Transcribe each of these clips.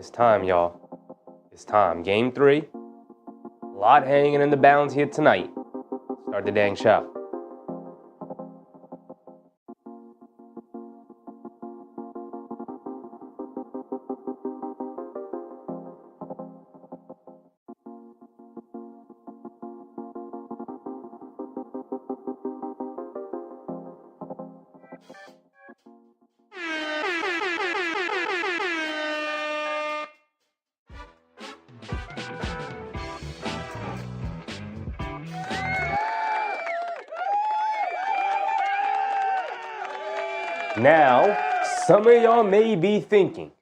It's time, y'all. It's time. Game 3. A lot hanging in the balance here tonight. Start the dang show. Now, some of y'all may be thinking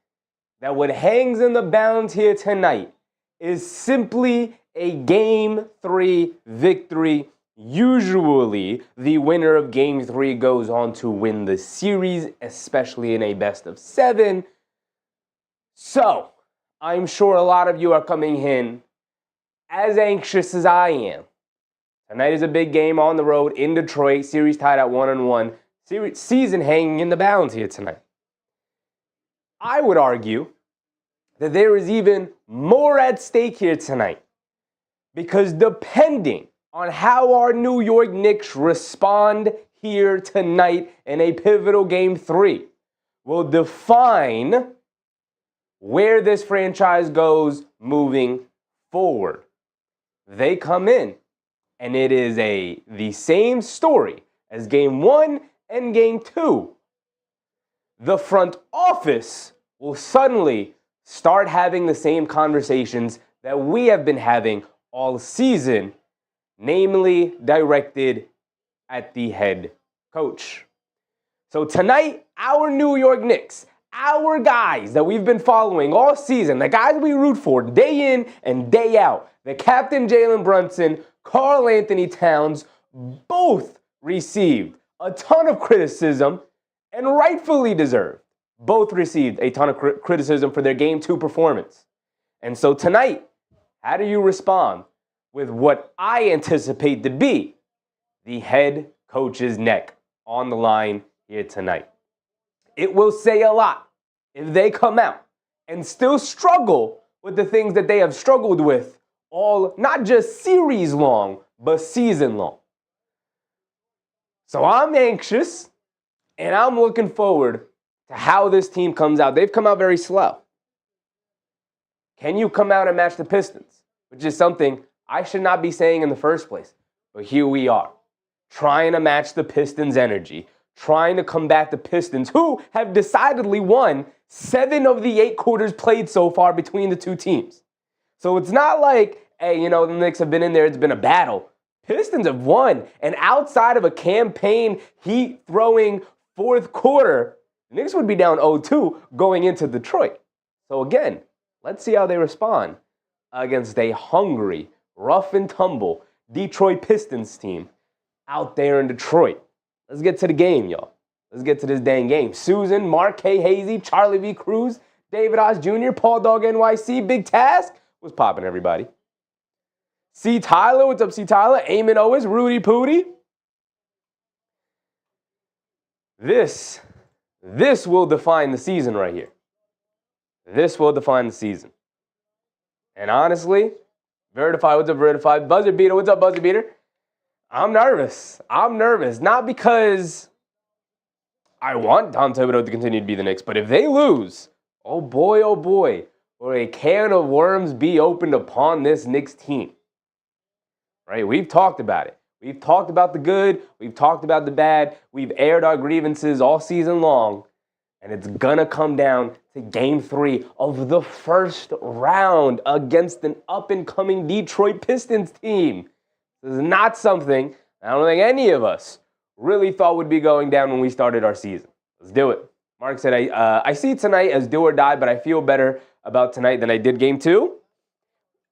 that what hangs in the balance here tonight is simply a Game 3 victory. Usually, the winner of Game 3 goes on to win the series, especially in a best of 7. So, I'm sure a lot of you are coming in as anxious as I am. Tonight is a big game on the road in Detroit, series tied at 1-1. Season hanging in the balance here tonight. I would argue that there is even more at stake here tonight, because depending on how our New York Knicks respond here tonight in a pivotal Game 3 will define where this franchise goes moving forward. They come in, and it is the same story as Game 1 and Game 2. The front office will suddenly start having the same conversations that we have been having all season, namely directed at the head coach. So tonight, our New York Knicks, our guys that we've been following all season, the guys we root for day in and day out, the captain Jalen Brunson, Karl Anthony Towns, both received a ton of criticism, and rightfully deserved. Both received a ton of criticism for their Game 2 performance. And so tonight, how do you respond with what I anticipate to be the head coach's neck on the line here tonight? It will say a lot if they come out and still struggle with the things that they have struggled with all, not just series long, but season long. So I'm anxious, and I'm looking forward to how this team comes out. They've come out very slow. Can you come out and match the Pistons? Which is something I should not be saying in the first place. But here we are, trying to match the Pistons' energy, trying to combat the Pistons, who have decidedly won 7 of the 8 quarters played so far between the two teams. So it's not like, hey, the Knicks have been in there, it's been a battle. Pistons have won, and outside of a campaign heat-throwing fourth quarter, the Knicks would be down 0-2 going into Detroit. So again, let's see how they respond against a hungry, rough-and-tumble Detroit Pistons team out there in Detroit. Let's get to the game, y'all. Let's get to this dang game. Susan, Mark K. Hazy, Charlie V. Cruz, David Oz Jr., Paul Dog NYC, Big Task. What's poppin', everybody? C. Tyler, what's up, C. Tyler? Eamon Owens, Rudy Pooty. This will define the season right here. This will define the season. And honestly, Verify, what's up, Verify? Buzzer Beater, what's up, Buzzer Beater? I'm nervous. Not because I want Tom Thibodeau to continue to be the Knicks, but if they lose, oh boy, will a can of worms be opened upon this Knicks team. Right? We've talked about it. We've talked about the good. We've talked about the bad. We've aired our grievances all season long. And it's going to come down to Game 3 of the first round against an up-and-coming Detroit Pistons team. This is not something I don't think any of us really thought would be going down when we started our season. Let's do it. Mark said, I see tonight as do or die, but I feel better about tonight than I did Game 2.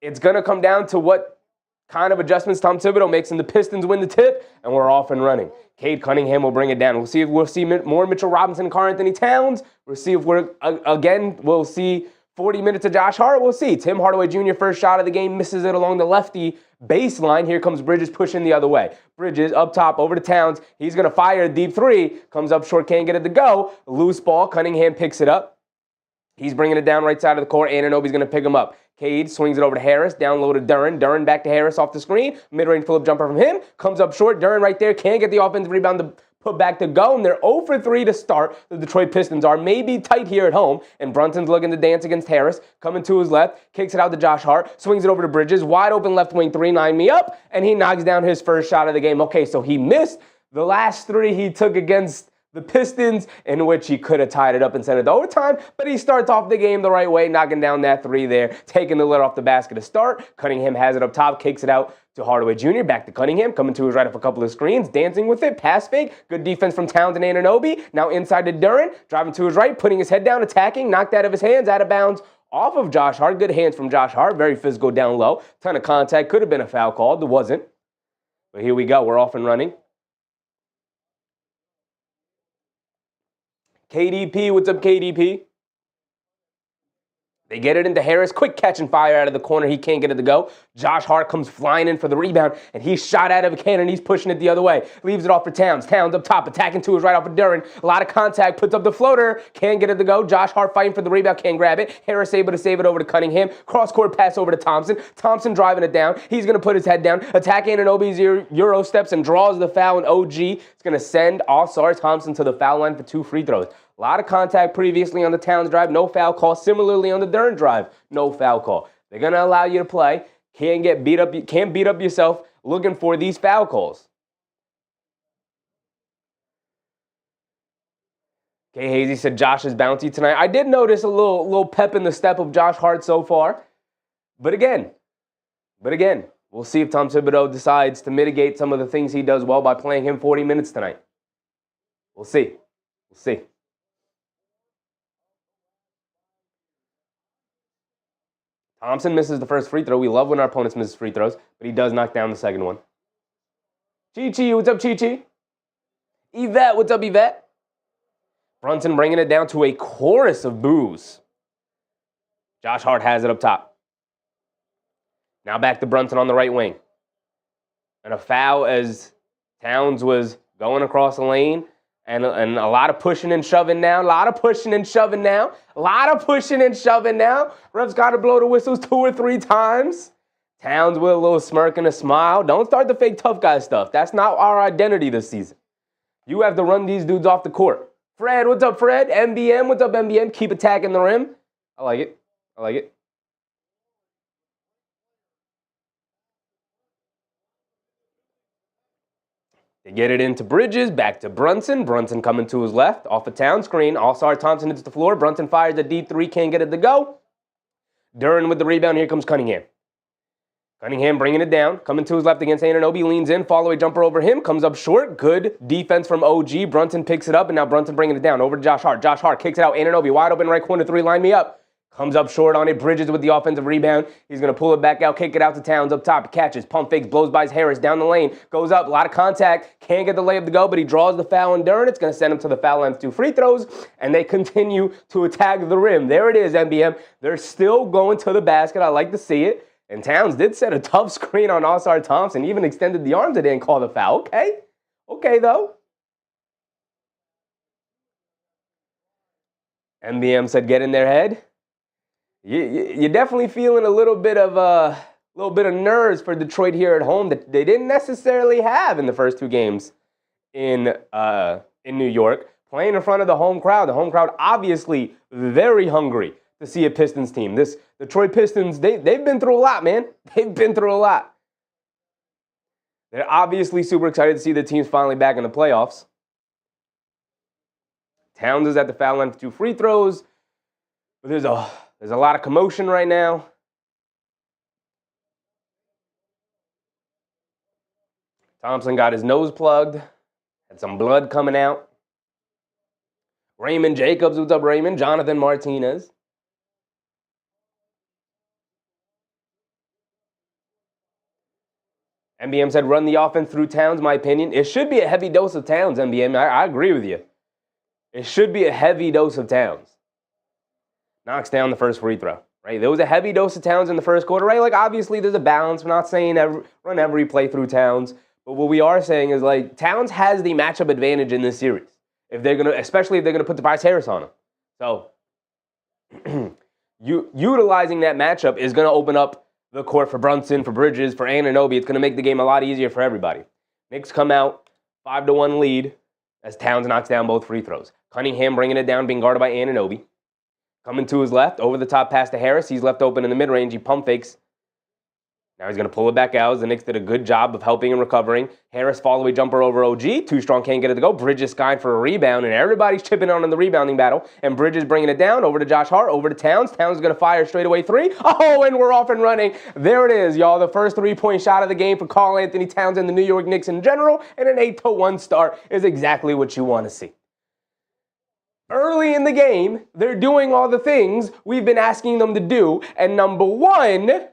It's going to come down to what kind of adjustments Tom Thibodeau makes, and the Pistons win the tip, and we're off and running. Cade Cunningham will bring it down. We'll see more Mitchell Robinson and Karl Anthony Towns. We'll see if we'll see 40 minutes of Josh Hart. We'll see. Tim Hardaway Jr., first shot of the game, misses it along the lefty baseline. Here comes Bridges pushing the other way. Bridges up top over to Towns. He's going to fire a deep three. Comes up short, can't get it to go. Loose ball. Cunningham picks it up. He's bringing it down right side of the court. Anunoby's going to pick him up. Cade swings it over to Harris. Down low to Duren. Duren back to Harris off the screen. Mid-range flip jumper from him. Comes up short. Duren right there. Can't get the offensive rebound to put back to go. And they're 0 for 3 to start. The Detroit Pistons are maybe tight here at home. And Brunson's looking to dance against Harris. Coming to his left. Kicks it out to Josh Hart. Swings it over to Bridges. Wide open left wing 3. Line me up. And he knocks down his first shot of the game. Okay, so he missed the last 3 he took against the Pistons, in which he could have tied it up and sent it to overtime, but he starts off the game the right way, knocking down that 3 there, taking the lid off the basket to start. Cunningham has it up top, kicks it out to Hardaway Jr., back to Cunningham, coming to his right off a couple of screens, dancing with it, pass fake, good defense from Towns and Anunoby, now inside to Duren, driving to his right, putting his head down, attacking, knocked out of his hands, out of bounds, off of Josh Hart, good hands from Josh Hart, very physical down low, ton of contact, could have been a foul called, there wasn't, but here we go, we're off and running. KDP, what's up, KDP? They get it into Harris. Quick catch and fire out of the corner. He can't get it to go. Josh Hart comes flying in for the rebound, and he's shot out of a cannon. He's pushing it the other way. Leaves it off for Towns. Towns up top, attacking to his right off of Duren. A lot of contact. Puts up the floater. Can't get it to go. Josh Hart fighting for the rebound. Can't grab it. Harris able to save it over to Cunningham. Cross-court pass over to Thompson. Thompson driving it down. He's going to put his head down. Attacking Anunoby's Euro steps and draws the foul, and OG is going to send All-Star Thompson to the foul line for 2 free throws. A lot of contact previously on the Towns drive, no foul call. Similarly on the Duren drive, no foul call. They're going to allow you to play. Can't beat up yourself looking for these foul calls. Okay, Hazy said Josh is bouncy tonight. I did notice a little pep in the step of Josh Hart so far. But again, we'll see if Tom Thibodeau decides to mitigate some of the things he does well by playing him 40 minutes tonight. We'll see. We'll see. Thompson misses the first free throw. We love when our opponents miss free throws, but he does knock down the second one. Chi-Chi, what's up, Chi-Chi? Yvette, what's up, Yvette? Brunson bringing it down to a chorus of boos. Josh Hart has it up top. Now back to Brunson on the right wing. And a foul as Towns was going across the lane. And a lot of pushing and shoving now. Ref's got to blow the whistles 2 or 3 times. Towns with a little smirk and a smile. Don't start the fake tough guy stuff. That's not our identity this season. You have to run these dudes off the court. Fred, what's up, Fred? MBM, what's up, MBM? Keep attacking the rim. I like it. They get it into Bridges, back to Brunson. Brunson coming to his left, off a Town screen. All-Star Thompson hits the floor. Brunson fires the D3, can't get it to go. Duren with the rebound. Here comes Cunningham. Cunningham bringing it down. Coming to his left against Anunoby. Leans in, follow-away jumper over him. Comes up short. Good defense from OG. Brunson picks it up, and now Brunson bringing it down. Over to Josh Hart. Josh Hart kicks it out. Anunoby wide open right corner 3. Line me up. Comes up short on it. Bridges with the offensive rebound. He's going to pull it back out, kick it out to Towns up top. Catches, pump fakes, blows by Harris down the lane. Goes up, a lot of contact. Can't get the layup to go, but he draws the foul on Duren. It's going to send him to the foul line for 2 free throws, and they continue to attack the rim. There it is, NBM. They're still going to the basket. I like to see it. And Towns did set a tough screen on All-Star Thompson. Even extended the arms and didn't call the foul. Okay, though. NBM said get in their head. You're definitely feeling a little bit of nerves for Detroit here at home that they didn't necessarily have in the first 2 games in New York. Playing in front of the home crowd. The home crowd obviously very hungry to see a Pistons team. This Detroit Pistons, they've been through a lot, man. They've been through a lot. They're obviously super excited to see the team's finally back in the playoffs. Towns is at the foul line for 2 free throws. But there's a lot of commotion right now. Thompson got his nose plugged. Had some blood coming out. Raymond Jacobs, what's up, Raymond? Jonathan Martinez. NBM said run the offense through Towns, my opinion. It should be a heavy dose of Towns, NBM. I agree with you. It should be a heavy dose of Towns. Knocks down the first free throw, right? There was a heavy dose of Towns in the first quarter, right? Like, obviously, there's a balance. We're not saying run every play through Towns. But what we are saying is, like, Towns has the matchup advantage in this series. Especially if they're going to put Tobias Harris on him. So, Utilizing that matchup is going to open up the court for Brunson, for Bridges, for Anunoby. It's going to make the game a lot easier for everybody. Knicks come out, 5-1 lead as Towns knocks down both free throws. Cunningham bringing it down, being guarded by Anunoby. Coming to his left, over the top pass to Harris. He's left open in the mid-range. He pump fakes. Now he's going to pull it back out. The Knicks did a good job of helping and recovering. Harris follow-away jumper over OG. Too strong, can't get it to go. Bridges skying for a rebound, and everybody's chipping on in the rebounding battle. And Bridges bringing it down over to Josh Hart, over to Towns. Towns is going to fire straightaway three. Oh, and we're off and running. There it is, y'all. The first three-point shot of the game for Karl-Anthony Towns and the New York Knicks in general. And an 8-1 start is exactly what you want to see. Early in the game, they're doing all the things we've been asking them to do. And number one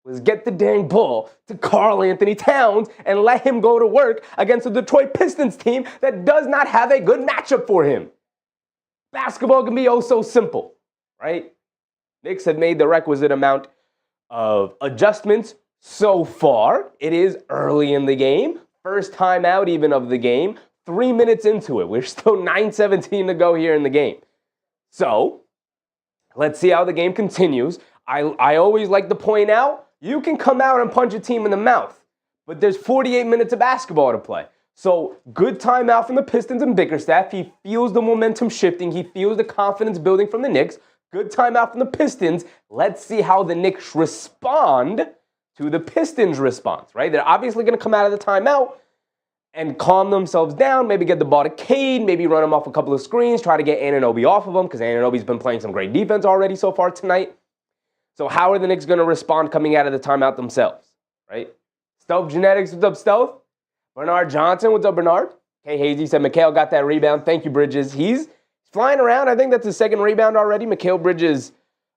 was get the dang ball to Karl-Anthony Towns and let him go to work against the Detroit Pistons team that does not have a good matchup for him. Basketball can be oh so simple, right? Knicks have made the requisite amount of adjustments so far. It is early in the game, first time out even of the game, 3 minutes into it. We're still 9:17 to go here in the game. So, let's see how the game continues. I always like to point out, you can come out and punch a team in the mouth, but there's 48 minutes of basketball to play. So, good timeout from the Pistons and Bickerstaff. He feels the momentum shifting. He feels the confidence building from the Knicks. Good timeout from the Pistons. Let's see how the Knicks respond to the Pistons' response, right? They're obviously going to come out of the timeout and calm themselves down, maybe get the ball to Cade, maybe run him off a couple of screens, try to get Anunoby off of him, because Anunoby's been playing some great defense already so far tonight. So how are the Knicks going to respond coming out of the timeout themselves, right? Stealth Genetics, what's up, Stealth? Bernard Johnson, what's up, Bernard? K. Hazy said, Mikal got that rebound. Thank you, Bridges. He's flying around. I think that's his second rebound already. Mikal Bridges,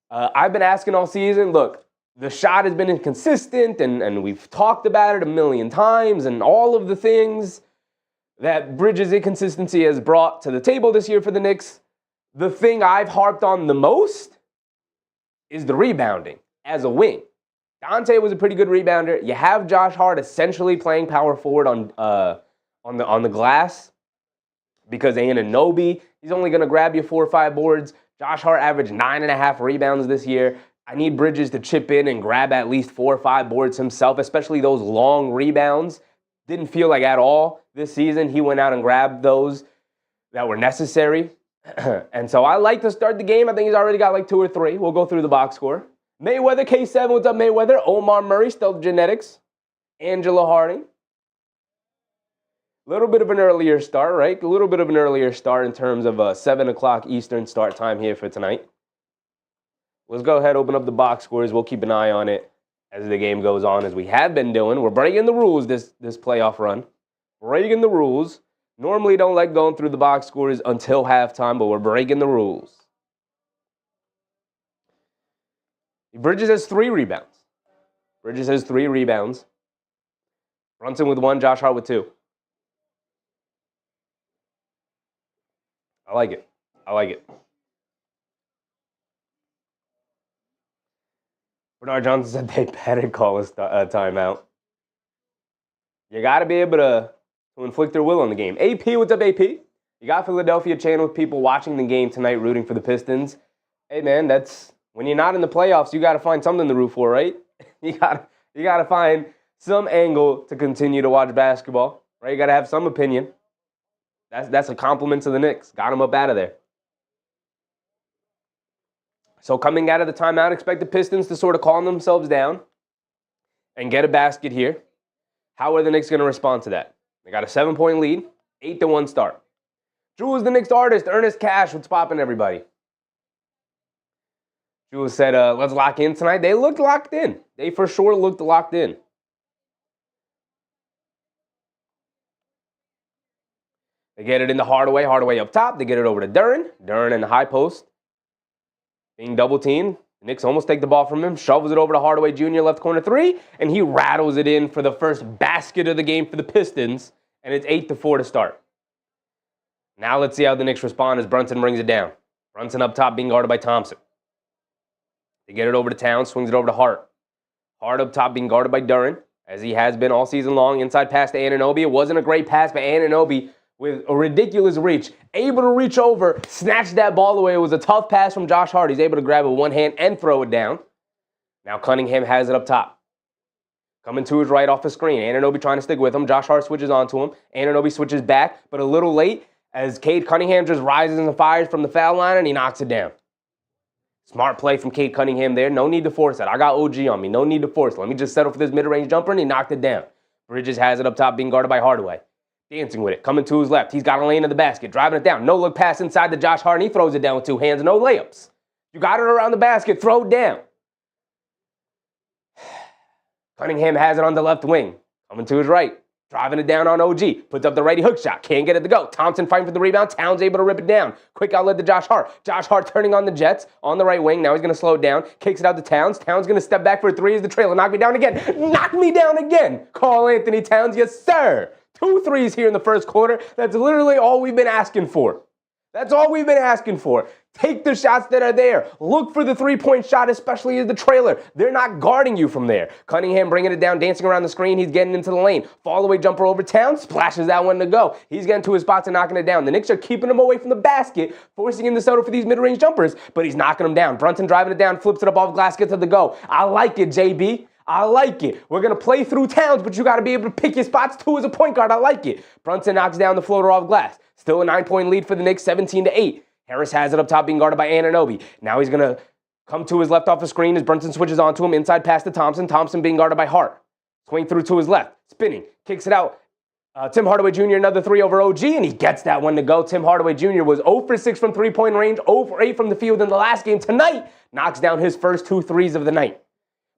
I've been asking all season, look, the shot has been inconsistent, and we've talked about it a million times, and all of the things that Bridges' inconsistency has brought to the table this year for the Knicks. The thing I've harped on the most is the rebounding as a wing. Dante was a pretty good rebounder. You have Josh Hart essentially playing power forward on the glass because Anunoby, he's only going to grab you 4 or 5 boards. Josh Hart averaged 9.5 rebounds this year. I need Bridges to chip in and grab at least 4 or 5 boards himself, especially those long rebounds. Didn't feel like at all this season he went out and grabbed those that were necessary. And so I like to start the game. I think he's already got like 2 or 3. We'll go through the box score. Mayweather K7, what's up, Mayweather? Omar Murray, Stealth Genetics. Angela Harding. A little bit of an earlier start, right? A little bit of an earlier start in terms of 7 o'clock Eastern start time here for tonight. Let's go ahead, open up the box scores. We'll keep an eye on it as the game goes on, as we have been doing. We're breaking the rules this playoff run. Breaking the rules. Normally don't like going through the box scores until halftime, but we're breaking the rules. Bridges has 3 rebounds. Bridges has 3 rebounds. Brunson with 1, Josh Hart with 2. I like it. I like it. Bernard Johnson said they better call a timeout. You got to be able to inflict their will on the game. AP, what's up, AP? You got Philadelphia channel with people watching the game tonight rooting for the Pistons. Hey, man, that's when you're not in the playoffs, you got to find something to root for, right? You got to find some angle to continue to watch basketball, right? You got to have some opinion. That's a compliment to the Knicks. Got them up out of there. So coming out of the timeout, expect the Pistons to sort of calm themselves down and get a basket here. How are the Knicks going to respond to that? They got a 7-point lead, 8-1 start. Drew is the Knicks artist. Ernest Cash, what's popping, everybody? Drew said, let's lock in tonight. They looked locked in. They for sure looked locked in. They get it into Hardaway. Hardaway up top. They get it over to Duren. Duren in the high post. Being double teamed. The Knicks almost take the ball from him. Shovels it over to Hardaway Jr. left corner 3. And he rattles it in for the first basket of the game for the Pistons. And it's 8-4 to start. Now let's see how the Knicks respond as Brunson brings it down. Brunson up top being guarded by Thompson. They get it over to Towns. Swings it over to Hart. Hart up top being guarded by Duren, as he has been all season long. Inside pass to Anunoby. It wasn't a great pass, but Anunoby with a ridiculous reach, able to reach over, snatch that ball away. It was a tough pass from Josh Hart. He's able to grab it with one hand and throw it down. Now Cunningham has it up top. Coming to his right off the screen. Anunoby trying to stick with him. Josh Hart switches onto him. Anunoby switches back, but a little late as Cade Cunningham just rises and fires from the foul line and he knocks it down. Smart play from Cade Cunningham there. No need to force it. I got OG on me. No need to force it. Let me just settle for this mid-range jumper, and he knocked it down. Bridges has it up top, being guarded by Hardaway. Dancing with it. Coming to his left. He's got a lane in the basket. Driving it down. No-look pass inside to Josh Hart, and he throws it down with two hands. No layups. You got it around the basket. Throw it down. Cunningham has it on the left wing. Coming to his right. Driving it down on OG. Puts up the righty hook shot. Can't get it to go. Thompson fighting for the rebound. Towns able to rip it down. Quick outlet to Josh Hart. Josh Hart turning on the Jets on the right wing. Now he's going to slow it down. Kicks it out to Towns. Towns going to step back for a three as the trailer. Knock me down again. Knock me down again. Karl Anthony Towns. Yes, sir. 2 threes here in the first quarter. That's literally all we've been asking for. That's all we've been asking for. Take the shots that are there. Look for the three-point shot, especially as the trailer. They're not guarding you from there. Cunningham bringing it down, dancing around the screen. He's getting into the lane. Fall-away jumper over Towns. Splashes that one to go. He's getting to his spots and knocking it down. The Knicks are keeping him away from the basket, forcing him to settle for these mid-range jumpers, but he's knocking them down. Brunson driving it down, flips it up off glass, gets to the go. I like it, JB. I like it. We're going to play through Towns, but you got to be able to pick your spots too as a point guard. I like it. Brunson knocks down the floater off glass. Still a 9-point lead for the Knicks, 17-8. Harris has it up top, being guarded by Anunoby. Now he's going to come to his left off the screen as Brunson switches onto him. Inside pass to Thompson. Thompson being guarded by Hart. Swing through to his left. Spinning. Kicks it out. Tim Hardaway Jr. another three over OG, and he gets that one to go. Tim Hardaway Jr. was 0 for 6 from three-point range, 0 for 8 from the field in the last game. Tonight, knocks down his first 2 threes of the night.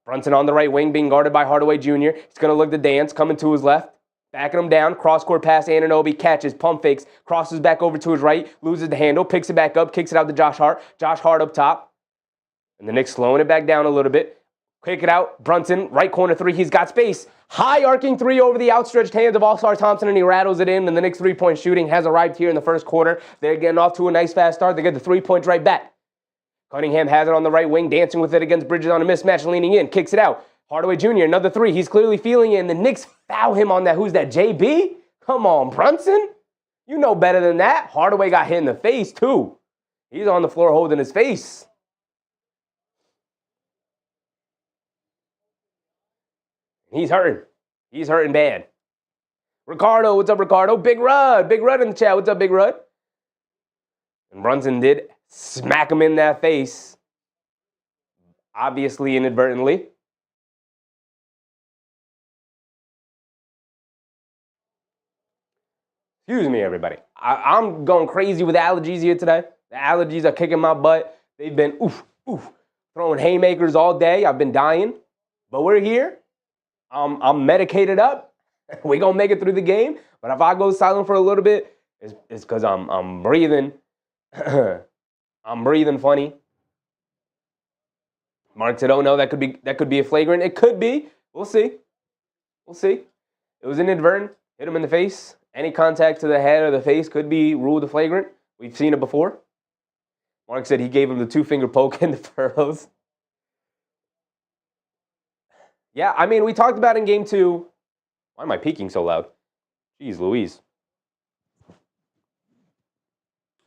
Brunson on the right wing, being guarded by Hardaway Jr. He's going to look to dance, coming to his left. Backing him down, cross-court pass, Anunoby catches, pump fakes, crosses back over to his right, loses the handle, picks it back up, kicks it out to Josh Hart. Josh Hart up top. And the Knicks slowing it back down a little bit. Kick it out, Brunson, right corner three, he's got space. High arcing three over the outstretched hands of All-Star Thompson, and he rattles it in, and the Knicks three-point shooting has arrived here in the first quarter. They're getting off to a nice fast start. They get the 3 points right back. Cunningham has it on the right wing, dancing with it against Bridges on a mismatch, leaning in, kicks it out. Hardaway Jr., another three. He's clearly feeling it, and the Knicks foul him on that. Who's that, JB? Come on, Brunson. You know better than that. Hardaway got hit in the face, too. He's on the floor holding his face. He's hurting. He's hurting bad. Ricardo, what's up, Ricardo? Big Rud. Big Rud in the chat. What's up, Big Rud? And Brunson did smack him in that face. Obviously, inadvertently. Excuse me, everybody. I'm going crazy with allergies here today. The allergies are kicking my butt. They've been throwing haymakers all day. I've been dying. But we're here. I'm medicated up. We're going to make it through the game. But if I go silent for a little bit, it's because I'm breathing. I'm breathing funny. Mark said, oh no, that could be a flagrant. It could be. We'll see. We'll see. It was inadvertent. Hit him in the face. Any contact to the head or the face could be ruled a flagrant. We've seen it before. Mark said he gave him the 2-finger poke in the furrows. Yeah, I mean, we talked about in game 2. Why am I peeking so loud? Jeez Louise.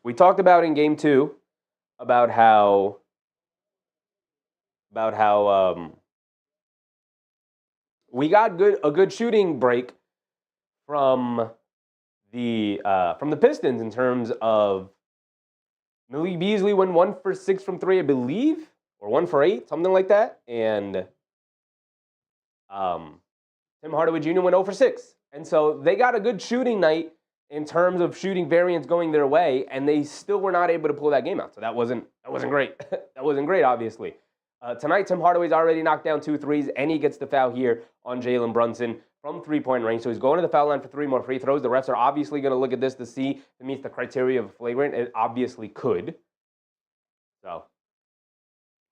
We talked about in game 2 about how we got a good shooting break from the Pistons in terms of Malik Beasley went 1 for 6 from 3, I believe, or 1 for 8, something like that, and Tim Hardaway Jr. went 0 for 6, and so they got a good shooting night in terms of shooting variance going their way, and they still were not able to pull that game out. So that wasn't great. That wasn't great, obviously. Tonight, Tim Hardaway's already knocked down 2 threes, and he gets the foul here on Jalen Brunson from 3-point range. So he's going to the foul line for 3 more free throws. The refs are obviously going to look at this to see if it meets the criteria of flagrant. It obviously could. So,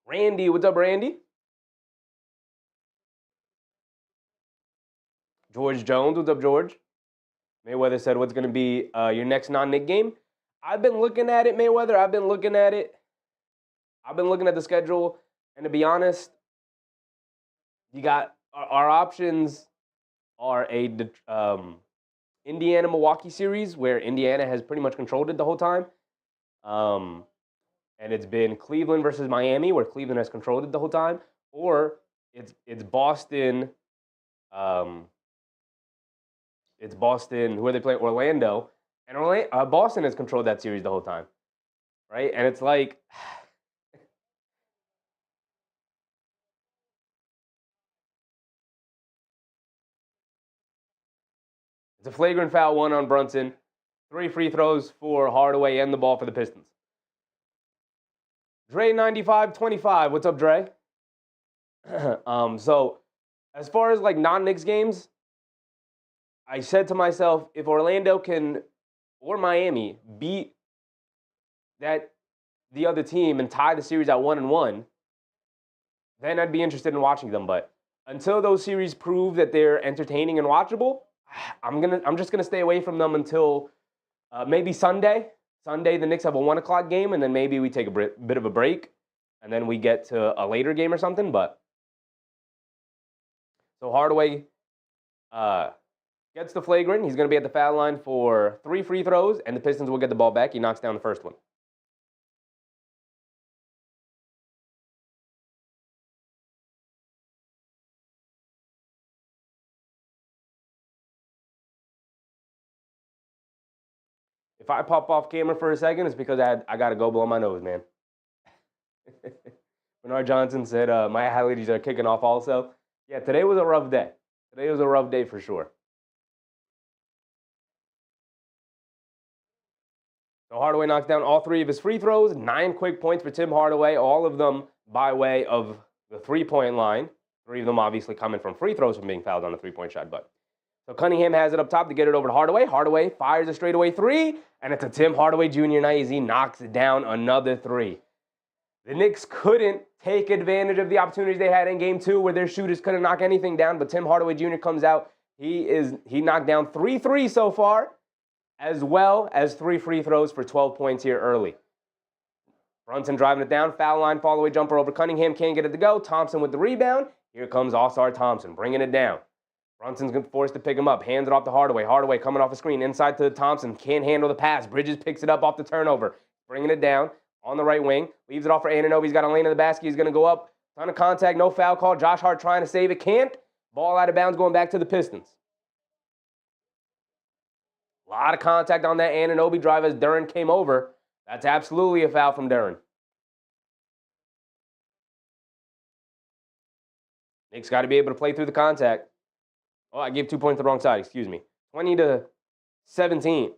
Randy, what's up, Randy? George Jones, what's up, George? Mayweather said, what's going to be your next non-Knick game? I've been looking at it, Mayweather. I've been looking at it. I've been looking at the schedule. And to be honest, you got our options are Indiana-Milwaukee series where Indiana has pretty much controlled it the whole time. And it's been Cleveland versus Miami where Cleveland has controlled it the whole time. Or it's Boston. It's Boston. Who are they playing? Orlando. And Boston has controlled that series the whole time. Right? And it's like... It's a flagrant foul, 1 on Brunson. 3 free throws for Hardaway and the ball for the Pistons. Dre 95-25. What's up, Dre? So as far as like non-Knicks games, I said to myself, if Orlando can or Miami beat the other team and tie the series at 1-1, then I'd be interested in watching them. But until those series prove that they're entertaining and watchable, I'm just gonna stay away from them until maybe Sunday. Sunday, the Knicks have a 1 o'clock game, and then maybe we take a bit of a break, and then we get to a later game or something. But so Hardaway gets the flagrant. He's gonna be at the foul line for 3 free throws, and the Pistons will get the ball back. He knocks down the first one. If I pop off camera for a second, it's because I got to go blow my nose, man. Bernard Johnson said, my allergies are kicking off also. Yeah, today was a rough day. Today was a rough day for sure. So Hardaway knocks down all 3 of his free throws. 9 quick points for Tim Hardaway, all of them by way of the 3-point line. 3 of them obviously coming from free throws from being fouled on the 3-point shot, but... So Cunningham has it up top to get it over to Hardaway. Hardaway fires a straightaway 3, and it's a Tim Hardaway Jr. night as he knocks down another 3. The Knicks couldn't take advantage of the opportunities they had in Game 2 where their shooters couldn't knock anything down, but Tim Hardaway Jr. comes out. He knocked down 3 threes so far, as well as 3 free throws for 12 points here early. Brunson driving it down, foul line, fall-away jumper over Cunningham, can't get it to go. Thompson with the rebound. Here comes All-Star Thompson, bringing it down. Brunson's forced to pick him up, hands it off to Hardaway. Hardaway coming off the screen, inside to Thompson, can't handle the pass. Bridges picks it up off the turnover, bringing it down on the right wing. Leaves it off for Anunoby. He's got a lane in the basket. He's going to go up. Ton of contact, no foul call. Josh Hart trying to save it, can't. Ball out of bounds, going back to the Pistons. A lot of contact on that Anunoby drive as Duren came over. That's absolutely a foul from Duren. Knicks got to be able to play through the contact. Oh, I gave 2 points to the wrong side, excuse me. 20-17.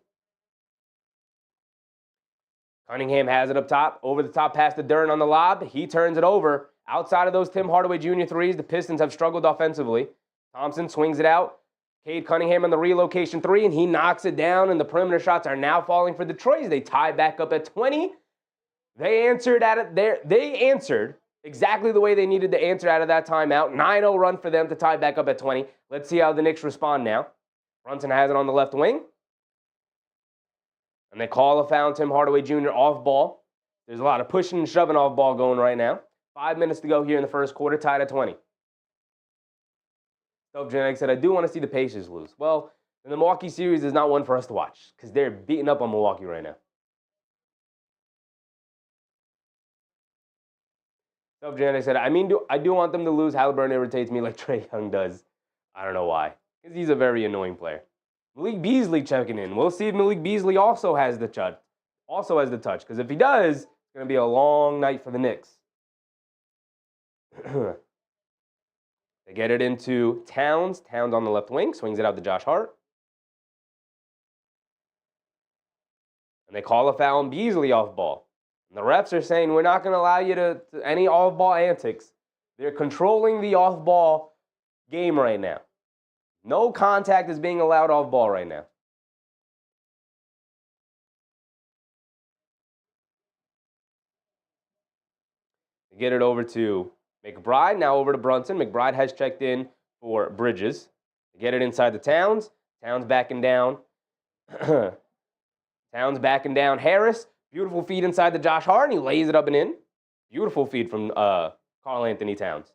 Cunningham has it up top. Over the top pass to Duren on the lob. He turns it over. Outside of those Tim Hardaway Jr. threes, the Pistons have struggled offensively. Thompson swings it out. Cade Cunningham on the relocation 3, and he knocks it down, and the perimeter shots are now falling for Detroit as they tie back up at 20. They answered at it there. They answered exactly the way they needed to answer out of that timeout. 9-0 run for them to tie back up at 20. Let's see how the Knicks respond now. Brunson has it on the left wing. And they call a foul on Tim Hardaway Jr. off ball. There's a lot of pushing and shoving off ball going right now. 5 minutes to go here in the first quarter, tied at 20. Dope Genetic said, I do want to see the Pacers lose. Well, the Milwaukee series is not one for us to watch because they're beating up on Milwaukee right now. Dope Genetic said, I do want them to lose. Halliburton irritates me like Trae Young does. I don't know why. Because he's a very annoying player. Malik Beasley checking in. We'll see if Malik Beasley also has the touch. Because if he does, it's going to be a long night for the Knicks. They get it into Towns. Towns on the left wing. Swings it out to Josh Hart. And they call a foul on Beasley off ball. And the refs are saying, we're not going to allow you to any off-ball antics. They're controlling the off-ball game right now. No contact is being allowed off ball right now. They get it over to McBride, now over to Brunson. McBride has checked in for Bridges. They get it inside the Towns. Towns backing down. Towns backing down Harris. Beautiful feed inside to Josh Hart, and he lays it up and in. Beautiful feed from Karl Anthony Towns.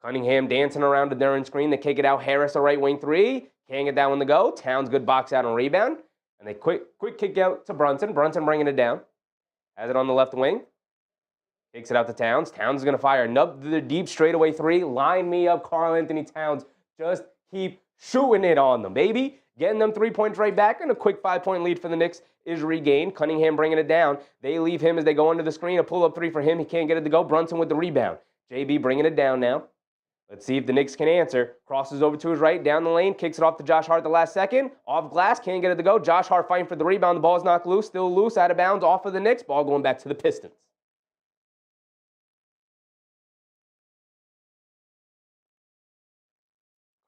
Cunningham dancing around the Duran screen. They kick it out. Harris, a right wing three. Can't get that one to go. Towns, good box out and rebound. And they quick kick out to Brunson. Brunson bringing it down. Has it on the left wing. Kicks it out to Towns. Towns is going to fire another deep straightaway three. Line me up, Karl-Anthony Towns. Just keep shooting it on them, baby. Getting them 3 points right back, and a quick 5-point lead for the Knicks is regained. Cunningham bringing it down. They leave him as they go under the screen. A pull-up three for him. He can't get it to go. Brunson with the rebound. JB bringing it down now. Let's see if the Knicks can answer. Crosses over to his right, down the lane, kicks it off to Josh Hart at the last second. Off glass, can't get it to go. Josh Hart fighting for the rebound. The ball's knocked loose, still loose, out of bounds, off of the Knicks. Ball going back to the Pistons.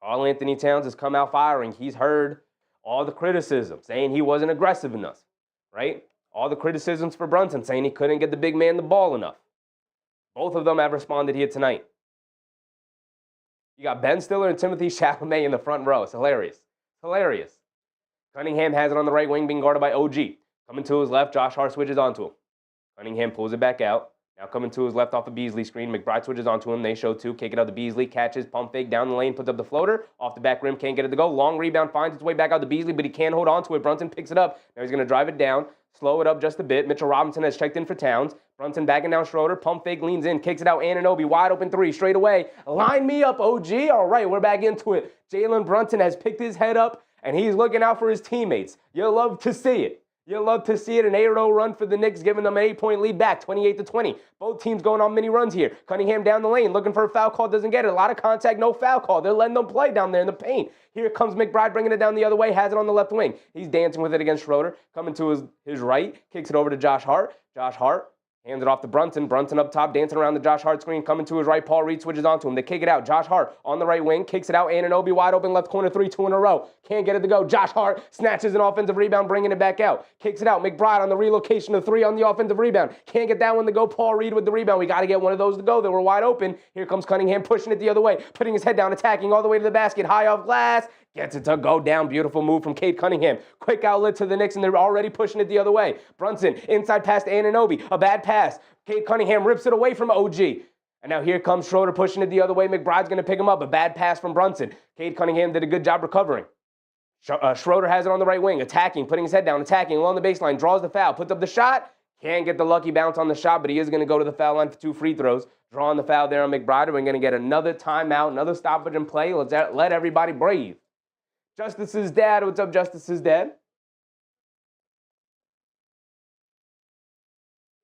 Karl-Anthony Towns has come out firing. He's heard all the criticism, saying he wasn't aggressive enough, right? All the criticisms for Brunson, saying he couldn't get the big man the ball enough. Both of them have responded here tonight. You got Ben Stiller and Timothy Chalamet in the front row. It's hilarious. It's hilarious. Cunningham has it on the right wing, being guarded by OG. Coming to his left, Josh Hart switches onto him. Cunningham pulls it back out. Now coming to his left off the Beasley screen. McBride switches onto him. They show two. Kick it out to Beasley. Catches, pump fake, down the lane, puts up the floater. Off the back rim, can't get it to go. Long rebound, finds its way back out to Beasley, but he can't hold on to it. Brunson picks it up. Now he's going to drive it down. Slow it up just a bit. Mitchell Robinson has checked in for Towns. Brunson backing down Schroeder. Pump fake, leans in, kicks it out. Anunoby, wide open three, straight away. Line me up, OG. All right, we're back into it. Jalen Brunson has picked his head up, and he's looking out for his teammates. You'll love to see it. You'll love to see it. An 8-0 run for the Knicks, giving them an 8-point lead back, 28-20. Both teams going on mini runs here. Cunningham down the lane, looking for a foul call, doesn't get it. A lot of contact, no foul call. They're letting them play down there in the paint. Here comes McBride bringing it down the other way, has it on the left wing. He's dancing with it against Schroeder. Coming to his right, kicks it over to Josh Hart. Josh Hart hands it off to Brunson. Brunson up top, dancing around the Josh Hart screen. Coming to his right, Paul Reed switches onto him. They kick it out. Josh Hart on the right wing, kicks it out. Anunoby wide open, left corner three, 2 in a row. Can't get it to go. Josh Hart snatches an offensive rebound, bringing it back out. Kicks it out. McBride on the relocation of 3 on the offensive rebound. Can't get that one to go. Paul Reed with the rebound. We got to get one of those to go. They were wide open. Here comes Cunningham pushing it the other way, putting his head down, attacking all the way to the basket. High off glass. Gets it to go down. Beautiful move from Cade Cunningham. Quick outlet to the Knicks, and they're already pushing it the other way. Brunson, inside pass to Anunoby. A bad pass. Cade Cunningham rips it away from OG. And now here comes Schroeder pushing it the other way. McBride's going to pick him up. A bad pass from Brunson. Cade Cunningham did a good job recovering. Schroeder has it on the right wing. Attacking, putting his head down, attacking along the baseline. Draws the foul. Puts up the shot. Can't get the lucky bounce on the shot, but he is going to go to the foul line for 2 free throws. Drawing the foul there on McBride. We're going to get another timeout, another stoppage in play. Let's let everybody breathe. Justice's dad. What's up, Justice's dad?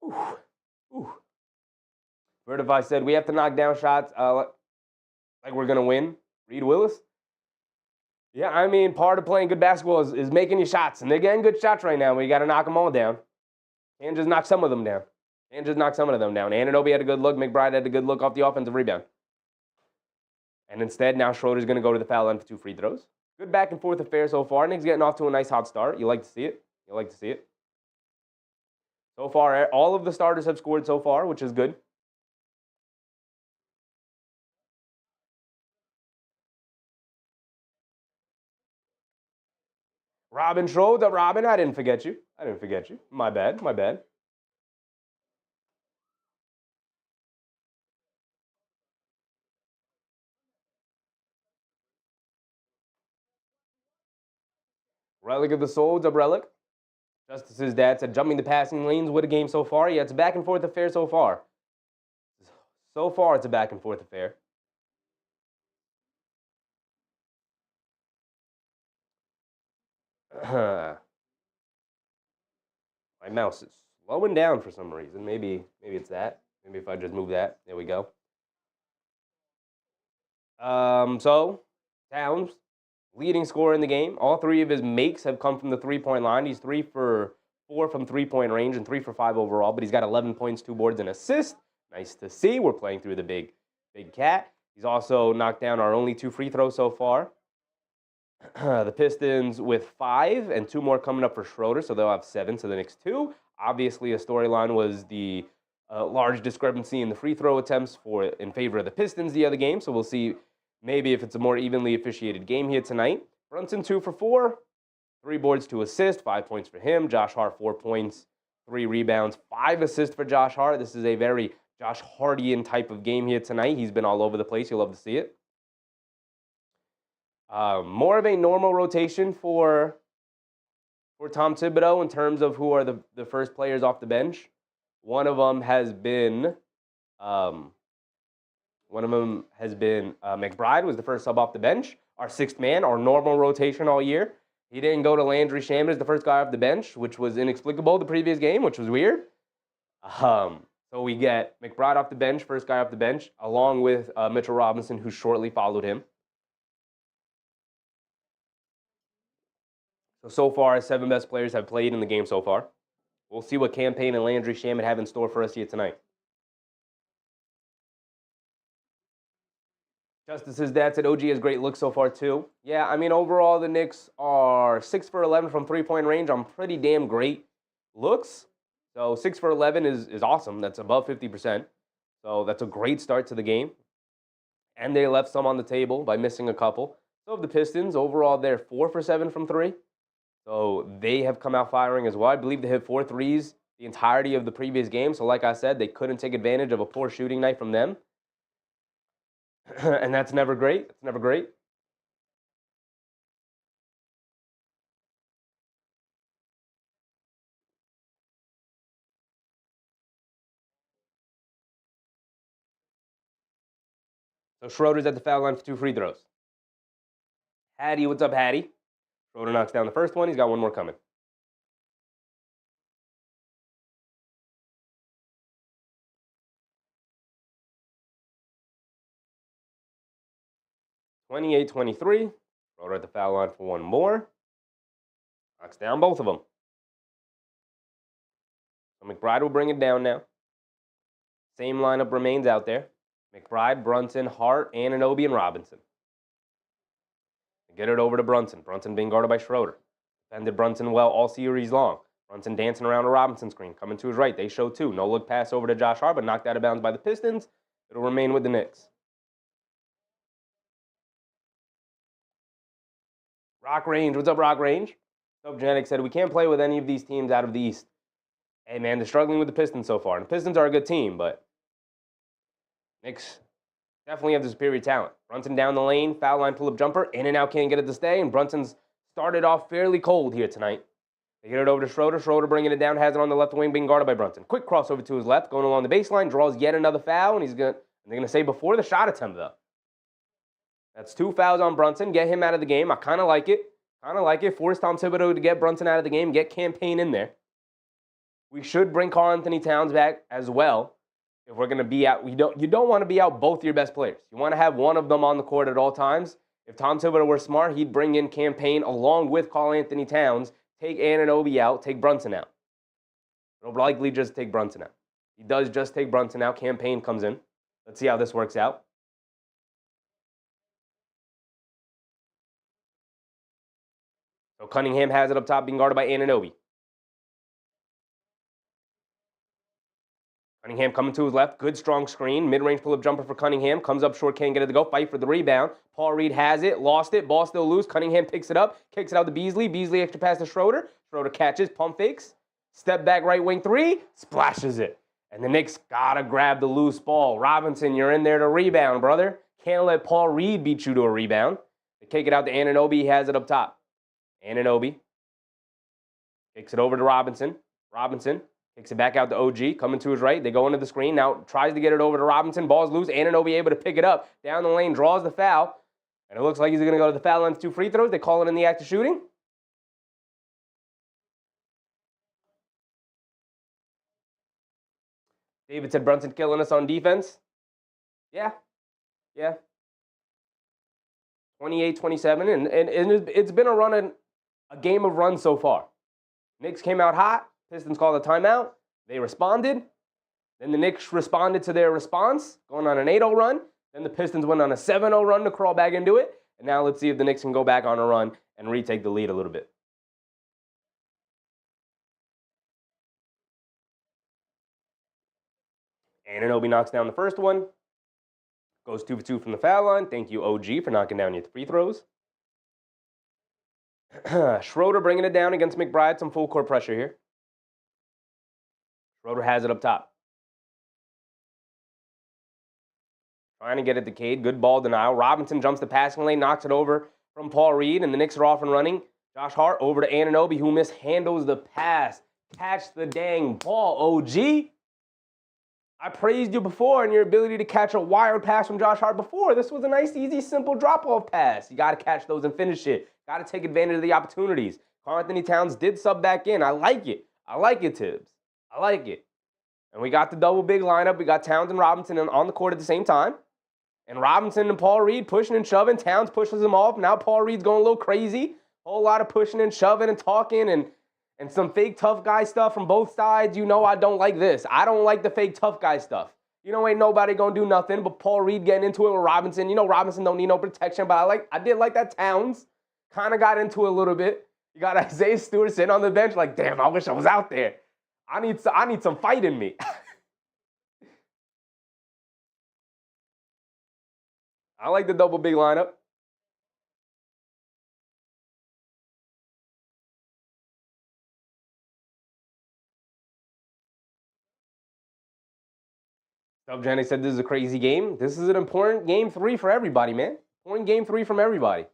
Ooh. Vertify said, we have to knock down shots like we're going to win. Reed Willis? Yeah, I mean, part of playing good basketball is making your shots. And they're getting good shots right now. We got to knock them all down. Can't just knock some of them down. Anunoby had a good look. McBride had a good look off the offensive rebound. And instead, now Schroeder's going to go to the foul line for 2 free throws. Good back and forth affair so far. Knicks getting off to a nice hot start. You like to see it. So far, all of the starters have scored so far, which is good. Robin Schroeder. Robin, I didn't forget you. My bad. Relic of the Soul. What's up, Relic? Justice's dad said, jumping the passing lanes with a game so far. Yeah, it's a back and forth affair so far. So far, it's a back and forth affair. My mouse is slowing down for some reason. Maybe it's that. Maybe if I just move that. There we go. So, Towns, leading scorer in the game. All 3 of his makes have come from the 3-point line. He's 3 for 4 from 3-point range and 3 for 5 overall, but he's got 11 points, 2 boards, and assists. Nice to see. We're playing through the big cat. He's also knocked down our only 2 free throws so far. The Pistons with 5 and 2 more coming up for Schroeder, so they'll have 7, so the Knicks 2. Obviously, a storyline was the large discrepancy in the free throw attempts in favor of the Pistons the other game, so we'll see maybe if it's a more evenly officiated game here tonight. Brunson 2 for 4, 3 boards, 2 assists, 5 points for him. Josh Hart 4 points, 3 rebounds, 5 assists for Josh Hart. This is a very Josh Hardian type of game here tonight. He's been all over the place. You'll love to see it. More of a normal rotation for Tom Thibodeau in terms of who are the first players off the bench. One of them has been McBride was the first sub off the bench. Our sixth man, our normal rotation all year. He didn't go to Landry Shamet as the first guy off the bench, which was inexplicable the previous game, which was weird. So we get McBride off the bench, first guy off the bench, along with Mitchell Robinson, who shortly followed him. So far, our 7 best players have played in the game so far. We'll see what Campaign and Landry Shamet have in store for us here tonight. Justice's dad said OG has great looks so far too. Yeah, I mean, overall, the Knicks are 6 for 11 from three-point range on pretty damn great looks. So 6 for 11 is awesome. That's above 50%. So that's a great start to the game. And they left some on the table by missing a couple. So of the Pistons, overall, they're 4 for 7 from 3. So they have come out firing as well. I believe they hit 4 threes the entirety of the previous game. So like I said, they couldn't take advantage of a poor shooting night from them. And that's never great. It's never great. So Schroeder's at the foul line for 2 free throws. Hattie, what's up, Hattie? Schroeder knocks down the first one. He's got one more coming. (28-23). Schroeder at the foul line for one more. Knocks down both of them. So McBride will bring it down now. Same lineup remains out there. McBride, Brunson, Hart, Anunoby, and Robinson. Get it over to Brunson. Brunson being guarded by Schroeder. Defended Brunson well all series long. Brunson dancing around a Robinson screen. Coming to his right. They show 2. No look pass over to Josh Hart, but knocked out of bounds by the Pistons. It'll remain with the Knicks. Rock Range. What's up, Rock Range? Soap Genetic said, we can't play with any of these teams out of the East. Hey, man, they're struggling with the Pistons so far. And the Pistons are a good team, but Knicks definitely have the superior talent. Brunson down the lane, foul line pull-up jumper, in and out, can't get it to stay, and Brunson's started off fairly cold here tonight. They get it over to Schroeder. Schroeder bringing it down, has it on the left wing, being guarded by Brunson. Quick crossover to his left, going along the baseline, draws yet another foul, and they're going to say before the shot attempt, though. That's 2 fouls on Brunson. Get him out of the game. I kind of like it. Force Tom Thibodeau to get Brunson out of the game, get Campaign in there. We should bring Karl-Anthony Towns back as well. If we're going to be out, you don't want to be out both your best players. You want to have one of them on the court at all times. If Tom Thibodeau were smart, he'd bring in Campaign along with Karl-Anthony Towns, take Anunoby out, take Brunson out. It'll likely just take Brunson out. He does just take Brunson out. Campaign comes in. Let's see how this works out. So Cunningham has it up top, being guarded by Anunoby. Cunningham coming to his left. Good, strong screen. Mid-range pull-up jumper for Cunningham. Comes up short, can't get it to go. Fight for the rebound. Paul Reed has it. Lost it. Ball still loose. Cunningham picks it up. Kicks it out to Beasley. Beasley extra pass to Schroeder. Schroeder catches. Pump fakes. Step back right wing 3. Splashes it. And the Knicks got to grab the loose ball. Robinson, you're in there to rebound, brother. Can't let Paul Reed beat you to a rebound. They kick it out to Anunoby. He has it up top. Anunoby kicks it over to Robinson. Robinson kicks it back out to OG, coming to his right. They go into the screen. Now tries to get it over to Robinson. Ball's loose. Anunoby able to pick it up. Down the lane, draws the foul. And it looks like he's going to go to the foul line for 2 free throws. They call it in the act of shooting. David said Brunson killing us on defense. Yeah. 28-27. And it's been a game of runs so far. Knicks came out hot. Pistons called a timeout. They responded. Then the Knicks responded to their response, going on an 8-0 run. Then the Pistons went on a 7-0 run to crawl back into it. And now let's see if the Knicks can go back on a run and retake the lead a little bit. Anunoby knocks down the first one. Goes 2 for 2 from the foul line. Thank you, OG, for knocking down your free throws. Schroeder bringing it down against McBride. Some full court pressure here. Schroeder has it up top. Trying to get it to Cade. Good ball denial. Robinson jumps the passing lane, knocks it over from Paul Reed, and the Knicks are off and running. Josh Hart over to Anunoby, who mishandles the pass. Catch the dang ball, OG. I praised you before on your ability to catch a wild pass from Josh Hart before. This was a nice, easy, simple drop-off pass. You got to catch those and finish it. Got to take advantage of the opportunities. Karl-Anthony Towns did sub back in. I like it. I like it, Tibbs. I like it. And we got the double big lineup. We got Towns and Robinson on the court at the same time. And Robinson and Paul Reed pushing and shoving. Towns pushes him off. Now Paul Reed's going a little crazy. Whole lot of pushing and shoving and talking and some fake tough guy stuff from both sides. You know I don't like this. I don't like the fake tough guy stuff. You know, ain't nobody going to do nothing but Paul Reed getting into it with Robinson. You know Robinson don't need no protection, but I did like that Towns. Kind of got into it a little bit. You got Isaiah Stewart sitting on the bench like, damn, I wish I was out there. I need some fight in me. I like the double big lineup. Subjanic said this is a crazy game. This is an important game 3 for everybody, man. Important game 3 from everybody.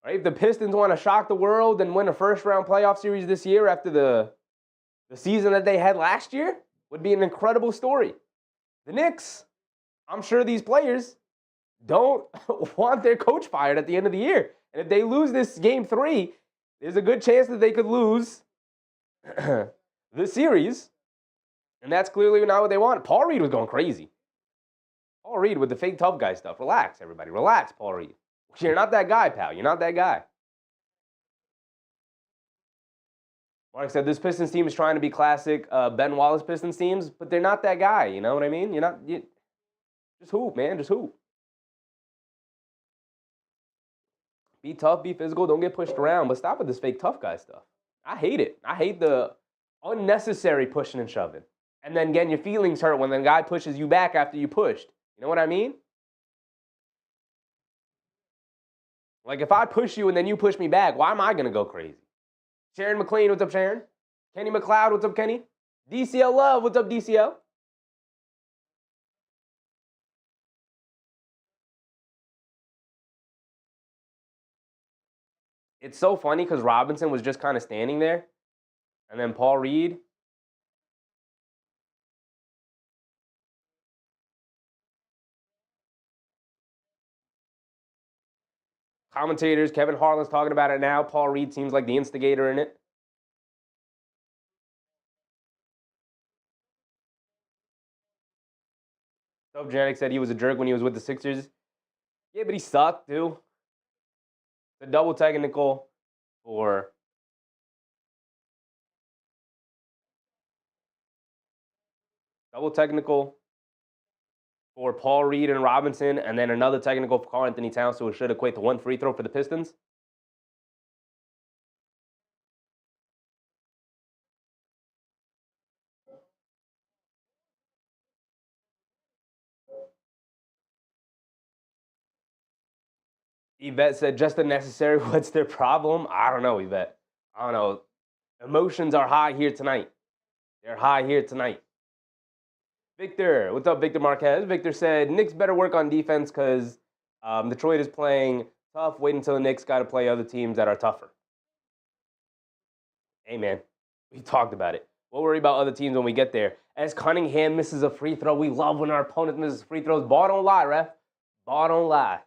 Right? If the Pistons want to shock the world and win a first-round playoff series this year after the season that they had last year, would be an incredible story. The Knicks, I'm sure these players don't want their coach fired at the end of the year. And if they lose this game 3, there's a good chance that they could lose the series. And that's clearly not what they want. Paul Reed was going crazy. Paul Reed with the fake tough guy stuff. Relax, everybody. Relax, Paul Reed. You're not that guy, pal. You're not that guy. Mark said this Pistons team is trying to be classic Ben Wallace Pistons teams, but they're not that guy. You know what I mean? Just hoop, man. Just hoop. Be tough, be physical. Don't get pushed around, but stop with this fake tough guy stuff. I hate it. I hate the unnecessary pushing and shoving. And then getting your feelings hurt when the guy pushes you back after you pushed. You know what I mean? Like if I push you and then you push me back, why am I going to go crazy? Sharon McLean, what's up, Sharon? Kenny McLeod, what's up, Kenny? DCL Love, what's up, DCL? It's so funny because Robinson was just kind of standing there. And then Paul Reed. Commentators, Kevin Harlan's talking about it now. Paul Reed seems like the instigator in it. Subjanic said he was a jerk when he was with the Sixers. Yeah, but he sucked, too. The double technical for Paul Reed and Robinson, and then another technical for Karl-Anthony Towns, so it should equate to 1 free throw for the Pistons. Yvette said, just unnecessary. What's their problem? I don't know, Yvette. I don't know. Emotions are high here tonight. They're high here tonight. Victor, what's up, Victor Marquez? Victor said, Knicks better work on defense because Detroit is playing tough. Wait until the Knicks got to play other teams that are tougher. Hey, man, we talked about it. We'll worry about other teams when we get there. As Cunningham misses a free throw, we love when our opponent misses free throws. Ball don't lie, ref. Ball don't lie.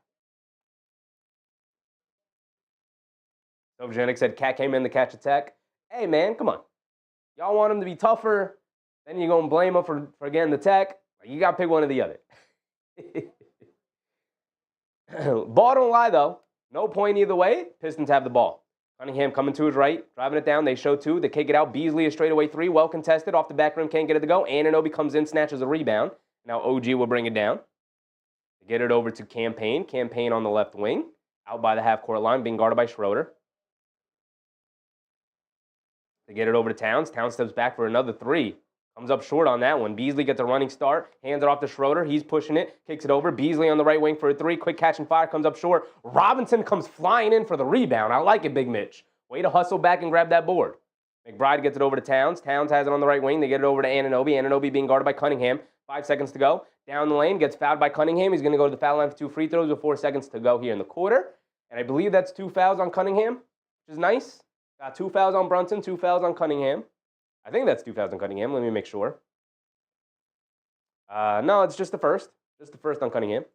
Subjanic said, Cat came in to catch a tech. Hey, man, come on. Y'all want him to be tougher, then you're going to blame him for getting the tech. You got to pick one or the other. Ball don't lie, though. No point either way. Pistons have the ball. Cunningham coming to his right, driving it down. They show 2. They kick it out. Beasley a straightaway 3. Well contested. Off the back rim. Can't get it to go. Anunoby comes in, snatches a rebound. Now OG will bring it down. They get it over to Campaign. Campaign on the left wing. Out by the half-court line, being guarded by Schroeder. They get it over to Towns. Towns steps back for another 3. Comes up short on that one. Beasley gets a running start. Hands it off to Schroeder. He's pushing it. Kicks it over. Beasley on the right wing for a 3. Quick catch and fire. Comes up short. Robinson comes flying in for the rebound. I like it, Big Mitch. Way to hustle back and grab that board. McBride gets it over to Towns. Towns has it on the right wing. They get it over to Anunoby. Anunoby being guarded by Cunningham. 5 seconds to go. down the lane, gets fouled by Cunningham. He's going to go to the foul line for 2 free throws with 4 seconds to go here in the quarter. And I believe that's 2 fouls on Cunningham, which is nice. Got 2 fouls on Brunson, 2 fouls on Cunningham. I think that's 2 fouls on Cunningham. Let me make sure. No, it's just the first. Just the first on Cunningham.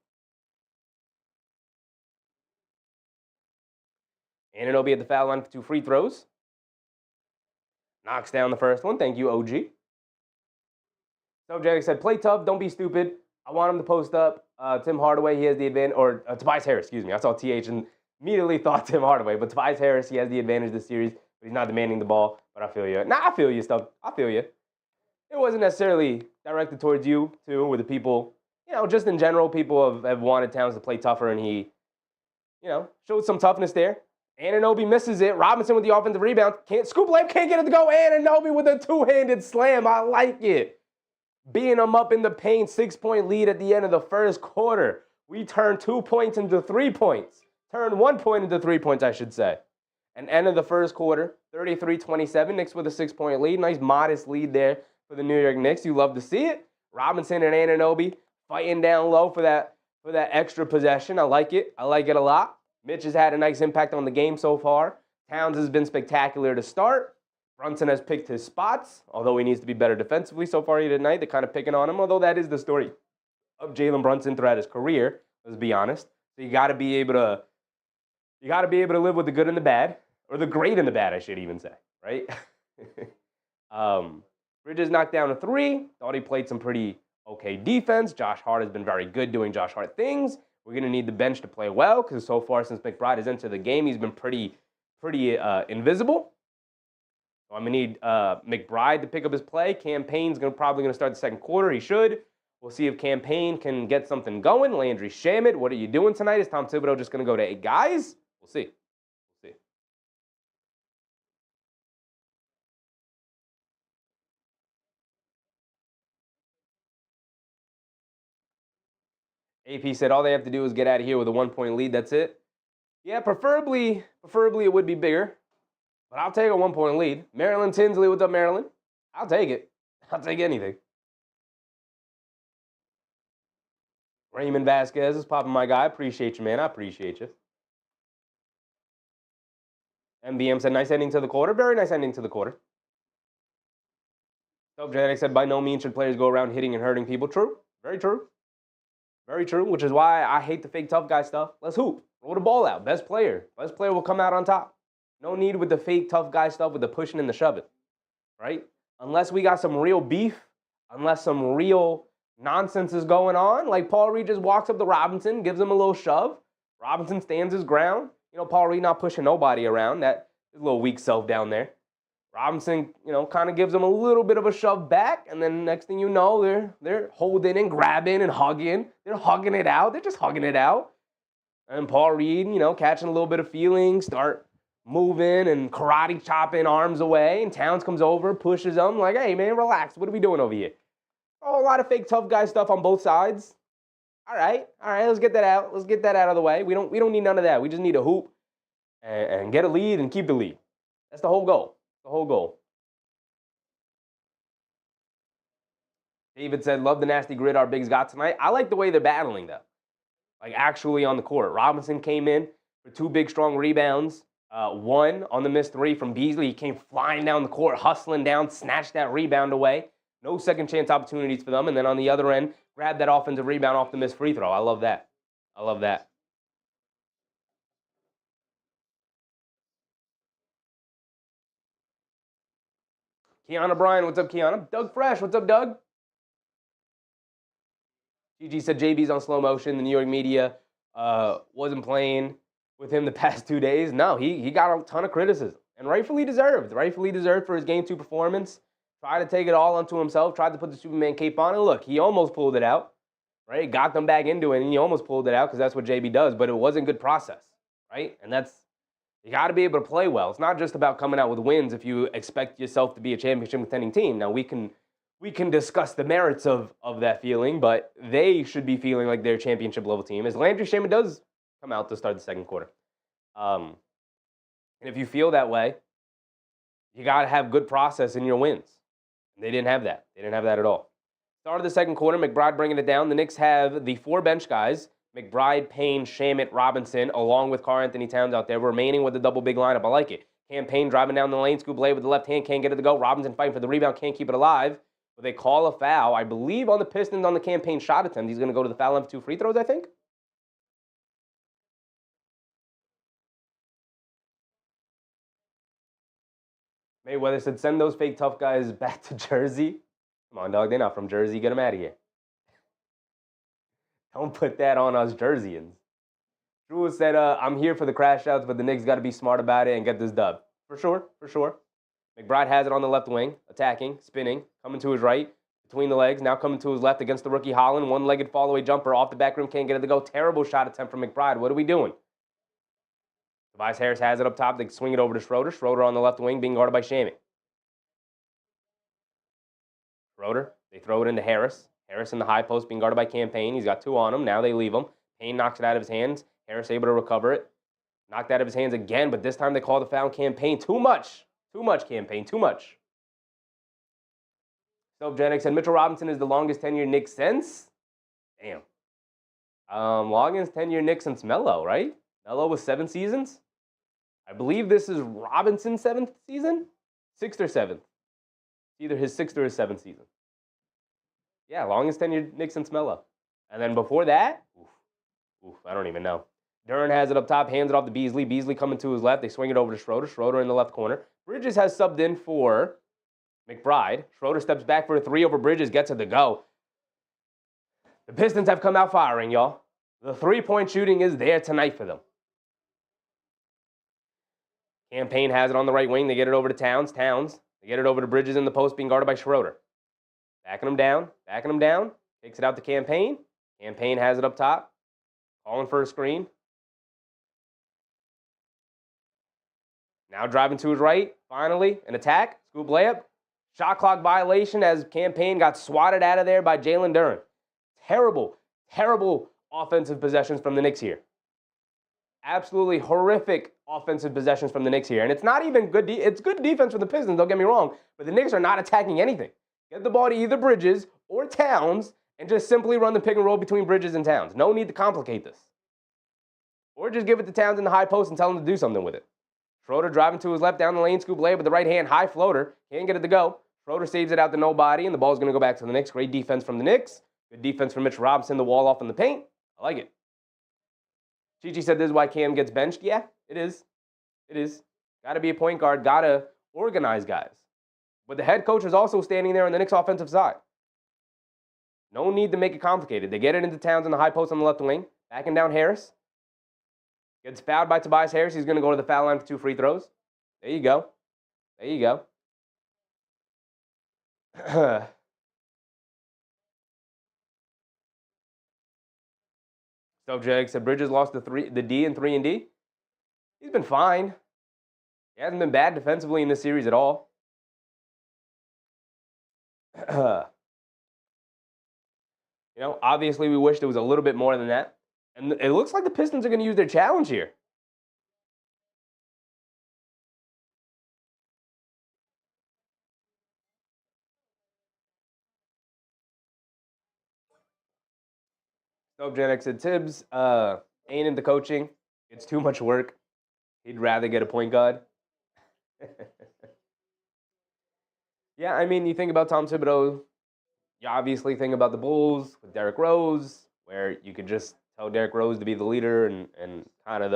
Anunoby at the foul line for 2 free throws. Knocks down the first one. Thank you, OG. Subject said, play tough, don't be stupid. I want him to post up. Tim Hardaway, he has the advantage, or Tobias Harris, excuse me. I saw TH and immediately thought Tim Hardaway, but Tobias Harris, he has the advantage this series, but he's not demanding the ball. But I feel you. Nah, I feel you, stuff. I feel you. It wasn't necessarily directed towards you, too, with the people, just in general, people have wanted Towns to play tougher, and he, showed some toughness there. Anunoby misses it. Robinson with the offensive rebound. Scoop layup, can't get it to go. Anunoby with a 2-handed slam. I like it. Beating them up in the paint, 6-point lead at the end of the first quarter. We turned 2 points into 3 points. Turned 1 point into 3 points, I should say. And end of the first quarter, 33-27. Knicks with a 6-point lead. Nice modest lead there for the New York Knicks. You love to see it. Robinson and Anunoby fighting down low for that extra possession. I like it. I like it a lot. Mitch has had a nice impact on the game so far. Towns has been spectacular to start. Brunson has picked his spots, although he needs to be better defensively so far here tonight. They're kind of picking on him, although that is the story of Jalen Brunson throughout his career, let's be honest. So you got to be able to live with the good and the bad, or the great and the bad, I should even say, right? Bridges knocked down a 3. Thought he played some pretty okay defense. Josh Hart has been very good doing Josh Hart things. We're going to need the bench to play well because so far since McBride has entered the game, he's been pretty invisible. So I'm going to need McBride to pick up his play. Campaign's probably going to start the second quarter. He should. We'll see if Campaign can get something going. Landry Shamet, what are you doing tonight? Is Tom Thibodeau just going to go to 8 guys? We'll see. AP said all they have to do is get out of here with a 1-point lead. That's it. Yeah, preferably it would be bigger. But I'll take a 1-point lead. Maryland Tinsley, what's up, Maryland? I'll take it. I'll take anything. Raymond Vasquez is popping my guy. Appreciate you, man. I appreciate you. MBM said, nice ending to the quarter. Very nice ending to the quarter. Genetic said, by no means should players go around hitting and hurting people. True. Very true. Very true, which is why I hate the fake tough guy stuff. Let's hoop. Roll the ball out. Best player will come out on top. No need with the fake tough guy stuff with the pushing and the shoving, right? Unless we got some real beef, unless some real nonsense is going on, like Paul Reed just walks up to Robinson, gives him a little shove. Robinson stands his ground. Paul Reed not pushing nobody around. That is a little weak self down there. Robinson, kind of gives him a little bit of a shove back, and then next thing you know, they're holding and grabbing and hugging. They're hugging it out. They're just hugging it out. And Paul Reed, catching a little bit of feeling, start moving and karate chopping arms away, and Towns comes over, pushes him like, hey, man, relax. What are we doing over here? Oh, a lot of fake tough guy stuff on both sides. All right, let's get that out. Let's get that out of the way. We don't need none of that. We just need to hoop and get a lead and keep the lead. That's the whole goal. The whole goal. David said, love the nasty grid our bigs got tonight. I like the way they're battling, though. Like, actually on the court. Robinson came in for 2 big, strong rebounds. 1 on the missed 3 from Beasley. He came flying down the court, hustling down, snatched that rebound away. No second chance opportunities for them. And then on the other end, grabbed that offensive rebound off the missed free throw. I love that. I love that. Kiana Bryan, what's up, Kiana? Doug Fresh, what's up, Doug? GG said JB's on slow motion. The New York media wasn't playing with him the past 2 days. No, he got a ton of criticism, and rightfully deserved. Rightfully deserved for his Game 2 performance. Tried to take it all onto himself, tried to put the Superman cape on, and look, he almost pulled it out, right? Got them back into it, and he almost pulled it out because that's what JB does, but it wasn't good process, right? And you got to be able to play well. It's not just about coming out with wins if you expect yourself to be a championship contending team. Now, we can discuss the merits of that feeling, but they should be feeling like they're a championship level team, as Landry Shamet does come out to start the second quarter. And if you feel that way, you got to have good process in your wins. They didn't have that. They didn't have that at all. Start of the second quarter, McBride bringing it down. The Knicks have the 4 bench guys, McBride, Payne, Shamet, Robinson, along with Karl-Anthony Towns out there, remaining with the double big lineup. I like it. Cam Payne driving down the lane, scoop lay with the left hand, can't get it to go. Robinson fighting for the rebound, can't keep it alive. But they call a foul, I believe, on the Pistons on the Cam Payne shot attempt. He's going to go to the foul line for 2 free throws, I think. Mayweather said, send those fake tough guys back to Jersey. Come on, dog. They're not from Jersey. Get them out of here. Don't put that on us Jerseyans. Drew said, I'm here for the crash outs, but the Knicks got to be smart about it and get this dub. For sure, for sure. McBride has it on the left wing, attacking, spinning, coming to his right, between the legs, now coming to his left against the rookie Holland. One-legged fall-away jumper off the back rim, can't get it to go. Terrible shot attempt from McBride. What are we doing? Tobias Harris has it up top. They swing it over to Schroeder. Schroeder on the left wing, being guarded by Shamet. Schroeder, they throw it into Harris. Harris in the high post, being guarded by Cam Payne. He's got 2 on him. Now they leave him. Payne knocks it out of his hands. Harris able to recover it. Knocked out of his hands again, but this time they call the foul on Cam Payne. Too much. Too much, Cam Payne. Too much. Self-Genic said, Mitchell Robinson is the longest tenured Knicks since? Damn. Longest tenured Knicks since Melo, right? Melo was 7 seasons? I believe this is Robinson's 7th season? 6th or 7th? Either his 6th or his 7th season. Yeah, longest tenured Knicks since Melo. And then before that, I don't even know. Duren has it up top, hands it off to Beasley. Beasley coming to his left. They swing it over to Schroeder. Schroeder in the left corner. Bridges has subbed in for McBride. Schroeder steps back for a 3 over Bridges, gets it to go. The Pistons have come out firing, y'all. The 3-point shooting is there tonight for them. Cam Payne has it on the right wing. They get it over to Towns. They get it over to Bridges in the post, being guarded by Schroeder. Backing him down. Takes it out to Cam Payne. Cam Payne has it up top. Calling for a screen. Now driving to his right. Finally, an attack. Scoop layup. Shot clock violation as Cam Payne got swatted out of there by Jalen Duren. Terrible offensive possessions from the Knicks here. Absolutely horrific offensive possessions from the Knicks here. And it's not even good. It's good defense from the Pistons, don't get me wrong. But the Knicks are not attacking anything. Get the ball to either Bridges or Towns and just simply run the pick and roll between Bridges and Towns. No need to complicate this. Or just give it to Towns in the high post and tell him to do something with it. Schroeder driving to his left down the lane, scoop layup with the right hand, high floater. Can't get it to go. Schroeder saves it out to nobody, and the ball's going to go back to the Knicks. Great defense from the Knicks. Good defense from Mitch Robinson, the wall off in the paint. I like it. Chichi said this is why Cam gets benched. Yeah, it is. It is. Got to be a point guard. Got to organize guys. But the head coach is also standing there on the Knicks offensive side. No need to make it complicated. They get it into Towns on the high post on the left wing. Backing down Harris. Gets fouled by Tobias Harris. He's going to go to the foul line for 2 free throws. There you go. There you go. So Jag said Bridges lost the D in 3 and D. He's been fine. He hasn't been bad defensively in this series at all. Obviously we wished it was a little bit more than that. And it looks like the Pistons are going to use their challenge here. Subjanic said Tibbs ain't into coaching. It's too much work. He'd rather get a point guard. Yeah, I mean, you think about Tom Thibodeau, you obviously think about the Bulls with Derrick Rose, where you could just tell Derrick Rose to be the leader and kind of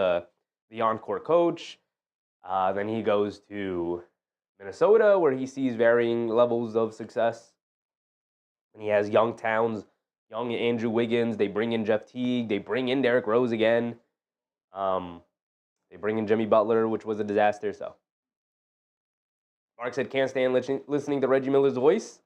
the on-court coach. Then he goes to Minnesota, where he sees varying levels of success. And he has young Towns, young Andrew Wiggins. They bring in Jeff Teague. They bring in Derrick Rose again. They bring in Jimmy Butler, which was a disaster. So Mark said, can't stand listening to Reggie Miller's voice.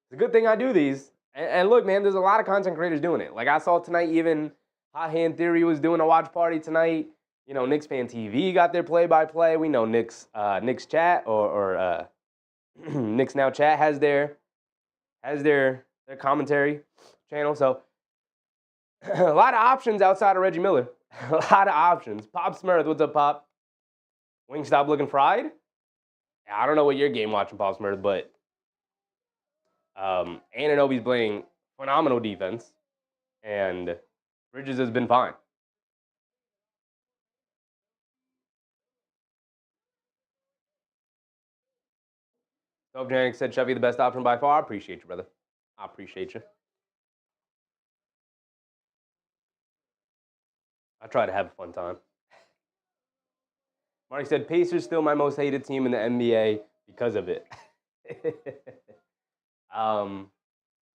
It's a good thing I do these. And look, man, there's a lot of content creators doing it. Like I saw tonight, even Hot Hand Theory was doing a watch party tonight. Knicks Fan TV got their play-by-play. We know Knicks Chat or Knicks Now Chat has their commentary channel. So a lot of options outside of Reggie Miller. A lot of options. Pop Smurth, what's up, Pop? Wingstop looking fried? I don't know what your game watching, Pop Smurth, but Anunoby's playing phenomenal defense, and Bridges has been fine. So Janik said Chevy the best option by far. I appreciate you, brother. I appreciate you. I try to have a fun time. Mark said Pacers still my most hated team in the NBA because of it.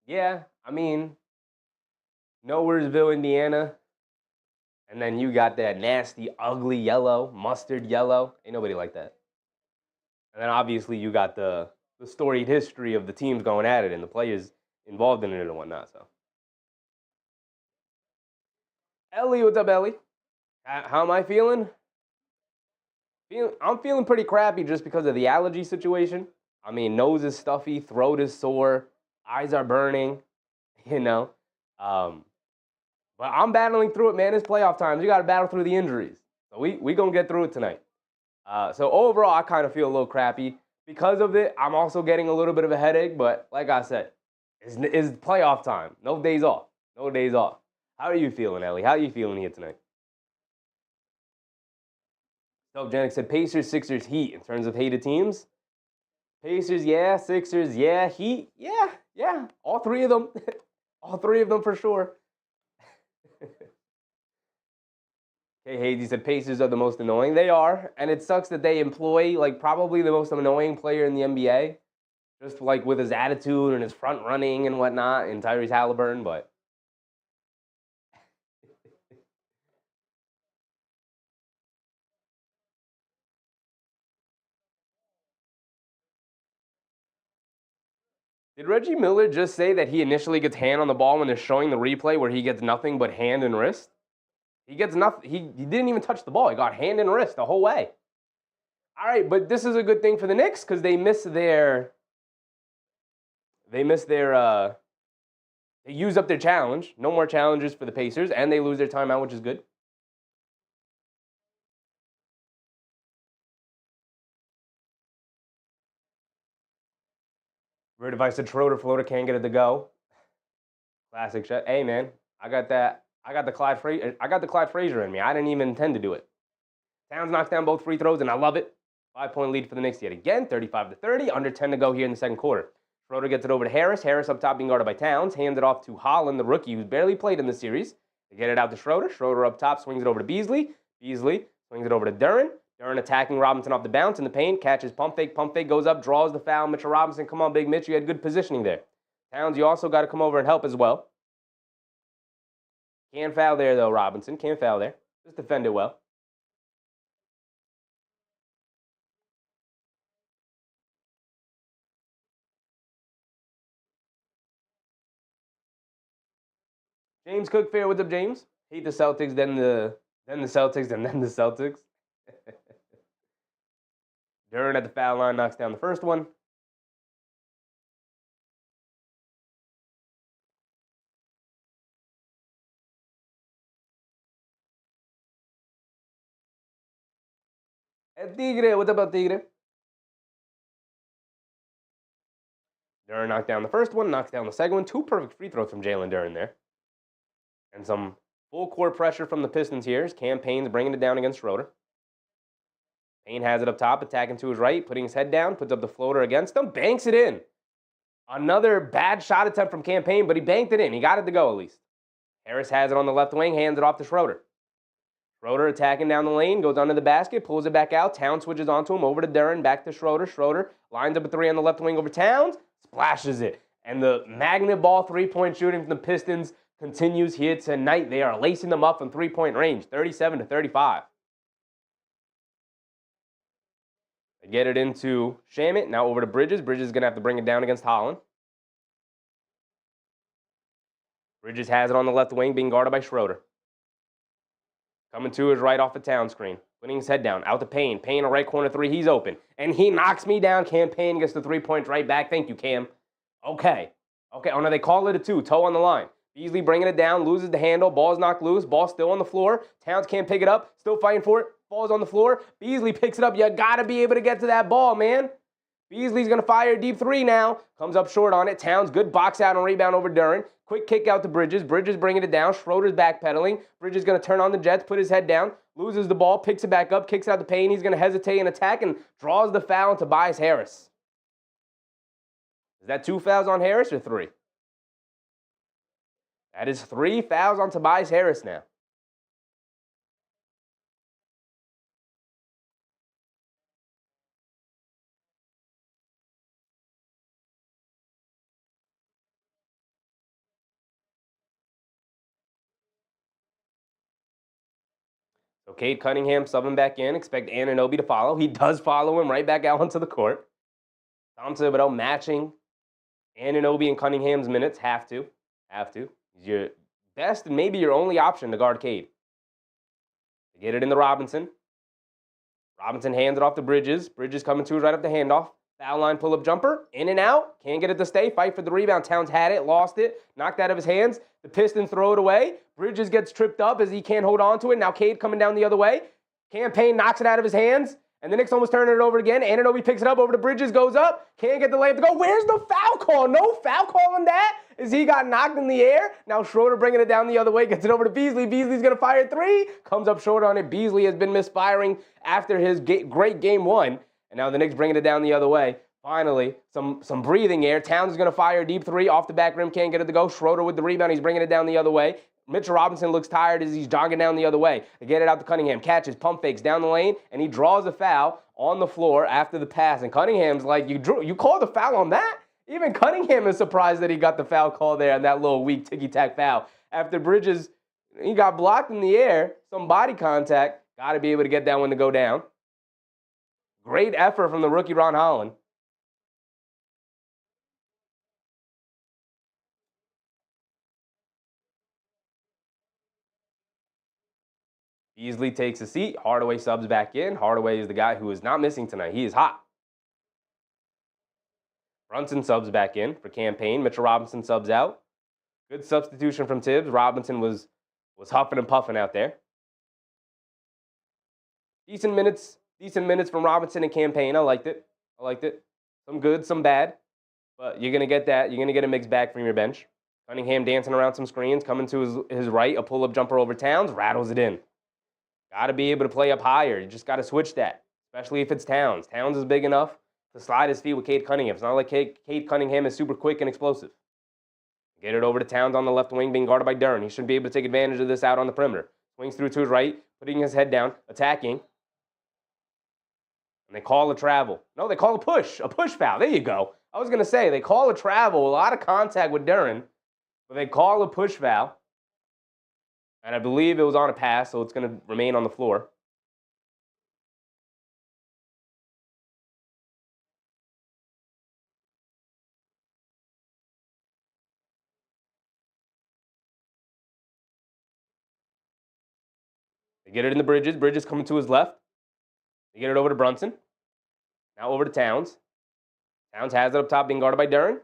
Yeah, I mean, Nowheresville, Indiana, and then you got that nasty, ugly yellow, mustard yellow. Ain't nobody like that. And then obviously you got the storied history of the teams going at it and the players involved in it and whatnot. So, Ellie, what's up, Ellie? How am I feeling? I'm feeling pretty crappy just because of the allergy situation. I mean, nose is stuffy, throat is sore, eyes are burning, you know. But I'm battling through it, man. It's playoff times. You got to battle through the injuries. So we going to get through it tonight. So overall, I kind of feel a little crappy. Because of it, I'm also getting a little bit of a headache. But like I said, it's playoff time. No days off. No days off. How are you feeling, Ellie? How are you feeling here tonight? So Janik said Pacers, Sixers, Heat in terms of hated teams. Pacers, yeah. Sixers, yeah. Heat, yeah. All three of them. All three of them for sure. Okay, Hazy said Pacers are the most annoying. They are, and it sucks that they employ like probably the most annoying player in the NBA, just like with his attitude and his front running and whatnot, and Tyrese Halliburton. But did Reggie Miller just say that he initially gets hand on the ball when they're showing the replay where he gets nothing but hand and wrist? He gets nothing. He didn't even touch the ball. He got hand and wrist the whole way. All right, but this is a good thing for the Knicks because they use up their challenge. No more challenges for the Pacers, and they lose their timeout, which is good. Red if I said Schroeder floater can't get it to go. Classic shot. Hey man, I got the Clyde Frazier in me. I didn't even intend to do it. Towns knocks down both free throws, and I love it. 5-point lead for the Knicks yet again, 35-30. Under 10 to go here in the second quarter. Schroeder gets it over to Harris. Harris up top being guarded by Towns. Hands it off to Holland, the rookie who's barely played in the series. They get it out to Schroeder. Schroeder up top swings it over to Beasley. Beasley swings it over to Duren. Duren attacking Robinson off the bounce in the paint. Catches pump fake. Pump fake goes up. Draws the foul. Mitchell Robinson, come on, Big Mitch. You had good positioning there. Towns, you also got to come over and help as well. Can't foul there, though, Robinson. Can't foul there. Just defend it well. James Cook Fair, what's up, James? Hate the Celtics, then the Celtics, and then the Celtics. Duren at the foul line knocks down the first one. El Tigre, what's up, El Tigre? Duren knocked down the first one, knocks down the second one. Two perfect free throws from Jalen Duren there. And some full court pressure from the Pistons here. Cam Payne's bringing it down against Schroeder. Payne has it up top, attacking to his right, putting his head down, puts up the floater against him, banks it in. Another bad shot attempt from Cam Payne, but he banked it in. He got it to go at least. Harris has it on the left wing, hands it off to Schroeder. Schroeder attacking down the lane, goes under the basket, pulls it back out. Towns switches onto him, over to Duren, back to Schroeder. Schroeder lines up a three on the left wing over Towns, splashes it. And the magnet ball three-point shooting from the Pistons continues here tonight. They are lacing them up from three-point range, 37-35. They get it into Shamit. Now over to Bridges. Bridges is going to have to bring it down against Holland. Bridges has it on the left wing, being guarded by Schroeder. Coming to his right off the Town screen. Putting his head down. Out to Payne. Payne, a right corner three. He's open. And he knocks me down. Cam Payne gets the 3 points right back. Thank you, Cam. Okay. Oh, no, they call it a two. Toe on the line. Beasley bringing it down. Loses the handle. Ball's knocked loose. Ball still on the floor. Towns can't pick it up. Still fighting for it. Ball's on the floor. Beasley picks it up. You got to be able to get to that ball, man. Beasley's going to fire a deep three now. Comes up short on it. Towns, good box out and rebound over Duren. Quick kick out to Bridges. Bridges bringing it down. Schroeder's backpedaling. Bridges going to turn on the Jets, put his head down, loses the ball, picks it back up, kicks out the paint. He's going to hesitate and attack and draws the foul on Tobias Harris. Is that 2 fouls on Harris or 3? That is 3 fouls on Tobias Harris now. So Cade Cunningham subbing back in. Expect Anunoby to follow. He does follow him right back out onto the court. Tom Thibodeau matching Anunoby and Cunningham's minutes. Have to. He's your best and maybe your only option to guard Cade. They get it into Robinson. Robinson hands it off to Bridges. Bridges coming to his right up the handoff. Foul line pull-up jumper. In and out. Can't get it to stay. Fight for the rebound. Towns had it. Lost it. Knocked out of his hands. The Pistons throw it away. Bridges gets tripped up as he can't hold on to it. Now Cade coming down the other way. Campaign knocks it out of his hands. And the Knicks almost turn it over again. Anunoby picks it up over to Bridges. Goes up. Can't get the layup to go. Where's the foul call? No foul call on that. As he got knocked in the air. Now Schroeder bringing it down the other way. Gets it over to Beasley. Beasley's going to fire 3. Comes up short on it. Beasley has been misfiring after his great game 1. And now the Knicks bringing it down the other way. Finally, some breathing air. Towns is going to fire a deep 3 off the back rim. Can't get it to go. Schroeder with the rebound. He's bringing it down the other way. Mitchell Robinson looks tired as he's jogging down the other way. They get it out to Cunningham. Catches, pump fakes down the lane, and he draws a foul on the floor after the pass. And Cunningham's like, you called a foul on that? Even Cunningham is surprised that he got the foul call there on that little weak ticky-tack foul. After Bridges, he got blocked in the air, some body contact. Got to be able to get that one to go down. Great effort from the rookie Ron Holland. Beasley takes a seat. Hardaway subs back in. Hardaway is the guy who is not missing tonight. He is hot. Brunson subs back in for Campaign. Mitchell Robinson subs out. Good substitution from Tibbs. Robinson was huffing and puffing out there. Decent minutes from Robinson and Campaign. I liked it. Some good, some bad. But you're going to get that. You're going to get a mixed bag from your bench. Cunningham dancing around some screens. Coming to his right. A pull-up jumper over Towns. Rattles it in. Got to be able to play up higher. You just got to switch that, especially if it's Towns. Towns is big enough to slide his feet with Cade Cunningham. It's not like Cade Cunningham is super quick and explosive. Get it over to Towns on the left wing, being guarded by Duren. He should be able to take advantage of this out on the perimeter. Swings through to his right, putting his head down, attacking. And they call a travel. No, they call a push foul. There you go. I was going to say, they call a travel, a lot of contact with Duren, but they call a push foul. And I believe it was on a pass, so it's going to remain on the floor. They get it in the Bridges. Bridges coming to his left. They get it over to Brunson. Now over to Towns. Towns has it up top, being guarded by Duren.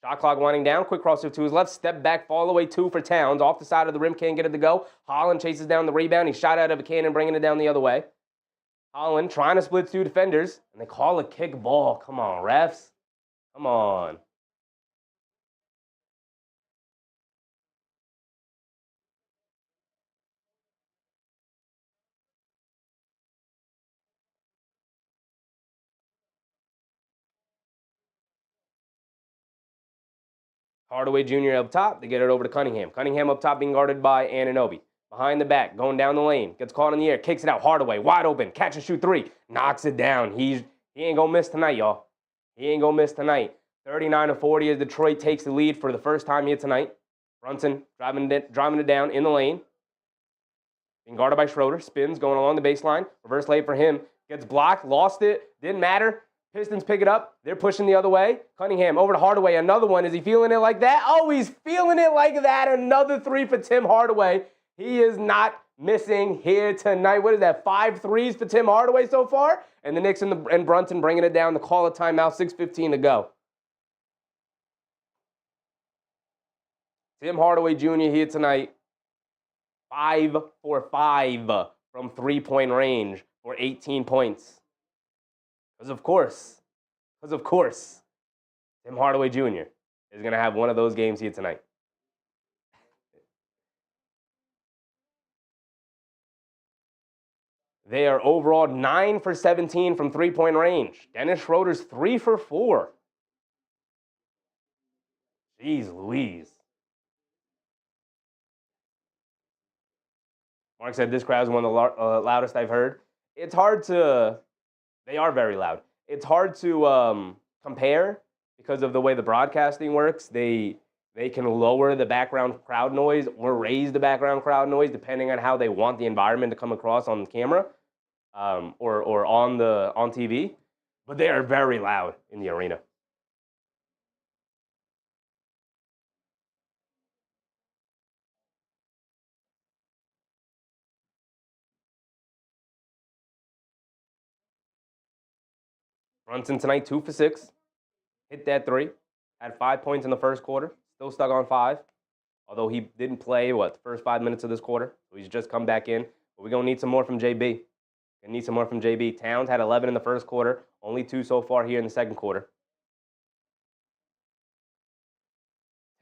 Shot clock winding down. Quick crossover to his left. Step back, fall away 2 for Towns. Off the side of the rim, can't get it to go. Holland chases down the rebound. He shot out of a cannon, bringing it down the other way. Holland trying to split 2 defenders. And they call a kick ball. Come on, refs. Come on. Hardaway Jr. up top. They get it over to Cunningham. Cunningham up top being guarded by Anunoby. Behind the back, going down the lane. Gets caught in the air. Kicks it out. Hardaway, wide open. Catch and shoot 3. Knocks it down. He ain't going to miss tonight, y'all. He ain't going to miss tonight. 39-40 as Detroit takes the lead for the first time here tonight. Brunson driving it down in the lane. Being guarded by Schroeder. Spins, going along the baseline. Reverse layup for him. Gets blocked. Lost it. Didn't matter. Pistons pick it up. They're pushing the other way. Cunningham over to Hardaway. Another one. Is he feeling it like that? Oh, he's feeling it like that. Another 3 for Tim Hardaway. He is not missing here tonight. What is that? 5 threes for Tim Hardaway so far? And the Knicks and Brunson bringing it down to call a timeout. 6:15 to go. Tim Hardaway Jr. here tonight. 5 for 5 from 3-point range for 18 points. Because, of course, Because, of course, Tim Hardaway Jr. is going to have one of those games here tonight. They are overall 9 for 17 from three-point range. Dennis Schroeder's 3 for 4. Jeez Louise. Mark said this crowd is one of the loudest I've heard. It's hard to... They are very loud. It's hard to compare because of the way the broadcasting works. They can lower the background crowd noise or raise the background crowd noise depending on how they want the environment to come across on the camera or on TV. But they are very loud in the arena. Brunson tonight, 2 for 6. Hit that 3. Had 5 points in the first quarter. Still stuck on 5. Although he didn't play, the first 5 minutes of this quarter. So he's just come back in. But we're going to need some more from JB. Going to need some more from JB. Towns had 11 in the first quarter. Only 2 so far here in the second quarter.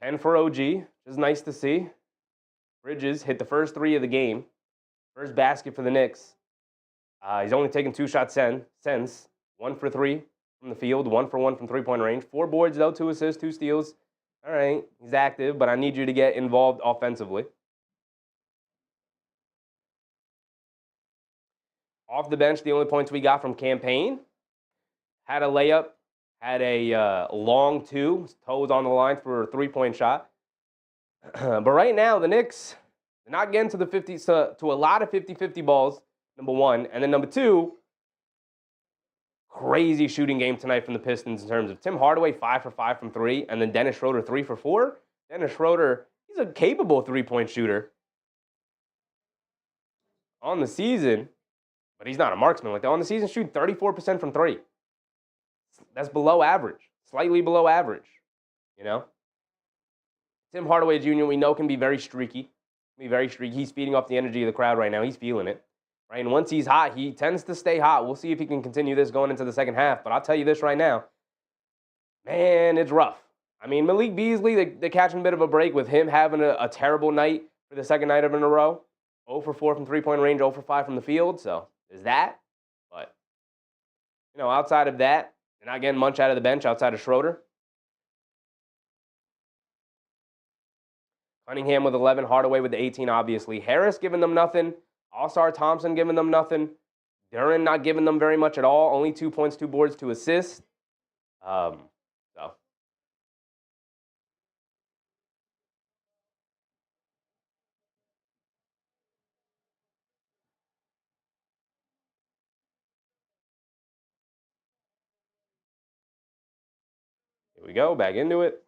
10 for OG. Just nice to see. Bridges hit the first 3 of the game. First basket for the Knicks. He's only taken 2 shots since. 1 for 3 from the field. 1 for 1 from three-point range. 4 boards, though. 2 assists, 2 steals. All right, he's active, but I need you to get involved offensively. Off the bench, the only points we got from Campaign. Had a layup. Had a long 2. Toes on the line for a 3-point shot. But right now, the Knicks, they're not getting to the 50, to a lot of 50-50 balls, number 1. And then number 2, crazy shooting game tonight from the Pistons in terms of Tim Hardaway, 5 for 5 from 3, and then Dennis Schroeder, 3 for 4. Dennis Schroeder, he's a capable 3-point shooter on the season, but he's not a marksman like that. On the season, shoot 34% from 3. That's below average, slightly below average, you know? Tim Hardaway Jr., we know, can be very streaky. He's feeding off the energy of the crowd right now. He's feeling it. Right, and once he's hot, he tends to stay hot. We'll see if he can continue this going into the second half. But I'll tell you this right now, man, it's rough. I mean, Malik Beasley, they're catching a bit of a break with him having a terrible night for the second night in a row. 0 for 4 from three-point range, 0 for 5 from the field. So there's that. But, you know, outside of that, they're not getting much out of the bench outside of Schroeder. Cunningham with 11, Hardaway with the 18, obviously. Harris giving them nothing. All-Star Thompson giving them nothing. Duren not giving them very much at all. Only 2 points, 2 boards, 2 assists. So. Here we go, back into it.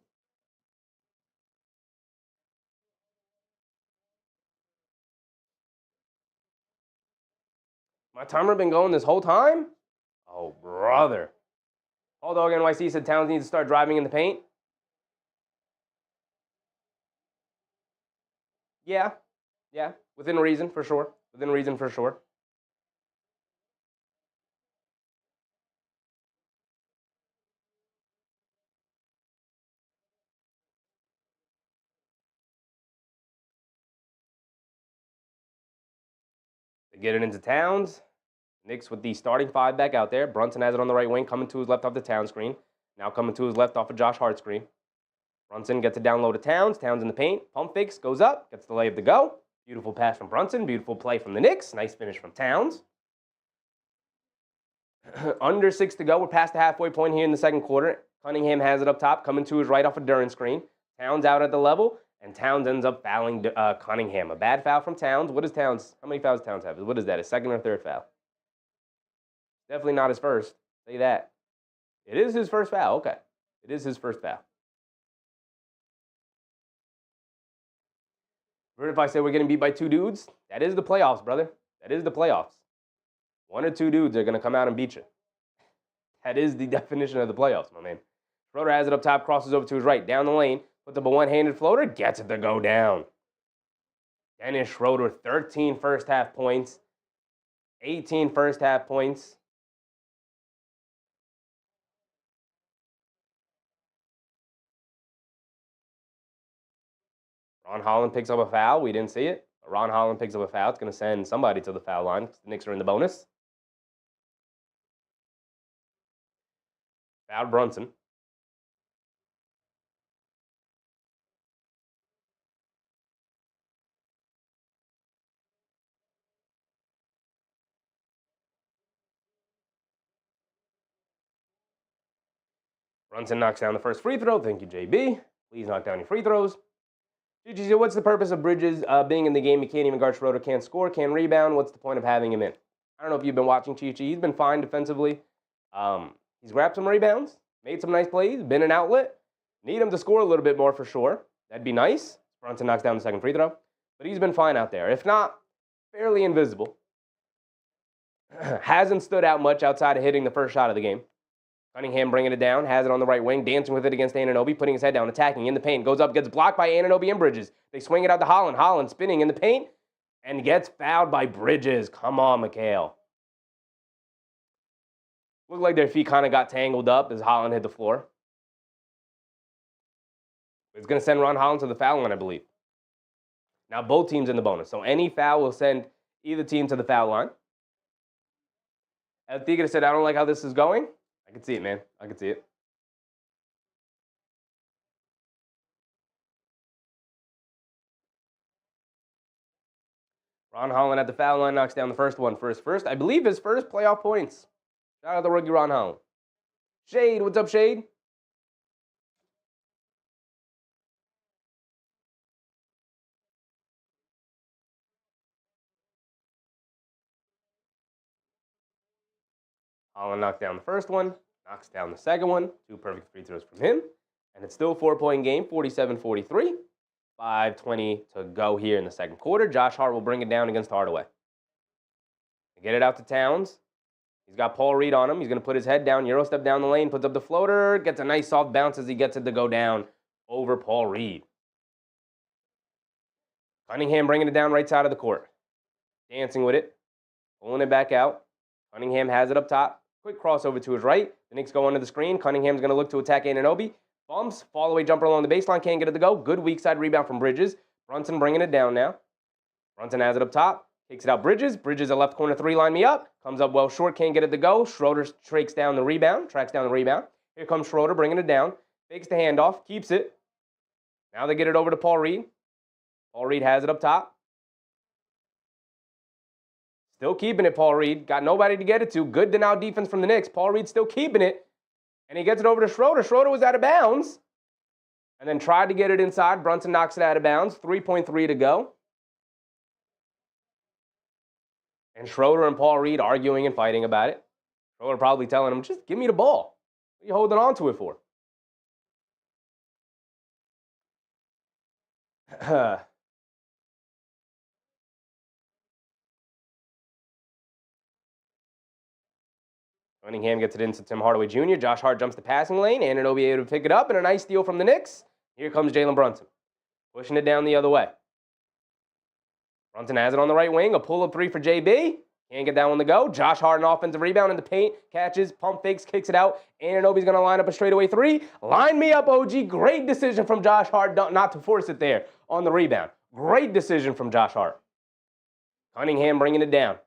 My timer been going this whole time? Oh, brother. Bulldog NYC said Towns needs to start driving in the paint. Yeah. Within reason, for sure. They get it into Towns. Knicks with the starting 5 back out there. Brunson has it on the right wing, coming to his left off the Towns screen. Now coming to his left off of Josh Hart screen. Brunson gets it down low to Towns. Towns in the paint. Pump fakes, goes up, gets the layup to go. Beautiful pass from Brunson. Beautiful play from the Knicks. Nice finish from Towns. Under 6 to go. We're past the halfway point here in the second quarter. Cunningham has it up top, coming to his right off a Duren screen. Towns out at the level, and Towns ends up fouling Cunningham. A bad foul from Towns. What is Towns? How many fouls does Towns have? What is that, his second or third foul? Definitely not his first. Say that. It is his first foul. Okay. It is his first foul. If I say we're getting beat by 2 dudes, that is the playoffs, brother. That is the playoffs. 1 or 2 dudes are going to come out and beat you. That is the definition of the playoffs, my man. Schroeder has it up top, crosses over to his right, down the lane, puts up a one-handed floater, gets it to go down. Dennis Schroeder, 13 first-half points, 18 first-half points. Ron Holland picks up a foul. We didn't see it. But Ron Holland picks up a foul. It's going to send somebody to the foul line. The Knicks are in the bonus. Fouled Brunson. Brunson knocks down the first free throw. Thank you, JB. Please knock down your free throws. GG, what's the purpose of Bridges being in the game? He can't even guard Schroeder, can't score, can't rebound. What's the point of having him in? I don't know if you've been watching Chi-Chi. He's been fine defensively. He's grabbed some rebounds, made some nice plays, been an outlet. Need him to score a little bit more for sure. That'd be nice. Brunson knocks down the second free throw. But he's been fine out there. If not, fairly invisible. Hasn't stood out much outside of hitting the first shot of the game. Cunningham bringing it down, has it on the right wing, dancing with it against Anunoby, putting his head down, attacking in the paint, goes up, gets blocked by Anunoby and Bridges. They swing it out to Holland. Holland spinning in the paint and gets fouled by Bridges. Come on, Mikhail. Looked like their feet kind of got tangled up as Holland hit the floor. It's going to send Ron Holland to the foul line, I believe. Now both teams in the bonus, so any foul will send either team to the foul line. El Tigre said, I don't like how this is going. I can see it, man. I can see it. Ron Holland at the foul line knocks down the first one for his first, I believe his first playoff points. Shout out the rookie Ron Holland. Shade, what's up, Shade? Holland knocked down the first one, knocks down the second one. 2 perfect free throws from him. And it's still a 4-point game, 47-43. 5:20 to go here in the second quarter. Josh Hart will bring it down against Hardaway. Get it out to Towns. He's got Paul Reed on him. He's going to put his head down, Euro step down the lane, puts up the floater, gets a nice soft bounce as he gets it to go down over Paul Reed. Cunningham bringing it down right side of the court. Dancing with it, pulling it back out. Cunningham has it up top. Quick crossover to his right. The Knicks go under the screen. Cunningham's going to look to attack Anunoby. Bumps, fall away jumper along the baseline, can't get it to go. Good weak side rebound from Bridges. Brunson bringing it down now. Brunson has it up top. Takes it out Bridges. Bridges, a left corner three, line me up. Comes up well short, can't get it to go. Schroeder tracks down the rebound. Here comes Schroeder bringing it down. Fakes the handoff, keeps it. Now they get it over to Paul Reed. Paul Reed has it up top. Still keeping it, Paul Reed. Got nobody to get it to. Good denial defense from the Knicks. Paul Reed still keeping it. And he gets it over to Schroeder. Schroeder was out of bounds. And then tried to get it inside. Brunson knocks it out of bounds. 3.3 to go. And Schroeder and Paul Reed arguing and fighting about it. Schroeder probably telling him, just give me the ball. What are you holding on to it for? Cunningham gets it into Tim Hardaway Jr. Josh Hart jumps the passing lane. Anunoby able to pick it up, and a nice steal from the Knicks. Here comes Jalen Brunson, pushing it down the other way. Brunson has it on the right wing. A pull-up three for JB. Can't get that one to go. Josh Hart, an offensive rebound in the paint. Catches, pump fakes, kicks it out. Anunoby's going to line up a straightaway three. Line me up, OG. Great decision from Josh Hart not to force it there on the rebound. Great decision from Josh Hart. Cunningham bringing it down.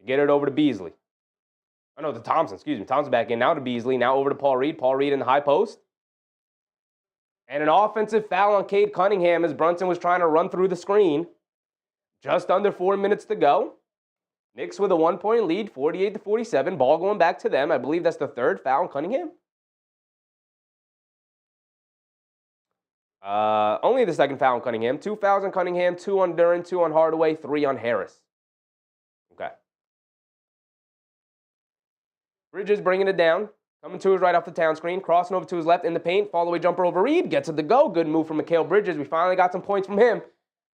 Get it over to Beasley. Oh, no, to Thompson. Excuse me. Thompson back in. Now to Beasley. Now over to Paul Reed. Paul Reed in the high post. And an offensive foul on Cade Cunningham as Brunson was trying to run through the screen. Just under 4 minutes to go. Knicks with a 1-point lead, 48-47. Ball going back to them. I believe that's the third foul on Cunningham. Only the second foul on Cunningham. 2 fouls on Cunningham, 2 on Duren, 2 on Hardaway, 3 on Harris. Okay. Bridges bringing it down. Coming to his right off the town screen. Crossing over to his left in the paint. Fall away jumper over Reed. Gets it to go. Good move from Mikal Bridges. We finally got some points from him.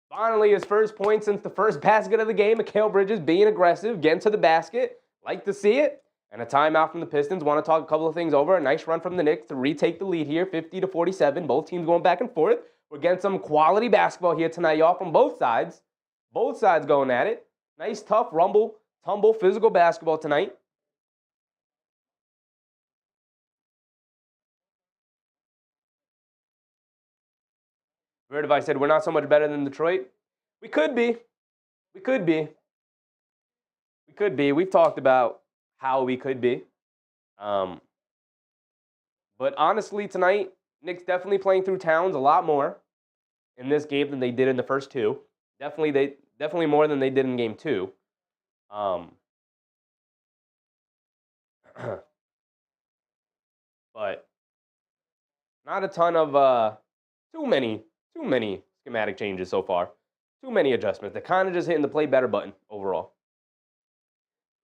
Finally, his first point since the first basket of the game. Mikal Bridges being aggressive. Getting to the basket. Like to see it. And a timeout from the Pistons. Want to talk a couple of things over. A nice run from the Knicks to retake the lead here. 50-47. Both teams going back and forth. We're getting some quality basketball here tonight, y'all, from both sides. Both sides going at it. Nice, tough, rumble, tumble, physical basketball tonight. Heard if I said we're not so much better than Detroit? We could be. We could be. We could be. We've talked about how we could be. But honestly, tonight, Knicks definitely playing through Towns a lot more in this game than they did in the first two. Definitely more than they did in game two. But not a ton of too many schematic changes so far. Too many adjustments. They're kind of just hitting the play better button overall.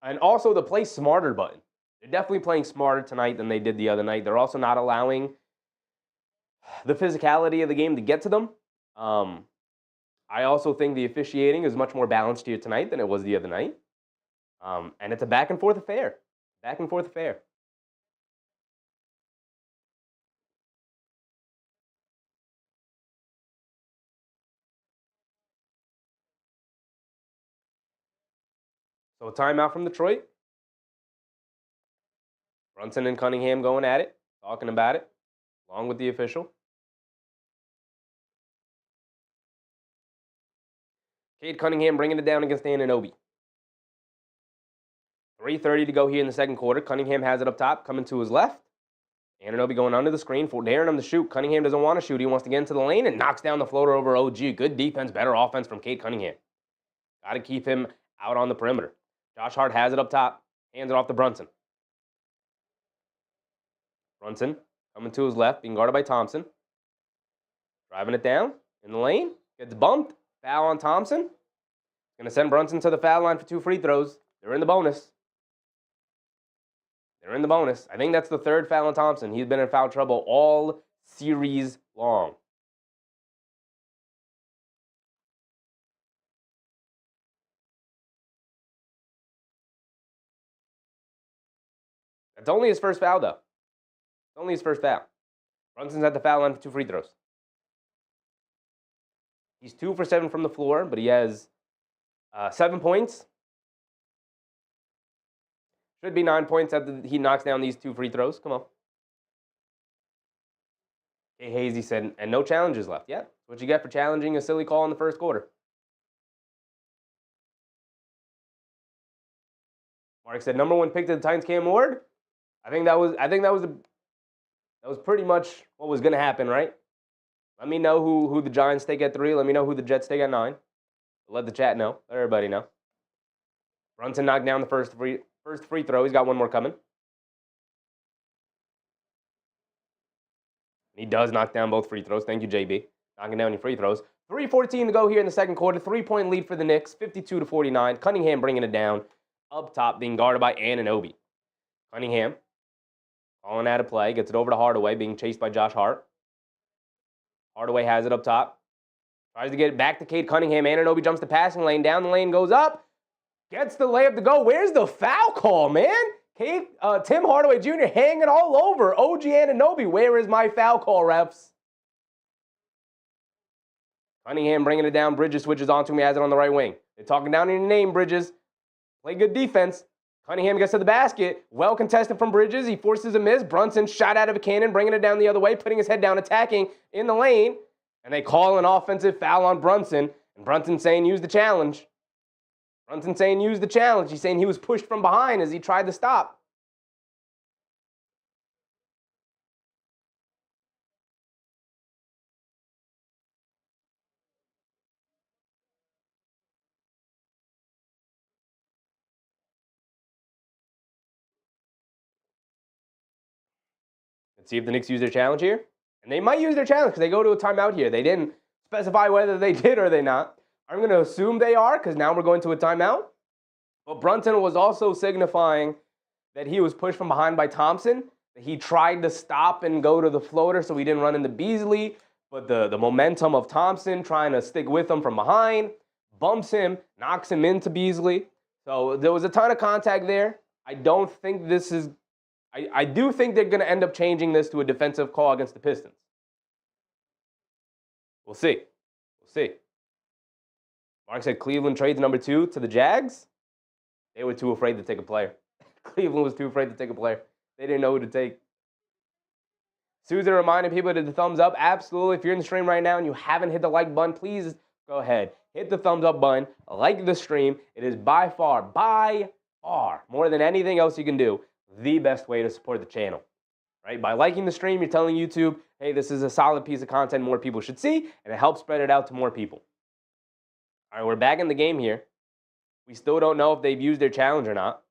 And also the play smarter button. They're definitely playing smarter tonight than they did the other night. They're also not allowing the physicality of the game to get to them. I also think the officiating is much more balanced here tonight than it was the other night. And it's a back and forth affair. Back and forth affair. So a timeout from Detroit. Brunson and Cunningham going at it, talking about it, along with the official. Cade Cunningham bringing it down against Anunoby. 3:30 to go here in the second quarter. Cunningham has it up top, coming to his left. Anunoby going under the screen, daring him to shoot. Cunningham doesn't want to shoot. He wants to get into the lane and knocks down the floater over OG. Good defense, better offense from Cade Cunningham. Got to keep him out on the perimeter. Josh Hart has it up top, hands it off to Brunson. Brunson coming to his left, being guarded by Thompson. Driving it down in the lane. Gets bumped. Foul on Thompson. Going to send Brunson to the foul line for 2 free throws. They're in the bonus. I think that's the third foul on Thompson. He's been in foul trouble all series long. That's only his first foul, though. Only his first foul. Brunson's at the foul line for 2 free throws. He's 2 for 7 from the floor, but he has 7 points. Should be 9 points after he knocks down these 2 free throws. Come on. Hey, Hazy said, and no challenges left. Yeah, that's what you get for challenging a silly call in the first quarter. Mark said, number 1 pick to the Titans, Cam Ward. I think that was pretty much what was going to happen, right? Let me know who the Giants take at 3. Let me know who the Jets take at 9. Let the chat know. Let everybody know. Brunson knocked down the first free throw. He's got 1 more coming. He does knock down both free throws. Thank you, JB. Knocking down your free throws. 3:14 to go here in the second quarter. 3-point lead for the Knicks, 52-49. Cunningham bringing it down. Up top, being guarded by Anunoby. Cunningham calling out a play. Gets it over to Hardaway, being chased by Josh Hart. Hardaway has it up top. Tries to get it back to Cade Cunningham. Anunoby jumps the passing lane. Down the lane, goes up. Gets the layup to go. Where's the foul call, man? Tim Hardaway Jr. hanging all over OG Anunoby. Where is my foul call, refs? Cunningham bringing it down. Bridges switches onto him. He has it on the right wing. They're talking down in your name, Bridges. Play good defense. Cunningham gets to the basket. Well contested from Bridges. He forces a miss. Brunson shot out of a cannon, bringing it down the other way, putting his head down, attacking in the lane. And they call an offensive foul on Brunson. And Brunson saying use the challenge. He's saying he was pushed from behind as he tried to stop. Let's see if the Knicks use their challenge here. And they might use their challenge because they go to a timeout here. They didn't specify whether they did or they not. I'm going to assume they are because now we're going to a timeout. But Brunson was also signifying that he was pushed from behind by Thompson. He tried to stop and go to the floater so he didn't run into Beasley. But the momentum of Thompson trying to stick with him from behind bumps him, knocks him into Beasley. So there was a ton of contact there. I don't think this is... I do think they're going to end up changing this to a defensive call against the Pistons. We'll see. Mark said Cleveland trades number 2 to the Jags. They were too afraid to take a player. Cleveland was too afraid to take a player. They didn't know who to take. Susan reminding people to hit the thumbs up. Absolutely. If you're in the stream right now and you haven't hit the like button, please go ahead. Hit the thumbs up button. Like the stream. It is by far, more than anything else you can do, the best way to support the channel. Right? By liking the stream, you're telling YouTube, hey, this is a solid piece of content more people should see, and it helps spread it out to more people. All right, we're back in the game here. We still don't know if they've used their challenge or not.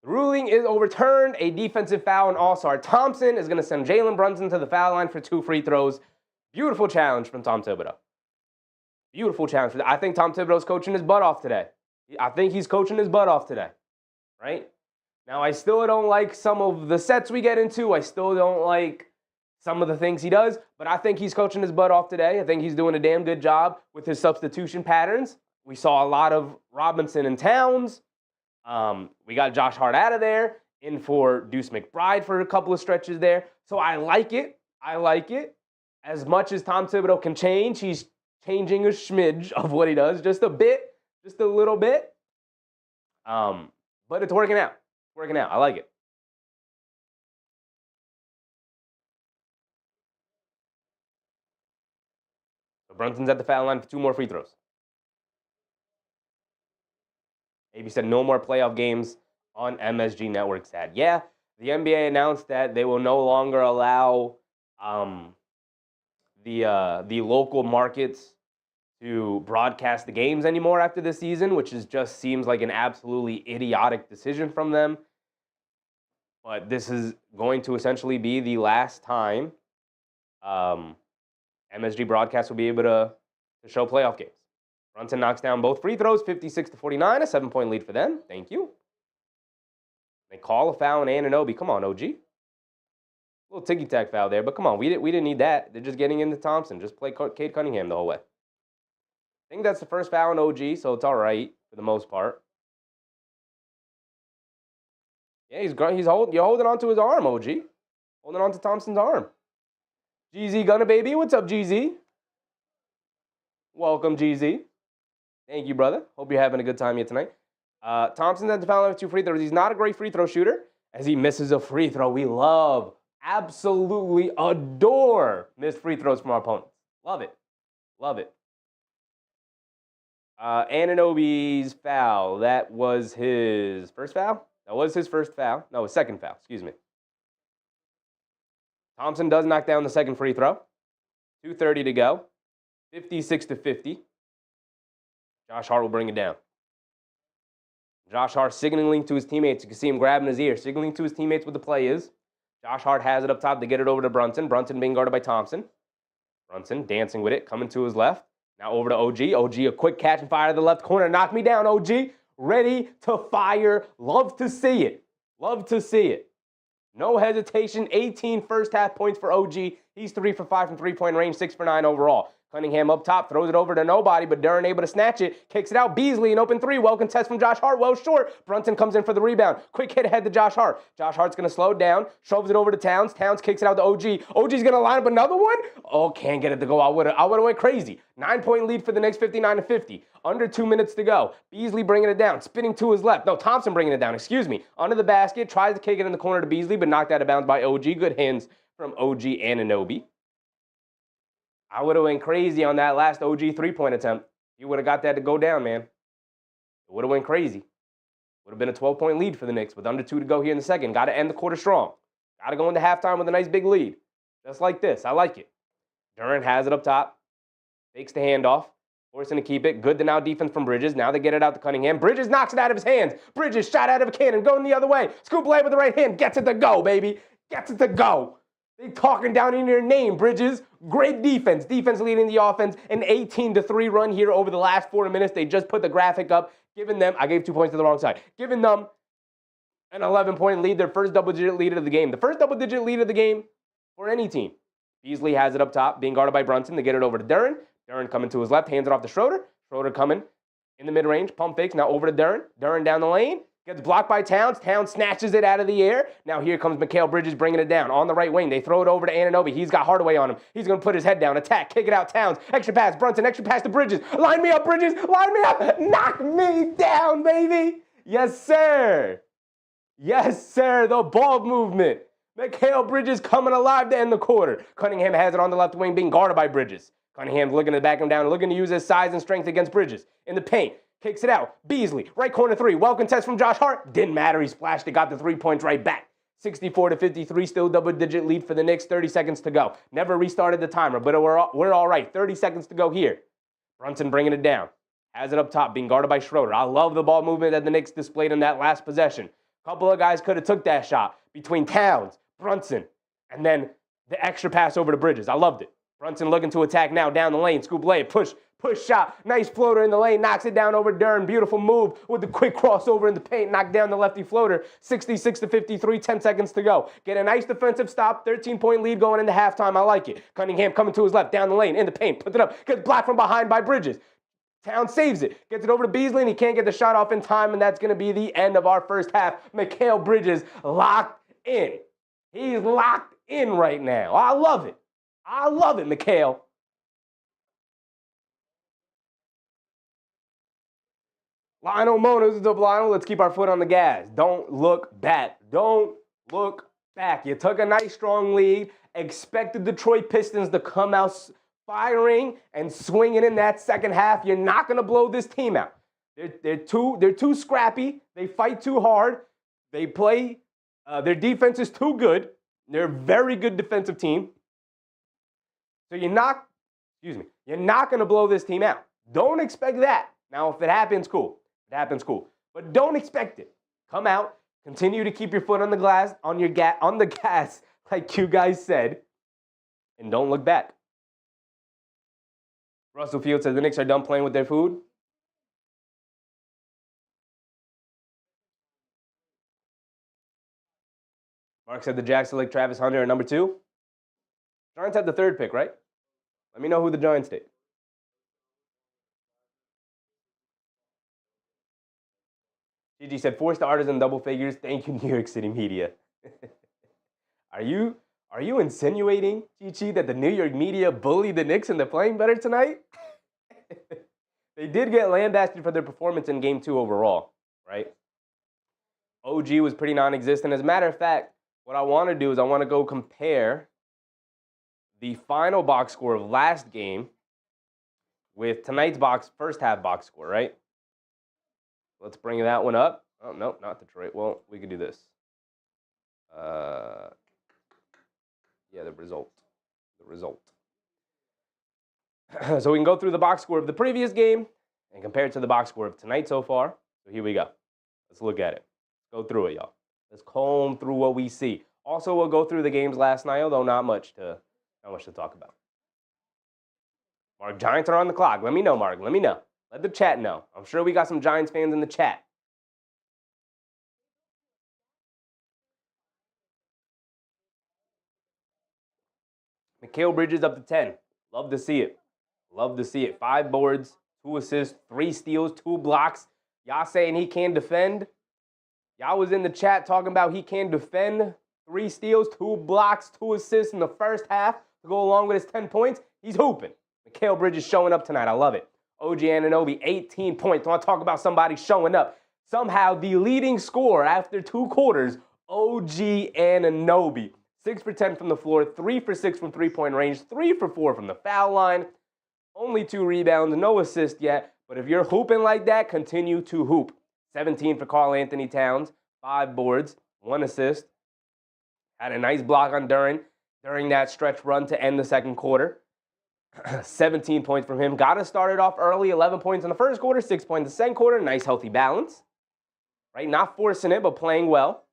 The ruling is overturned. A defensive foul on All-Star Thompson is going to send Jalen Brunson to the foul line for 2 free throws. Beautiful challenge from Tom Thibodeau. Beautiful challenge. I think Tom Thibodeau's coaching his butt off today. I think he's coaching his butt off today, right? Now, I still don't like some of the sets we get into. I still don't like some of the things he does, but I think he's coaching his butt off today. I think he's doing a damn good job with his substitution patterns. We saw a lot of Robinson and Towns. We got Josh Hart out of there, in for Deuce McBride for a couple of stretches there. So I like it. I like it. As much as Tom Thibodeau can change, he's changing a smidge of what he does, just a bit, just a little bit. But it's working out. It's working out. I like it. So Brunson's at the foul line for 2 more free throws. AB said no more playoff games on MSG Network. Sad. Yeah, the NBA announced that they will no longer allow the local markets to broadcast the games anymore after this season, which just seems like an absolutely idiotic decision from them. But this is going to essentially be the last time MSG broadcast will be able to show playoff games. Brunson knocks down both free throws, 56-49, a 7-point lead for them. Thank you. They call a foul on Anunoby. Come on, OG. A little ticky-tack foul there, but come on, we didn't need that. They're just getting into Thompson. Just play Cade Cunningham the whole way. I think that's the first foul on OG, so it's all right for the most part. Yeah, you're holding on to his arm, OG. Holding on to Thompson's arm. GZ Gunna, baby. What's up, GZ? Welcome, GZ. Thank you, brother. Hope you're having a good time here tonight. Thompson's at the foul line with 2 free throws. He's not a great free throw shooter, as he misses a free throw. We love, absolutely adore missed free throws from our opponents. Love it. Love it. Anunoby's foul. That was his first foul? That was his first foul. No, his second foul. Excuse me. Thompson does knock down the second free throw. 2:30 to go. 56-50. Josh Hart will bring it down. Josh Hart signaling to his teammates. You can see him grabbing his ear, signaling to his teammates what the play is. Josh Hart has it up top to get it over to Brunson. Brunson being guarded by Thompson. Brunson dancing with it, coming to his left. Now over to OG. OG, a quick catch and fire to the left corner. Knock me down, OG. Ready to fire. Love to see it. Love to see it. No hesitation. 18 first half points for OG. He's 3 for 5 from three-point range, 6 for 9 overall. Cunningham up top, throws it over to nobody, but Duren able to snatch it, kicks it out. Beasley, an open 3, well contest from Josh Hart, well short. Brunson comes in for the rebound. Quick hit ahead to Josh Hart. Josh Hart's going to slow it down, shoves it over to Towns. Towns kicks it out to OG. OG's going to line up another one. Oh, can't get it to go. I would have went crazy. 9-point lead for the Knicks, 59-50. Under 2 minutes to go. Beasley bringing it down, spinning to his left. No, Thompson bringing it down, excuse me. Under the basket, tries to kick it in the corner to Beasley, but knocked out of bounds by OG. Good hands from OG Anunoby. I would have went crazy on that last OG three-point attempt. You would have got that to go down, man. It would have went crazy. Would have been a 12-point lead for the Knicks with under 2 to go here in the second. Got to end the quarter strong. Got to go into halftime with a nice big lead. Just like this. I like it. Duren has it up top. Fakes the handoff. Forcing to keep it. Good to now defense from Bridges. Now they get it out to Cunningham. Bridges knocks it out of his hands. Bridges shot out of a cannon. Going the other way. Scoop Lay with the right hand. Gets it to go, baby. Gets it to go. They talking down in your name, Bridges. Great defense. Defense leading the offense. An 18-3 run here over the last 4 minutes. They just put the graphic up, giving them, I gave 2 points to the wrong side, giving them an 11-point lead, their first double-digit lead of the game. The first double-digit lead of the game for any team. Beasley has it up top, being guarded by Brunson. They get it over to Duren. Duren coming to his left, hands it off to Schroeder. Schroeder coming in the mid-range, pump fakes, now over to Duren. Duren down the lane. Gets blocked by Towns. Towns snatches it out of the air. Now here comes Mikal Bridges bringing it down on the right wing. They throw it over to Anunoby. He's got Hardaway on him. He's going to put his head down. Attack. Kick it out. Towns. Extra pass. Brunson. Extra pass to Bridges. Line me up, Bridges. Line me up. Knock me down, baby. Yes, sir. Yes, sir. The ball movement. Mikal Bridges coming alive to end the quarter. Cunningham has it on the left wing, being guarded by Bridges. Cunningham looking to back him down, looking to use his size and strength against Bridges. In the paint. Kicks it out. Beasley, right corner three. Well contest from Josh Hart. Didn't matter. He splashed it, got the 3 points right back. 64-53, still double-digit lead for the Knicks. 30 seconds to go. Never restarted the timer, but we're all right. 30 seconds to go here. Brunson bringing it down. Has it up top, being guarded by Schroeder. I love the ball movement that the Knicks displayed in that last possession. A couple of guys could have took that shot between Towns, Brunson, and then the extra pass over to Bridges. I loved it. Brunson looking to attack now down the lane. Scoop layup, push shot. Nice floater in the lane. Knocks it down over Dern. Beautiful move with the quick crossover in the paint. Knocked down the lefty floater. 66-53, 10 seconds to go. Get a nice defensive stop. 13-point lead going into halftime. I like it. Cunningham coming to his left. Down the lane. In the paint. Puts it up. Gets blocked from behind by Bridges. Towns saves it. Gets it over to Beasley, and he can't get the shot off in time, and that's going to be the end of our first half. Mikal Bridges locked in. He's locked in right now. I love it. I love it, Mikal. Lionel Mona, this is double Lionel. Let's keep our foot on the gas. Don't look back. Don't look back. You took a nice, strong lead. Expected Detroit Pistons to come out firing and swinging in that second half. You're not going to blow this team out. They're too scrappy. They fight too hard. They play. Their defense is too good. They're a very good defensive team. So you're not going to blow this team out. Don't expect that. Now, if it happens, cool. It happens, cool. But don't expect it. Come out, continue to keep your foot on the gas, like you guys said, and don't look back. Russell Field says the Knicks are done playing with their food. Mark said the Jacks select Travis Hunter at number 2. Giants had the 3rd pick, right? Let me know who the Giants take. Gigi said 4 starters in double figures. Thank you, New York City media. Are you insinuating, Gigi, that the New York media bullied the Knicks into playing better tonight? They did get lambasted for their performance in Game 2 overall, right? OG was pretty non-existent. As a matter of fact, what I want to do is I want to go compare the final box score of last game with tonight's first half box score, right? Let's bring that one up. Oh, no, not Detroit. Well, we could do this. Yeah, the result. So we can go through the box score of the previous game and compare it to the box score of tonight so far. So here we go. Let's look at it. Go through it, y'all. Let's comb through what we see. Also, we'll go through the games last night, although not much to talk about. Mark, Giants are on the clock. Let me know, Mark. Let me know. Let the chat know. I'm sure we got some Giants fans in the chat. Mikal Bridges up to 10. Love to see it. Love to see it. 5 boards, 2 assists, 3 steals, 2 blocks. Y'all saying he can defend? Y'all was in the chat talking about he can defend. 3 steals, 2 blocks, 2 assists in the first half to go along with his 10 points. He's hooping. Mikal Bridges showing up tonight. I love it. OG Anunoby, 18 points. Want to talk about somebody showing up. Somehow the leading scorer after 2 quarters, OG Anunoby. 6 for 10 from the floor, 3 for 6 from three-point range, 3 for 4 from the foul line. Only 2 rebounds, no assist yet. But if you're hooping like that, continue to hoop. 17 for Karl Anthony Towns, 5 boards, 1 assist. Had a nice block on during that stretch run to end the second quarter. 17 points from him. Got us started off early, 11 points in the first quarter, 6 points in the second quarter. Nice, healthy balance. Right? Not forcing it, but playing well.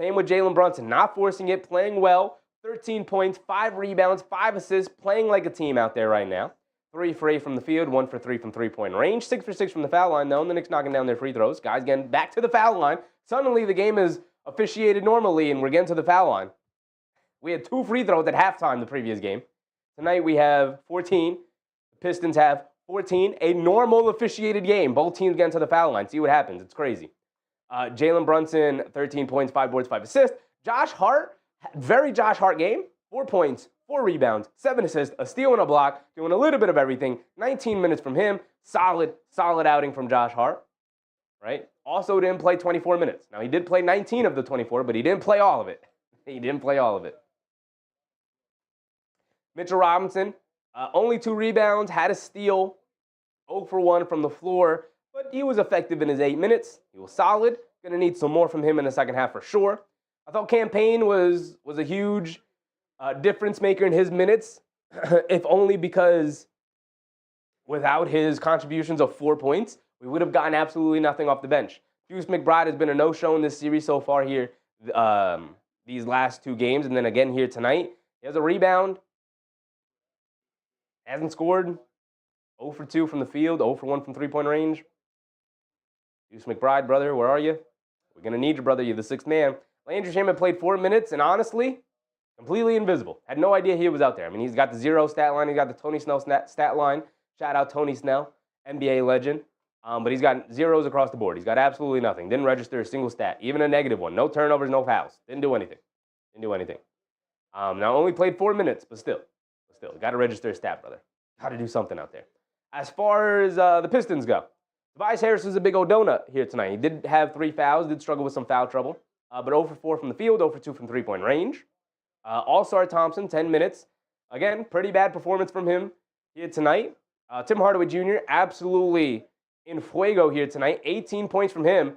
Same with Jalen Brunson. Not forcing it, playing well. 13 points, 5 rebounds, 5 assists. Playing like a team out there right now. 3 for 8 from the field, 1 for 3 from three-point range. 6 for 6 from the foul line, though. And the Knicks knocking down their free throws. Guys getting back to the foul line. Suddenly the game is officiated normally, and we're getting to the foul line. We had 2 free throws at halftime the previous game. Tonight we have 14. The Pistons have 14. A normal officiated game. Both teams getting to the foul line. See what happens. It's crazy. Jalen Brunson, 13 points, 5 boards, 5 assists. Josh Hart, very Josh Hart game, 4 points, 4 rebounds, 7 assists, a steal and a block, doing a little bit of everything. 19 minutes from him. Solid outing from Josh Hart, right? Also didn't play 24 minutes. Now, he did play 19 of the 24, but he didn't play all of it. He didn't play all of it. Mitchell Robinson, only 2 rebounds, had a steal, 0 for 1 from the floor, but he was effective in his 8 minutes. He was solid. Going to need some more from him in the second half for sure. I thought Cam Payne was a huge difference maker in his minutes, if only because without his contributions of 4 points, we would have gotten absolutely nothing off the bench. Deuce McBride has been a no-show in this series so far here, these last 2 games, and then again here tonight. He has a rebound. Hasn't scored. 0 for 2 from the field, 0 for 1 from three-point range. Deuce McBride, brother, where are you? We're going to need you, brother. You're the 6th man. Landry Shamet played 4 minutes, and honestly, completely invisible. Had no idea he was out there. I mean, he's got the 0 stat line. He's got the Tony Snell stat line. Shout out Tony Snell, NBA legend. But he's got zeros across the board. He's got absolutely nothing. Didn't register a single stat, even a negative one. No turnovers, no fouls. Didn't do anything. Now, only played 4 minutes, but still, got to register a stat, brother. Got to do something out there. As far as the Pistons go, Tobias Harris is a big old donut here tonight. He did have 3 fouls, did struggle with some foul trouble, but 0 for 4 from the field, 0 for 2 from three-point range. All-Star Thompson, 10 minutes. Again, pretty bad performance from him here tonight. Tim Hardaway Jr., absolutely in fuego here tonight. 18 points from him,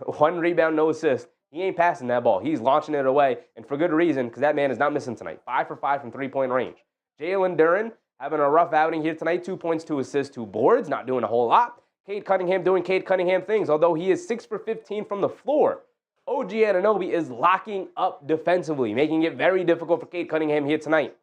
1 rebound, no assist. He ain't passing that ball. He's launching it away, and for good reason, because that man is not missing tonight. 5 for 5 from three-point range. Jalen Duren having a rough outing here tonight. 2 points, 2 assists, 2 boards. Not doing a whole lot. Cade Cunningham doing Cade Cunningham things, although he is 6 for 15 from the floor. OG Anunoby is locking up defensively, making it very difficult for Cade Cunningham here tonight.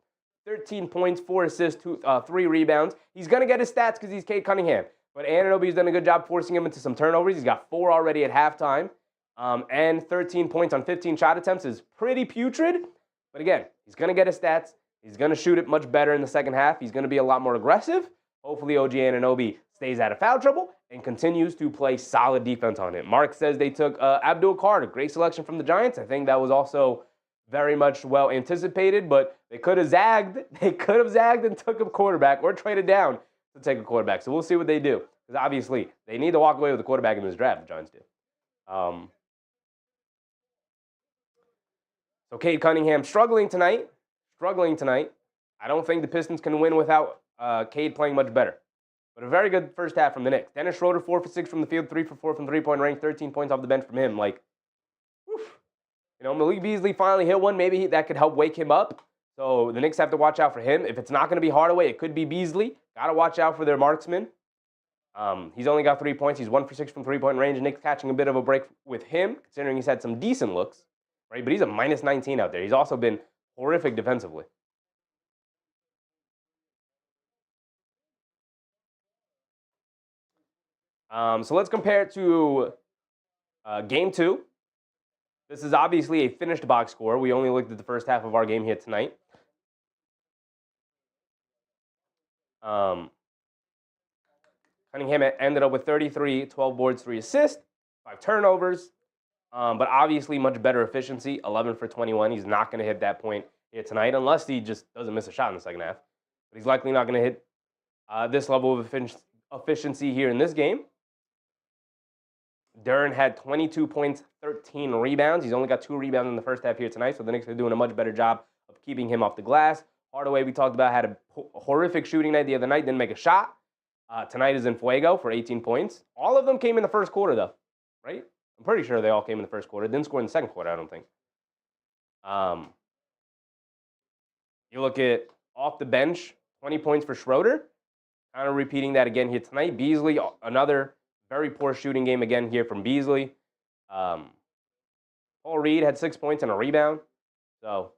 13 points, 4 assists, 3 rebounds. He's going to get his stats because he's Cade Cunningham. But Anunoby's done a good job forcing him into some turnovers. He's got 4 already at halftime. And 13 points on 15 shot attempts is pretty putrid. But again, he's going to get his stats. He's going to shoot it much better in the second half. He's going to be a lot more aggressive. Hopefully, OG Anunoby stays out of foul trouble and continues to play solid defense on it. Mark says they took Abdul Carter. Great selection from the Giants. I think that was also very much well anticipated, but they could have zagged. They could have zagged and took a quarterback or traded down to take a quarterback. So we'll see what they do. Because obviously, they need to walk away with a quarterback in this draft, the Giants do. So Cade Cunningham struggling tonight. I don't think the Pistons can win without Cade playing much better. But a very good first half from the Knicks. Dennis Schroeder, 4 for 6 from the field, 3 for 4 from three-point range, 13 points off the bench from him. Like, woof. You know, Malik Beasley finally hit one. Maybe that could help wake him up. So the Knicks have to watch out for him. If it's not going to be Hardaway, it could be Beasley. Got to watch out for their marksman. He's only got 3 points. He's 1 for 6 from three-point range. Knicks catching a bit of a break with him, considering he's had some decent looks. Right? But he's a minus 19 out there. He's also been horrific defensively. So let's compare it to Game 2. This is obviously a finished box score. We only looked at the first half of our game here tonight. Cunningham ended up with 33, 12 boards, 3 assists, 5 turnovers. But obviously much better efficiency, 11 for 21. He's not going to hit that point here tonight unless he just doesn't miss a shot in the second half. But he's likely not going to hit this level of efficiency here in this game. Duren had 22 points, 13 rebounds. He's only got 2 rebounds in the first half here tonight, so the Knicks are doing a much better job of keeping him off the glass. Hardaway, we talked about, had a horrific shooting night the other night, didn't make a shot. Tonight is in fuego for 18 points. All of them came in the first quarter, though, right? I'm pretty sure they all came in the first quarter. Didn't score in the second quarter, I don't think. You look at off the bench, 20 points for Schroeder. Kind of repeating that again here tonight. Beasley, another very poor shooting game again here from Beasley. Paul Reed had 6 points and a rebound. So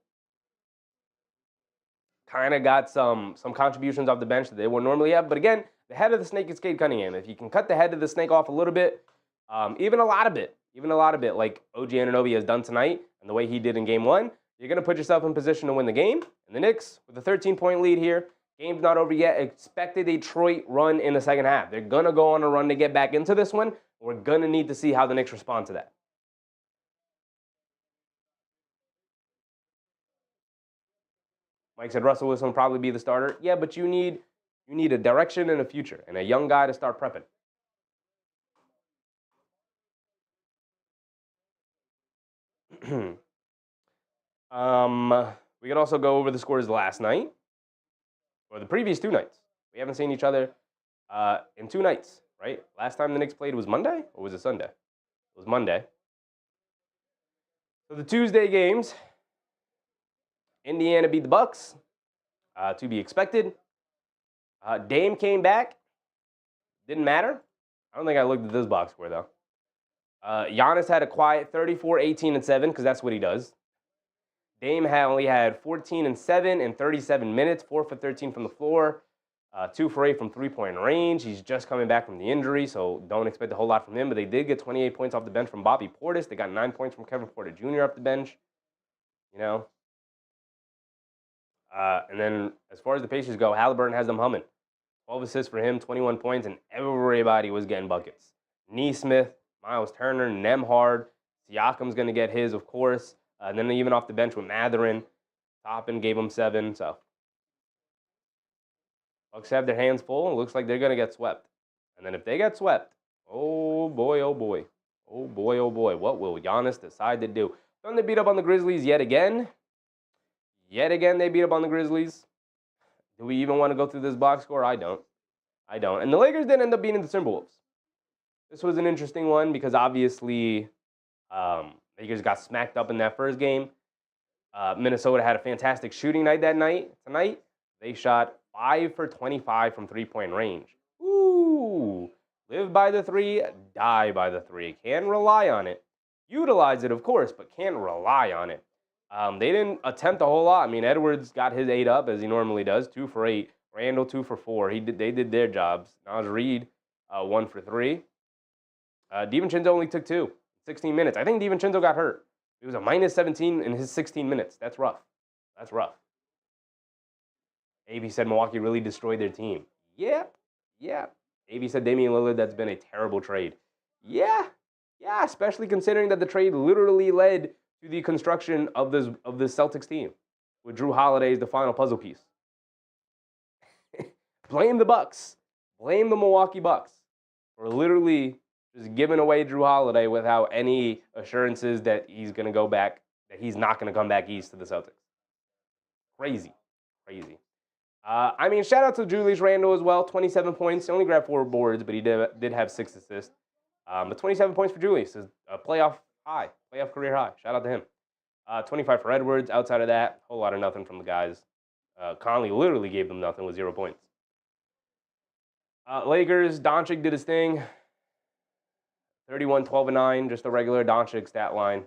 kind of got some contributions off the bench that they would normally have. But again, the head of the snake is Cade Cunningham. If you can cut the head of the snake off a little bit, even a lot of it, like OG Anunoby has done tonight and the way he did in Game 1, you're going to put yourself in position to win the game. And the Knicks, with a 13-point lead here, game's not over yet. Expect a Detroit run in the second half. They're going to go on a run to get back into this one. We're going to need to see how the Knicks respond to that. Mike said Russell Wilson will probably be the starter. Yeah, but you need a direction and a future and a young guy to start prepping. We can also go over the scores last night or the previous 2 nights. We haven't seen each other in 2 nights, right? Last time the Knicks played was Monday or was it Sunday? It was Monday. So the Tuesday games, Indiana beat the Bucks, to be expected. Dame came back. Didn't matter. I don't think I looked at this box score, though. Giannis had a quiet 34, 18, and 7, because that's what he does. Dame only had 14 and 7 in 37 minutes, 4 for 13 from the floor, 2 for 8 from three-point range. He's just coming back from the injury, so don't expect a whole lot from him. But they did get 28 points off the bench from Bobby Portis. They got 9 points from Kevin Porter Jr. off the bench. You know. And then as far as the Pacers go, Halliburton has them humming. 12 assists for him, 21 points, and everybody was getting buckets. Nesmith, Miles Turner, Nembhard, Siakam's going to get his, of course. And then even off the bench with Mathurin, Toppin gave him 7. So Bucks have their hands full. It looks like they're going to get swept. And then if they get swept, oh boy, oh boy. Oh boy, oh boy. What will Giannis decide to do? Then they beat up on the Grizzlies yet again. Yet again, they beat up on the Grizzlies. Do we even want to go through this box score? I don't. And the Lakers did end up beating the Timberwolves. This was an interesting one because obviously Lakers got smacked up in that first game. Minnesota had a fantastic shooting night that night. Tonight, they shot 5 for 25 from three-point range. Ooh. Live by the 3, die by the 3. Can't rely on it. Utilize it, of course, but can't rely on it. They didn't attempt a whole lot. I mean, Edwards got his 8 up, as he normally does, 2 for 8. Randall, 2 for 4. They did their jobs. Naz Reid, 1 for 3. DiVincenzo only took 2. 16 minutes. I think DiVincenzo got hurt. It was a minus 17 in his 16 minutes. That's rough. AV said Milwaukee really destroyed their team. Yeah. AV said Damian Lillard, that's been a terrible trade. Yeah, especially considering that the trade literally led to the construction of this Celtics team with Drew Holiday as the final puzzle piece. Blame the Bucks. Blame the Milwaukee Bucks for literally just giving away Drew Holiday without any assurances that he's going to go back, that he's not going to come back east to the Celtics. Crazy. Shout out to Julius Randle as well. 27 points. He only grabbed 4 boards, but he did have 6 assists. But 27 points for Julius is a playoff career high. Shout out to him. 25 for Edwards. Outside of that, a whole lot of nothing from the guys. Conley literally gave them nothing with 0 points. Lakers, Doncic did his thing. 31, 12, and 9, just a regular Doncic stat line.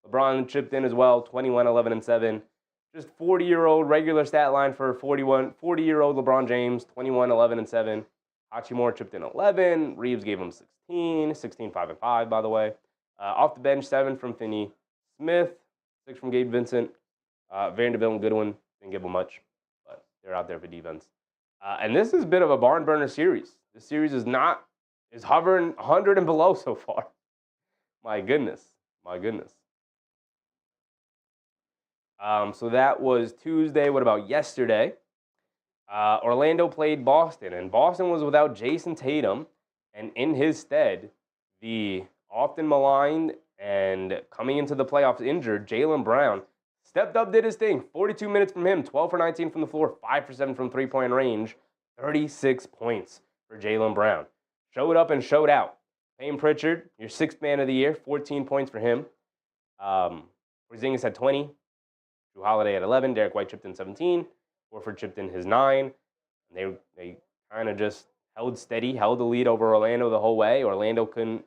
LeBron chipped in as well, 21, 11, and 7. Just 40-year-old regular stat line for 40-year-old LeBron James, 21, 11, and 7. Hachimura chipped in 11. Reeves gave him 16, 5, and 5, by the way. Off the bench, 7 from Finney Smith, 6 from Gabe Vincent. Vanderbilt and Goodwin didn't give them much, but they're out there for defense. And this is a bit of a barn burner series. This series is hovering 100 and below so far. My goodness. So that was Tuesday. What about yesterday? Orlando played Boston, and Boston was without Jason Tatum, and in his stead, the often maligned and coming into the playoffs injured Jaylen Brown stepped up, did his thing. 42 minutes from him, 12 for 19 from the floor, 5 for 7 from three-point range, 36 points for Jaylen Brown. Showed up and showed out. Payne Pritchard, your 6th man of the year, 14 points for him. Porzingis had 20. Drew Holiday had 11. Derek White chipped in 17. Horford chipped in his 9. And they kind of just held steady, held the lead over Orlando the whole way. Orlando couldn't,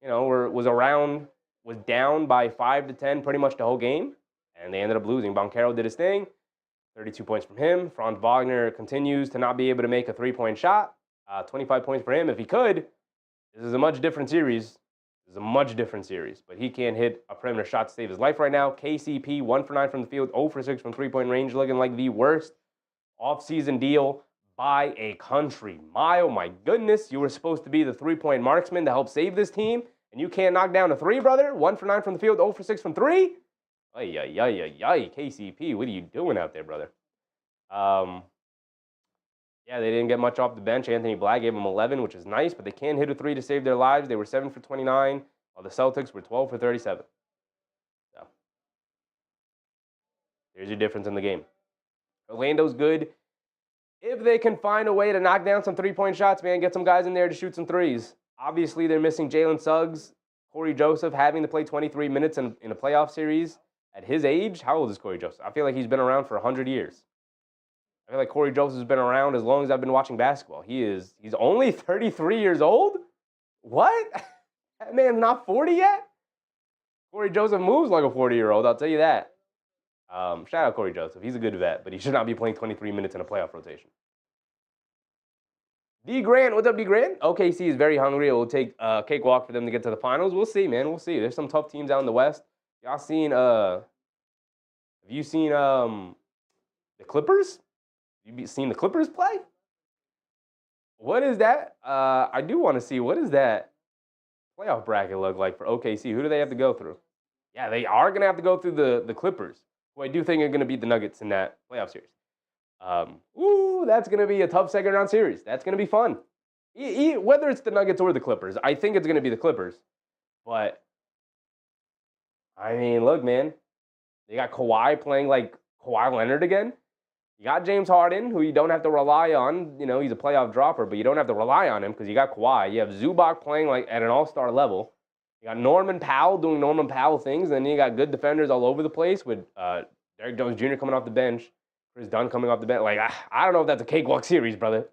was down by 5 to 10 pretty much the whole game. And they ended up losing. Boncaro did his thing. 32 points from him. Franz Wagner continues to not be able to make a 3-point shot. 25 points for him. If he could, this is a much different series. But he can't hit a perimeter shot to save his life right now. KCP, 1 for 9 from the field, 0 for 6 from three-point range, looking like the worst offseason deal by a country mile. My goodness, you were supposed to be the three-point marksman to help save this team, and you can't knock down a three, brother? 1 for 9 from the field, 0 for 6 from 3? Ay, ay, ay, ay, ay. KCP, what are you doing out there, brother? Yeah, they didn't get much off the bench. Anthony Black gave them 11, which is nice, but they can't hit a three to save their lives. They were 7 for 29, while the Celtics were 12 for 37. So, there's your difference in the game. Orlando's good. If they can find a way to knock down some three-point shots, man, get some guys in there to shoot some threes. Obviously, they're missing Jalen Suggs, Corey Joseph having to play 23 minutes in a playoff series at his age. How old is Corey Joseph? I feel like he's been around for 100 years. I feel like Corey Joseph's been around as long as I've been watching basketball. He's only 33 years old? What? That man's not 40 yet? Corey Joseph moves like a 40-year-old, I'll tell you that. Shout out Corey Joseph. He's a good vet, but he should not be playing 23 minutes in a playoff rotation. D. Grant, what's up, D. Grant? OKC is very hungry. It will take a cakewalk for them to get to the finals. We'll see, man. We'll see. There's some tough teams out in the West. Y'all seen, have you seen the Clippers? You seen the Clippers play? What is that? I do want to see, what does that playoff bracket look like for OKC? Who do they have to go through? Yeah, they are going to have to go through the Clippers, who I do think are going to beat the Nuggets in that playoff series. That's going to be a tough second-round series. That's going to be fun. Whether it's the Nuggets or the Clippers, I think it's going to be the Clippers. But, I mean, look, man. They got Kawhi playing like Kawhi Leonard again. You got James Harden, who you don't have to rely on. You know, he's a playoff dropper, but you don't have to rely on him because you got Kawhi. You have Zubac playing like at an all-star level. You got Norman Powell doing Norman Powell things, and then you got good defenders all over the place with Derrick Jones Jr. coming off the bench, Chris Dunn coming off the bench. Like, I don't know if that's a cakewalk series, brother.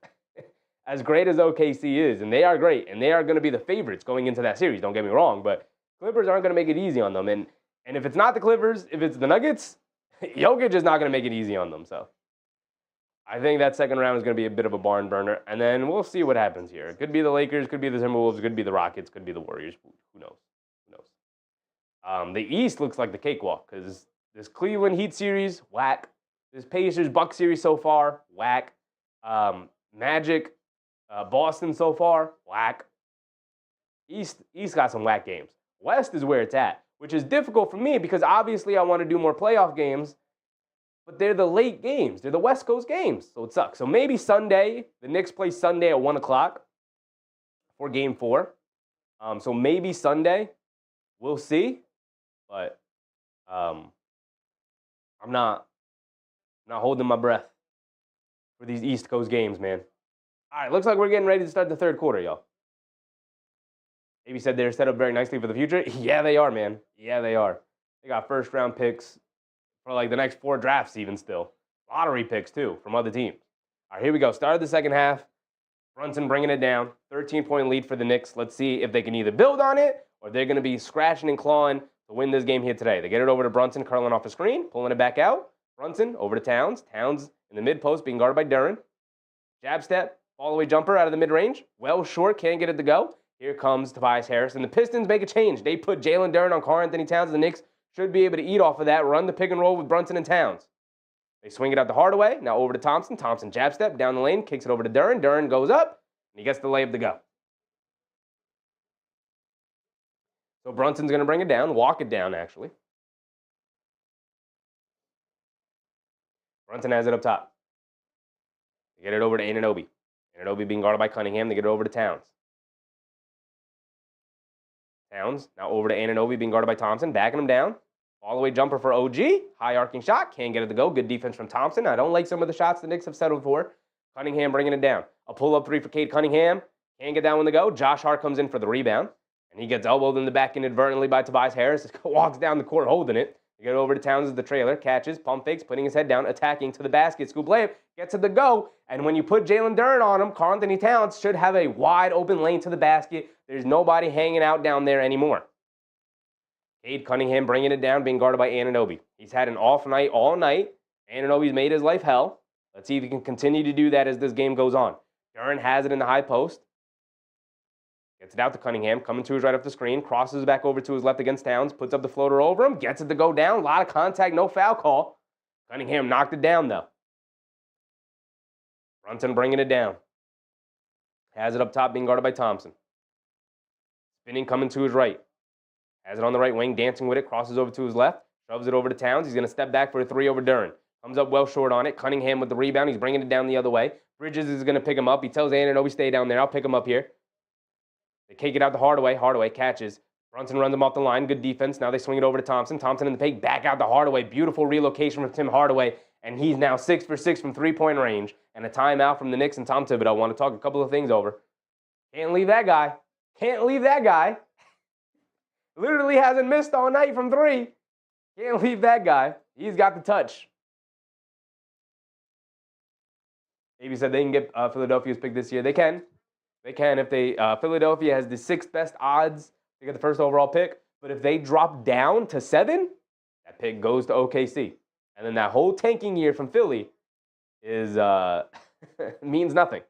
As great as OKC is, and they are great, and they are going to be the favorites going into that series, don't get me wrong, but Clippers aren't going to make it easy on them. And if it's not the Clippers, if it's the Nuggets, Jokic is not going to make it easy on them. So I think that second round is going to be a bit of a barn burner, and then we'll see what happens here. It could be the Lakers, could be the Timberwolves, could be the Rockets, could be the Warriors. Who knows? Who knows? The East looks like the cakewalk because this Cleveland Heat series, whack. This Pacers-Bucks series so far, whack. Magic, Boston so far, whack. East got some whack games. West is where it's at, which is difficult for me because obviously I want to do more playoff games, but they're the late games. They're the West Coast games, so it sucks. So maybe Sunday, the Knicks play Sunday at 1 o'clock for Game 4. So maybe Sunday, we'll see, but I'm not holding my breath for these East Coast games, man. All right, looks like we're getting ready to start the third quarter, y'all. Maybe said they're set up very nicely for the future. Yeah, they are, man. Yeah, they are. They got first-round picks for like the next 4 drafts even still. Lottery picks, too, from other teams. All right, here we go. Start of the second half. Brunson bringing it down. 13-point lead for the Knicks. Let's see if they can either build on it or they're going to be scratching and clawing to win this game here today. They get it over to Brunson, curling off the screen, pulling it back out. Brunson over to Towns. Towns in the mid-post being guarded by Duren. Jab step, fall-away jumper out of the mid-range. Well short, can't get it to go. Here comes Tobias Harris, and the Pistons make a change. They put Jalen Duren on Karl-Anthony Towns. The Knicks should be able to eat off of that, run the pick and roll with Brunson and Towns. They swing it out the Hardaway. Now over to Thompson. Thompson jab step down the lane, kicks it over to Duren. Duren goes up, and he gets the layup to go. So Brunson's going to bring it down, walk it down, actually. Brunson has it up top. They get it over to Anunoby. Anunoby being guarded by Cunningham. They get it over to Towns. Towns now over to Anunoby being guarded by Thompson. Backing him down. All-the-way jumper for OG. High arcing shot. Can't get it to go. Good defense from Thompson. I don't like some of the shots the Knicks have settled for. Cunningham bringing it down. A pull-up three for Cade Cunningham. Can't get that one to go. Josh Hart comes in for the rebound. And he gets elbowed in the back inadvertently by Tobias Harris. Walks down the court holding it. They get over to Towns as the trailer. Catches, pump fakes, putting his head down, attacking to the basket. Scoop layup. Gets it to go. And when you put Jalen Duren on him, Karl-Anthony Towns should have a wide open lane to the basket. There's nobody hanging out down there anymore. Cade Cunningham bringing it down, being guarded by Anunoby. He's had an off night all night. Anunoby's made his life hell. Let's see if he can continue to do that as this game goes on. Duren has it in the high post. Gets it out to Cunningham, coming to his right off the screen, crosses back over to his left against Towns, puts up the floater over him, gets it to go down. A lot of contact, no foul call. Cunningham knocked it down, though. Brunson bringing it down. Has it up top, being guarded by Thompson. Spinning, coming to his right. Has it on the right wing, dancing with it, crosses over to his left, shoves it over to Towns. He's going to step back for a three over Duren. Comes up well short on it. Cunningham with the rebound. He's bringing it down the other way. Bridges is going to pick him up. He tells Anunoby, stay down there. I'll pick him up here. They kick it out to Hardaway. Hardaway catches. Brunson runs him off the line. Good defense. Now they swing it over to Thompson. Thompson in the paint. Back out to Hardaway. Beautiful relocation from Tim Hardaway. And he's now 6 for 6 from three-point range. And a timeout from the Knicks and Tom Thibodeau. Want to talk a couple of things over. Can't leave that guy. Can't leave that guy. Literally hasn't missed all night from three. Can't leave that guy. He's got the touch. Maybe said they can get Philadelphia's pick this year. They can. They can if they Philadelphia has the 6th best odds to get the first overall pick. But if they drop down to 7, that pick goes to OKC. And then that whole tanking year from Philly is means nothing.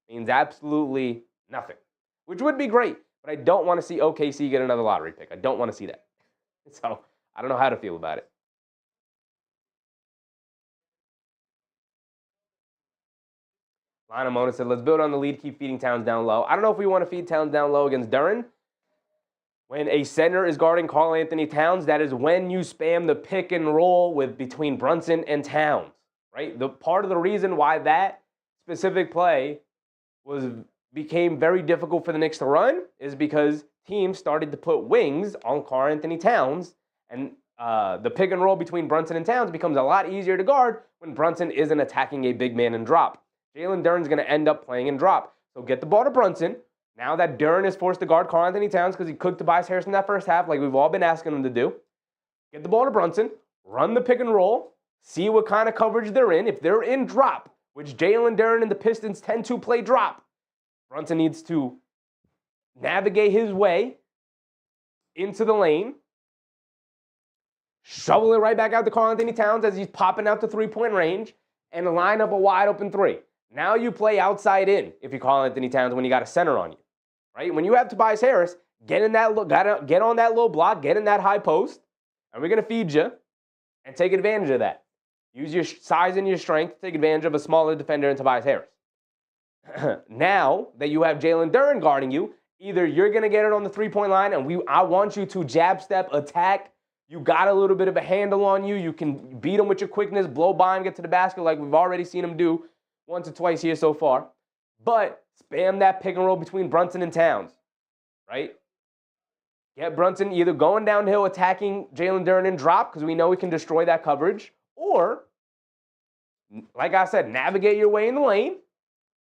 Means absolutely nothing. Which would be great. But I don't want to see OKC get another lottery pick. I don't want to see that. So I don't know how to feel about it. Lana Mona said, let's build on the lead, keep feeding Towns down low. I don't know if we want to feed Towns down low against Duren. When a center is guarding Karl Anthony Towns, that is when you spam the pick and roll with between Brunson and Towns, right? The part of the reason why that specific play became very difficult for the Knicks to run is because teams started to put wings on Karl Anthony Towns, and the pick and roll between Brunson and Towns becomes a lot easier to guard when Brunson isn't attacking a big man and drop. Jalen Duren's going to end up playing and drop. So get the ball to Brunson. Now that Duren is forced to guard Karl Anthony Towns because he cooked Tobias Harris in that first half like we've all been asking him to do. Get the ball to Brunson. Run the pick and roll. See what kind of coverage they're in. If they're in drop, which Jalen Duren and the Pistons tend to play drop, Brunson needs to navigate his way into the lane. Shovel it right back out to Karl Anthony Towns as he's popping out the three-point range and line up a wide open three. Now you play outside in if you Karl Anthony Towns when you got a center on you, right? When you have Tobias Harris, get on that low block, get in that high post, and we're going to feed you and take advantage of that. Use your size and your strength to take advantage of a smaller defender in Tobias Harris. Now that you have Jalen Duren guarding you, either you're going to get it on the three-point line and I want you to jab step, attack. You got a little bit of a handle on you. You can beat him with your quickness, blow by him, get to the basket like we've already seen him do once or twice here so far. But spam that pick and roll between Brunson and Towns, right? Get Brunson either going downhill, attacking Jalen Duren and drop because we know we can destroy that coverage, or, like I said, navigate your way in the lane,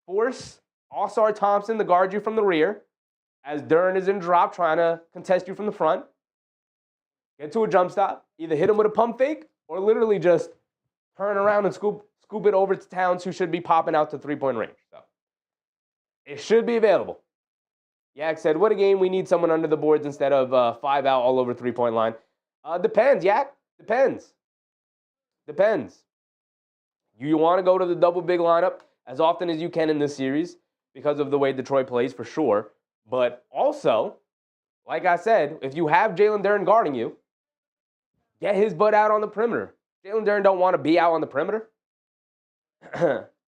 force All-Star Thompson to guard you from the rear as Duren is in drop trying to contest you from the front. Get to a jump stop, either hit him with a pump fake or literally just turn around and scoop it over to Towns, who should be popping out to three-point range. So it should be available. Yak said, what a game. We need someone under the boards instead of 5 out all over three-point line. Depends, Yak. Depends. You want to go to the double big lineup as often as you can in this series because of the way Detroit plays, for sure. But also, like I said, if you have Jalen Duren guarding you, get his butt out on the perimeter. Jalen Duren don't want to be out on the perimeter.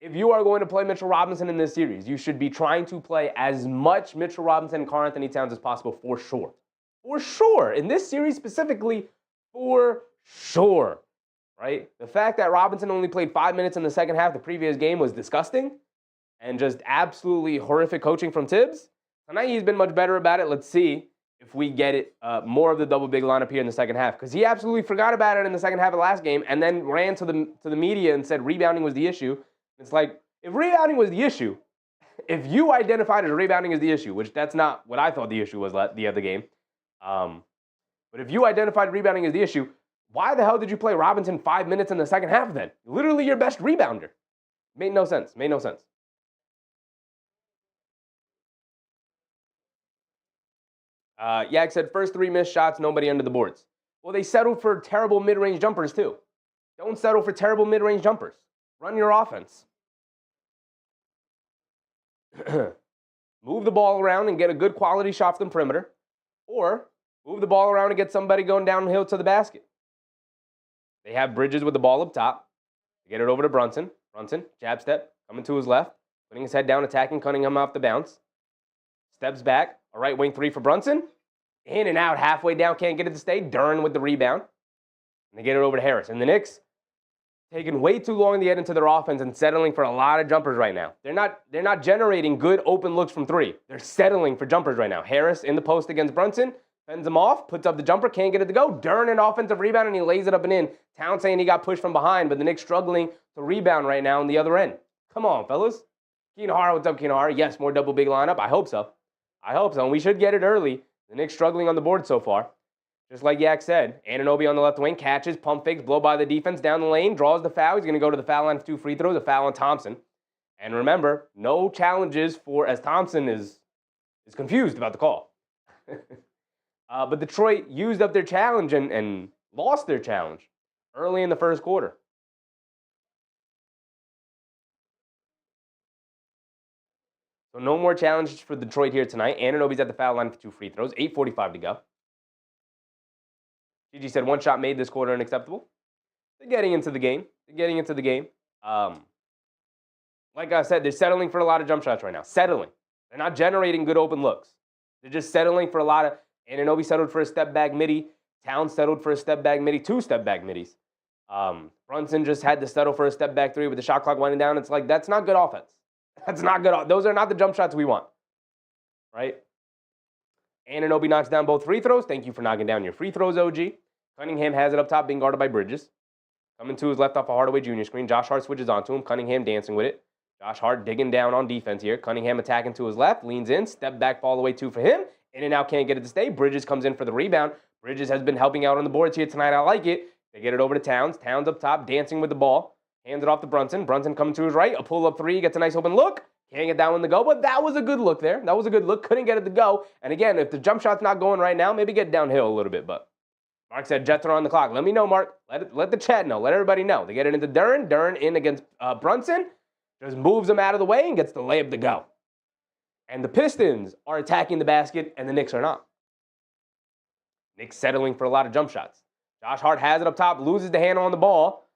If you are going to play Mitchell Robinson in this series, you should be trying to play as much Mitchell Robinson and Karl Anthony Towns as possible, for sure. For sure. In this series specifically, for sure. Right? The fact that Robinson only played 5 minutes in the second half of the previous game was disgusting and just absolutely horrific coaching from Tibbs. Tonight he's been much better about it. Let's see if we get it more of the double big lineup here in the second half, because he absolutely forgot about it in the second half of the last game and then ran to the media and said rebounding was the issue. It's like, if rebounding was the issue, if you identified as rebounding as the issue, which that's not what I thought the issue was the other game, but if you identified rebounding as the issue, why the hell did you play Robinson 5 minutes in the second half then? Literally your best rebounder. Made no sense. Yak said, first 3 missed shots, nobody under the boards. Well, they settled for terrible mid-range jumpers too. Don't settle for terrible mid-range jumpers. Run your offense. Move the ball around and get a good quality shot from the perimeter, or move the ball around and get somebody going downhill to the basket. They have Bridges with the ball up top. They get it over to Brunson. Brunson, jab step, coming to his left, putting his head down, attacking Cunningham off the bounce. Steps back, a right wing three for Brunson. In and out, halfway down, can't get it to stay. Duren with the rebound. And they get it over to Harris. And the Knicks taking way too long to get into their offense and settling for a lot of jumpers right now. They're not generating good open looks from three. They're settling for jumpers right now. Harris in the post against Brunson, fends him off, puts up the jumper, can't get it to go. Duren an offensive rebound, and he lays it up and in. Towns saying he got pushed from behind, but the Knicks struggling to rebound right now on the other end. Come on, fellas. Keenahara, what's up, Keenahara? Yes, more double big lineup. I hope so. And we should get it early. The Knicks struggling on the board so far. Just like Yak said, Anunoby on the left wing, catches, pump fakes, blow by the defense, down the lane, draws the foul. He's going to go to the foul line for 2 free throws, a foul on Thompson. And remember, no challenges as Thompson is confused about the call. But Detroit used up their challenge and lost their challenge early in the first quarter. So no more challenges for Detroit here tonight. Anunoby's at the foul line for 2 free throws, 8:45 to go. GG said 1 shot made this quarter unacceptable. They're getting into the game. Like I said, they're settling for a lot of jump shots right now. Settling. They're not generating good open looks. They're just settling for a lot of... Anunoby settled for a step-back midi. Towns settled for a step-back midi. 2 step-back midis. Brunson just had to settle for a step-back 3 with the shot clock winding down. It's like, that's not good offense. That's not good. Those are not the jump shots we want. Right? Anunoby knocks down both free throws. Thank you for knocking down your free throws, OG. Cunningham has it up top, being guarded by Bridges. Coming to his left off a Hardaway Jr. screen. Josh Hart switches onto him. Cunningham dancing with it. Josh Hart digging down on defense here. Cunningham attacking to his left. Leans in. Step back, fall away 2 for him. In and out, can't get it to stay. Bridges comes in for the rebound. Bridges has been helping out on the boards here tonight. I like it. They get it over to Towns. Towns up top, dancing with the ball. Hands it off to Brunson. Brunson coming to his right. A pull-up 3. Gets a nice open look. Can't get that one to go, but that was a good look there. That was a good look. Couldn't get it to go. And again, if the jump shot's not going right now, maybe get downhill a little bit. But Mark said Jets are on the clock. Let me know, Mark. Let the chat know. Let everybody know. They get it into Duren. Duren in against Brunson. Just moves him out of the way and gets the layup to go. And the Pistons are attacking the basket, and the Knicks are not. Knicks settling for a lot of jump shots. Josh Hart has it up top, loses the handle on the ball.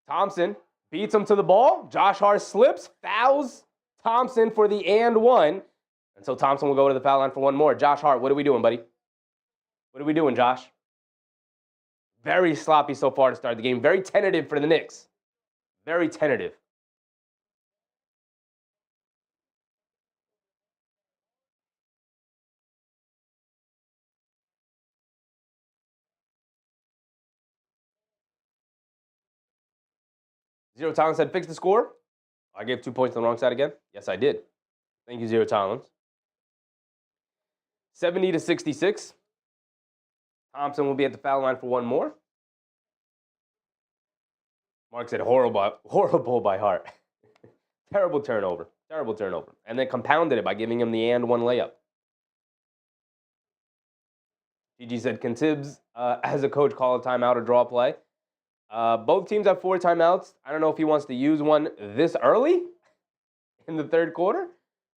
Thompson beats him to the ball. Josh Hart slips, fouls Thompson for the and one. And so Thompson will go to the foul line for 1 more. Josh Hart, what are we doing, buddy? What are we doing, Josh? Very sloppy so far to start the game. Very tentative for the Knicks. Very tentative. Zero Tollins said, fix the score. I gave 2 points on the wrong side again. Yes, I did. Thank you, Zero Tollins. 70-66. Thompson will be at the foul line for 1 more. Mark said, horrible by Hart. Terrible turnover. And then compounded it by giving him the and 1 layup. GG said, can Tibbs, as a coach, call a timeout or draw a play? Both teams have 4 timeouts. I don't know if he wants to use one this early in the third quarter,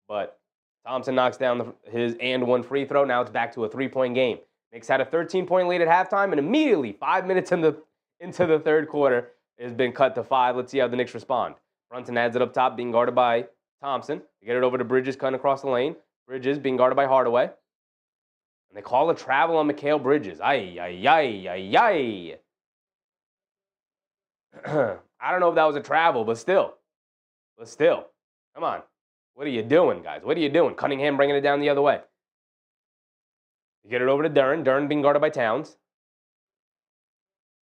but Thompson knocks down his and 1 free throw. Now it's back to a 3-point game. Knicks had a 13-point lead at halftime, and immediately, 5 minutes into the third quarter, it has been cut to 5. Let's see how the Knicks respond. Brunson adds it up top, being guarded by Thompson. They get it over to Bridges, cutting across the lane. Bridges being guarded by Hardaway. And they call a travel on Mikal Bridges. Ay. I don't know if that was a travel, but still. Come on. What are you doing, guys? What are you doing? Cunningham bringing it down the other way. You get it over to Duren. Duren being guarded by Towns.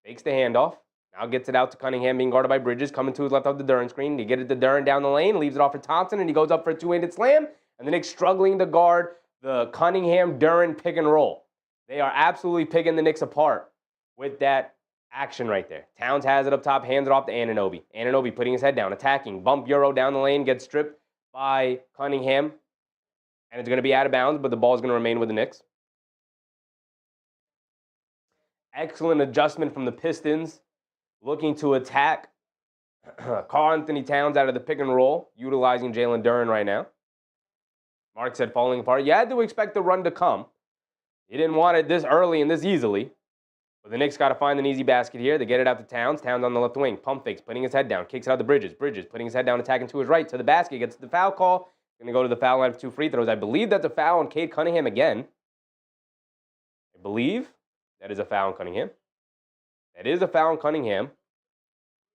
Fakes the handoff. Now gets it out to Cunningham being guarded by Bridges. Coming to his left off the Duren screen. You get it to Duren down the lane. Leaves it off for Thompson, and he goes up for a 2-handed slam. And the Knicks struggling to guard the Cunningham-Duren pick and roll. They are absolutely picking the Knicks apart with that action right there. Towns has it up top, hands it off to Anunoby. Anunoby putting his head down, attacking. Bump Euro down the lane, gets stripped by Cunningham. And it's going to be out of bounds, but the ball is going to remain with the Knicks. Excellent adjustment from the Pistons, looking to attack Karl-Anthony Towns out of the pick and roll, utilizing Jalen Duren right now. Mark said falling apart. You had to expect the run to come. You didn't want it this early and this easily. But the Knicks got to find an easy basket here. They get it out to Towns. Towns on the left wing. Pump fakes, putting his head down. Kicks it out to Bridges. Bridges putting his head down, attacking to his right. To the basket. Gets the foul call. Going to go to the foul line for 2 free throws. I believe that's a foul on Cade Cunningham again. I believe that is a foul on Cunningham. That is a foul on Cunningham.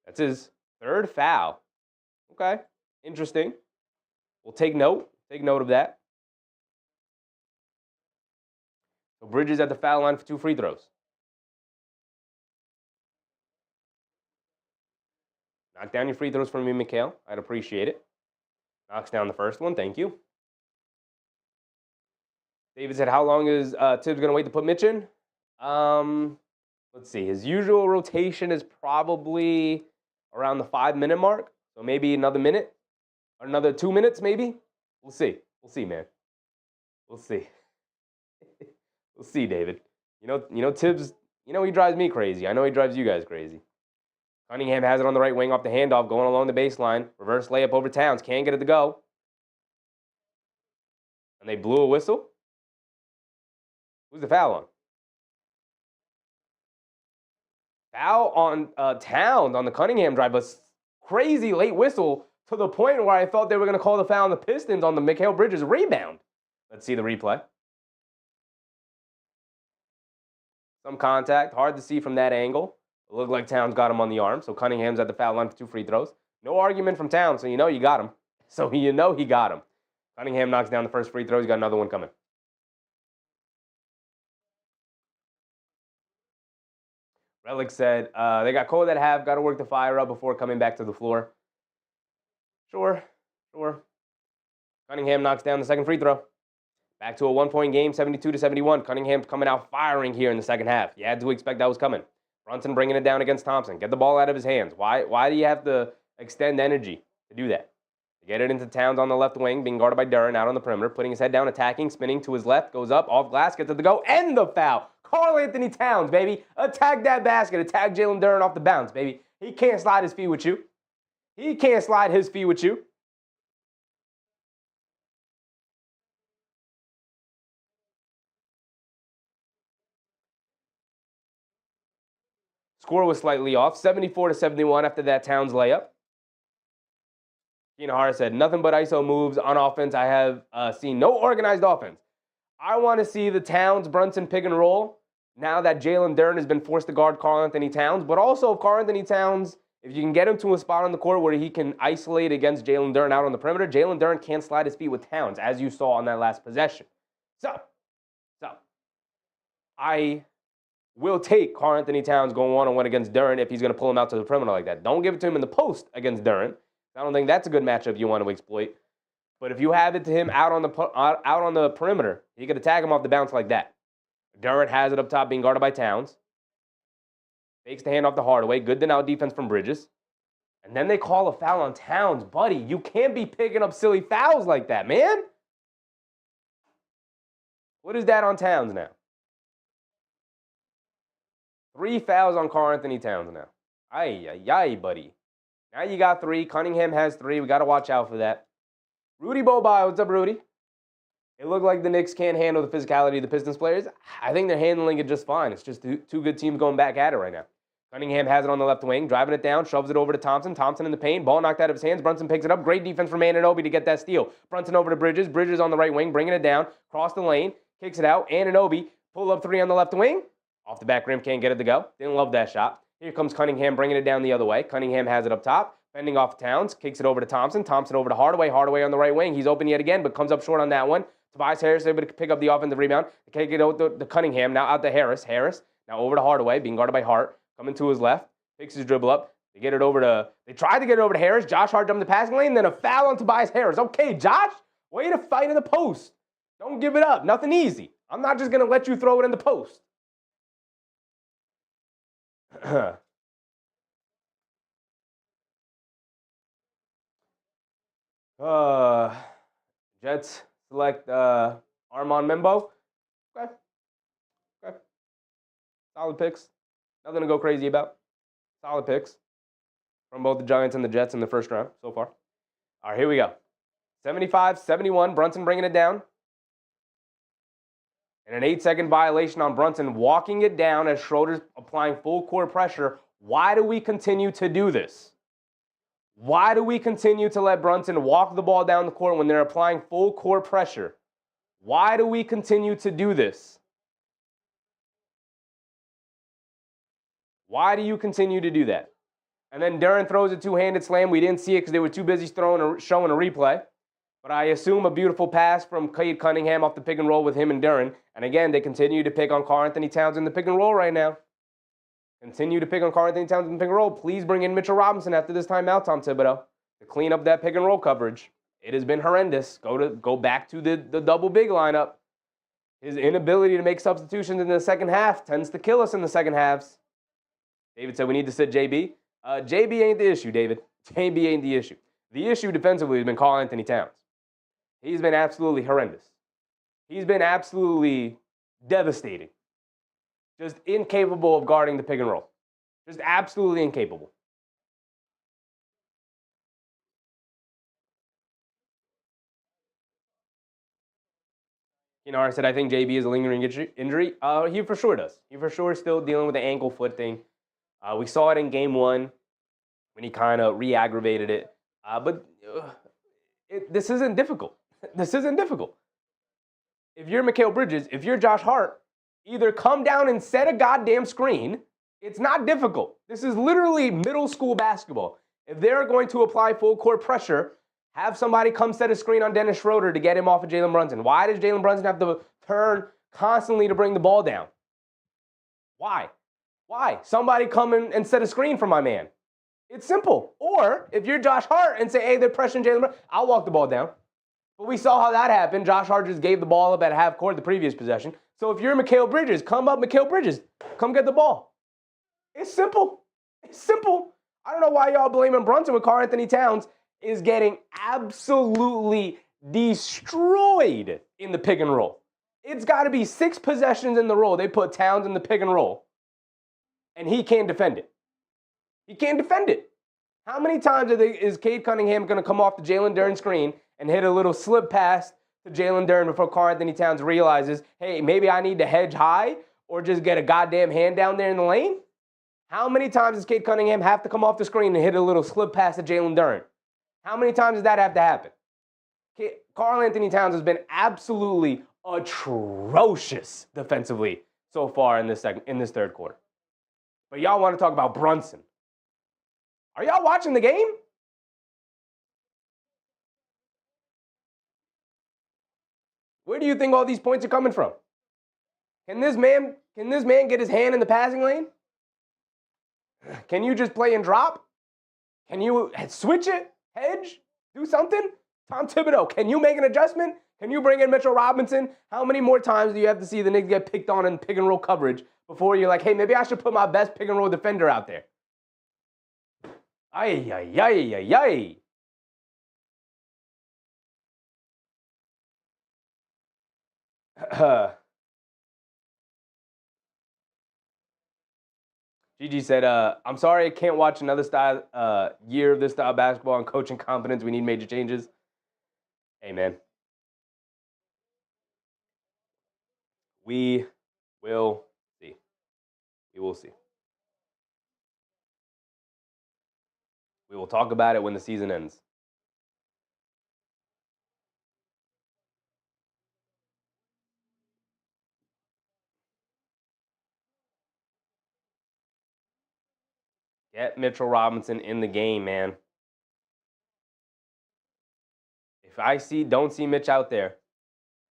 That's his 3rd foul. Okay. Interesting. We'll take note. Take note of that. So Bridges at the foul line for 2 free throws. Knock down your free throws for me, Mikhail. I'd appreciate it. Knocks down the first one. Thank you. David said, how long is Tibbs going to wait to put Mitch in? Let's see. His usual rotation is probably around the 5-minute mark. So maybe another minute. Or another 2 minutes, maybe. We'll see. We'll see, man. We'll see. We'll see, David. You know, Tibbs, he drives me crazy. I know he drives you guys crazy. Cunningham has it on the right wing off the handoff, going along the baseline. Reverse layup over Towns. Can't get it to go. And they blew a whistle. Who's the foul on? Foul on Towns on the Cunningham drive. A crazy late whistle to the point where I thought they were going to call the foul on the Pistons on the Mikal Bridges rebound. Let's see the replay. Some contact. Hard to see from that angle. It looked like Towns got him on the arm, so Cunningham's at the foul line for 2 free throws. No argument from Towns, so you know you got him. So you know he got him. Cunningham knocks down the first free throw. He's got another one coming. Relic said, they got cold at half, got to work the fire up before coming back to the floor. Sure. Cunningham knocks down the second free throw. Back to a 1-point game, 72-71. Cunningham's coming out firing here in the second half. You had to expect that was coming. Brunson bringing it down against Thompson. Get the ball out of his hands. Why do you have to extend energy to do that? You get it into Towns on the left wing, being guarded by Duren out on the perimeter, putting his head down, attacking, spinning to his left, goes up, off glass, gets it to go, and the foul. Karl-Anthony Towns, baby. Attack that basket. Attack Jalen Duren off the bounce, baby. He can't slide his feet with you. He can't slide his feet with you. Score was slightly off, 74-71 after that Towns layup. Keenan Hara said, nothing but ISO moves on offense. I have seen no organized offense. I want to see the Towns-Brunson pick and roll now that Jalen Duren has been forced to guard Karl-Anthony Towns. But also, if Karl-Anthony Towns, if you can get him to a spot on the court where he can isolate against Jalen Duren out on the perimeter, Jalen Duren can't slide his feet with Towns, as you saw on that last possession. So I will take Karl-Anthony Towns going one-on-one against Duren if he's going to pull him out to the perimeter like that. Don't give it to him in the post against Duren. I don't think that's a good matchup you want to exploit. But if you have it to him out on the perimeter, he could attack him off the bounce like that. Duren has it up top being guarded by Towns. Fakes the hand off the Hardaway. Good to now defense from Bridges. And then they call a foul on Towns. Buddy, you can't be picking up silly fouls like that, man. What is that on Towns now? 3 fouls on Karl-Anthony Towns now. Ay, buddy. Now you got 3. Cunningham has 3. We got to watch out for that. Rudy Bobai, what's up, Rudy? It looked like the Knicks can't handle the physicality of the Pistons players. I think they're handling it just fine. It's just two good teams going back at it right now. Cunningham has it on the left wing, driving it down, shoves it over to Thompson. Thompson in the paint, ball knocked out of his hands. Brunson picks it up. Great defense from Anunoby to get that steal. Brunson over to Bridges. Bridges on the right wing, bringing it down, cross the lane, kicks it out. Anunoby, pull up 3 on the left wing. Off the back rim, can't get it to go. Didn't love that shot. Here comes Cunningham bringing it down the other way. Cunningham has it up top. Fending off Towns. Kicks it over to Thompson. Thompson over to Hardaway. Hardaway on the right wing. He's open yet again, but comes up short on that one. Tobias Harris able to pick up the offensive rebound. They can't get out to Cunningham. Now out to Harris. Harris now over to Hardaway, being guarded by Hart. Coming to his left. Picks his dribble up. They tried to get it over to Harris. Josh Hart jumped the passing lane. Then a foul on Tobias Harris. Okay, Josh. Way to fight in the post. Don't give it up. Nothing easy. I'm not just going to let you throw it in the post. Jets select Armand Membo. Okay. Solid picks. Nothing to go crazy about. Solid picks from both the Giants and the Jets in the first round so far. All right, here we go. 75-71. Brunson bringing it down. And an 8-second violation on Brunson, walking it down as Schroeder's applying full court pressure. Why do we continue to do this? Why do we continue to let Brunson walk the ball down the court when they're applying full court pressure? Why do we continue to do this? Why do you continue to do that? And then Duren throws a two-handed slam. We didn't see it because they were too busy showing a replay. But I assume a beautiful pass from Cade Cunningham off the pick and roll with him and Duren. And again, they continue to pick on Karl-Anthony Towns in the pick and roll right now. Continue to pick on Karl-Anthony Towns in the pick and roll. Please bring in Mitchell Robinson after this timeout, Tom Thibodeau, to clean up that pick and roll coverage. It has been horrendous. Go back to the double big lineup. His inability to make substitutions in the second half tends to kill us in the second halves. David said we need to sit JB. JB ain't the issue, David. JB ain't the issue. The issue defensively has been Karl-Anthony Towns. He's been absolutely horrendous. He's been absolutely devastating. Just incapable of guarding the pick and roll. Just absolutely incapable. I said, I think JB is a lingering injury. He for sure does. He for sure is still dealing with the ankle foot thing. We saw it in game one when he kind of re-aggravated it. But this isn't difficult. This isn't difficult. If you're Mikal Bridges, if you're Josh Hart, either come down and set a goddamn screen. It's not difficult. This is literally middle school basketball. If they're going to apply full court pressure, have somebody come set a screen on Dennis Schroeder to get him off of Jalen Brunson. Why does Jalen Brunson have to turn constantly to bring the ball down? Why? Somebody come in and set a screen for my man. It's simple. Or if you're Josh Hart and say, hey, they're pressuring Jalen Brunson, I'll walk the ball down. But we saw how that happened. Josh Hart just gave the ball up at half court the previous possession. So if you're Mikal Bridges, come up Mikal Bridges. Come get the ball. It's simple. It's simple. I don't know why y'all blaming Brunson when Karl-Anthony Towns is getting absolutely destroyed in the pick and roll. It's got to be 6 possessions in the roll. They put Towns in the pick and roll, and he can't defend it. He can't defend it. How many times is Cade Cunningham going to come off the Jalen Duren screen and hit a little slip pass to Jalen Duren before Karl-Anthony Towns realizes, hey, maybe I need to hedge high or just get a goddamn hand down there in the lane? How many times does Cade Cunningham have to come off the screen and hit a little slip pass to Jalen Duren? How many times does that have to happen? Karl-Anthony Towns has been absolutely atrocious defensively so far in this third quarter. But y'all want to talk about Brunson. Are y'all watching the game? Where do you think all these points are coming from? Can this man get his hand in the passing lane? Can you just play and drop? Can you switch it? Hedge? Do something? Tom Thibodeau, can you make an adjustment? Can you bring in Mitchell Robinson? How many more times do you have to see the Knicks get picked on in pick and roll coverage before you're like, hey, maybe I should put my best pick and roll defender out there? Ay, ay, ay, ay, ay. Gigi said, I'm sorry I can't watch another year of this style of basketball and coaching competence. We need major changes. Amen. We will see. We will see. We will talk about it when the season ends. Get Mitchell Robinson in the game, man. If I don't see Mitch out there,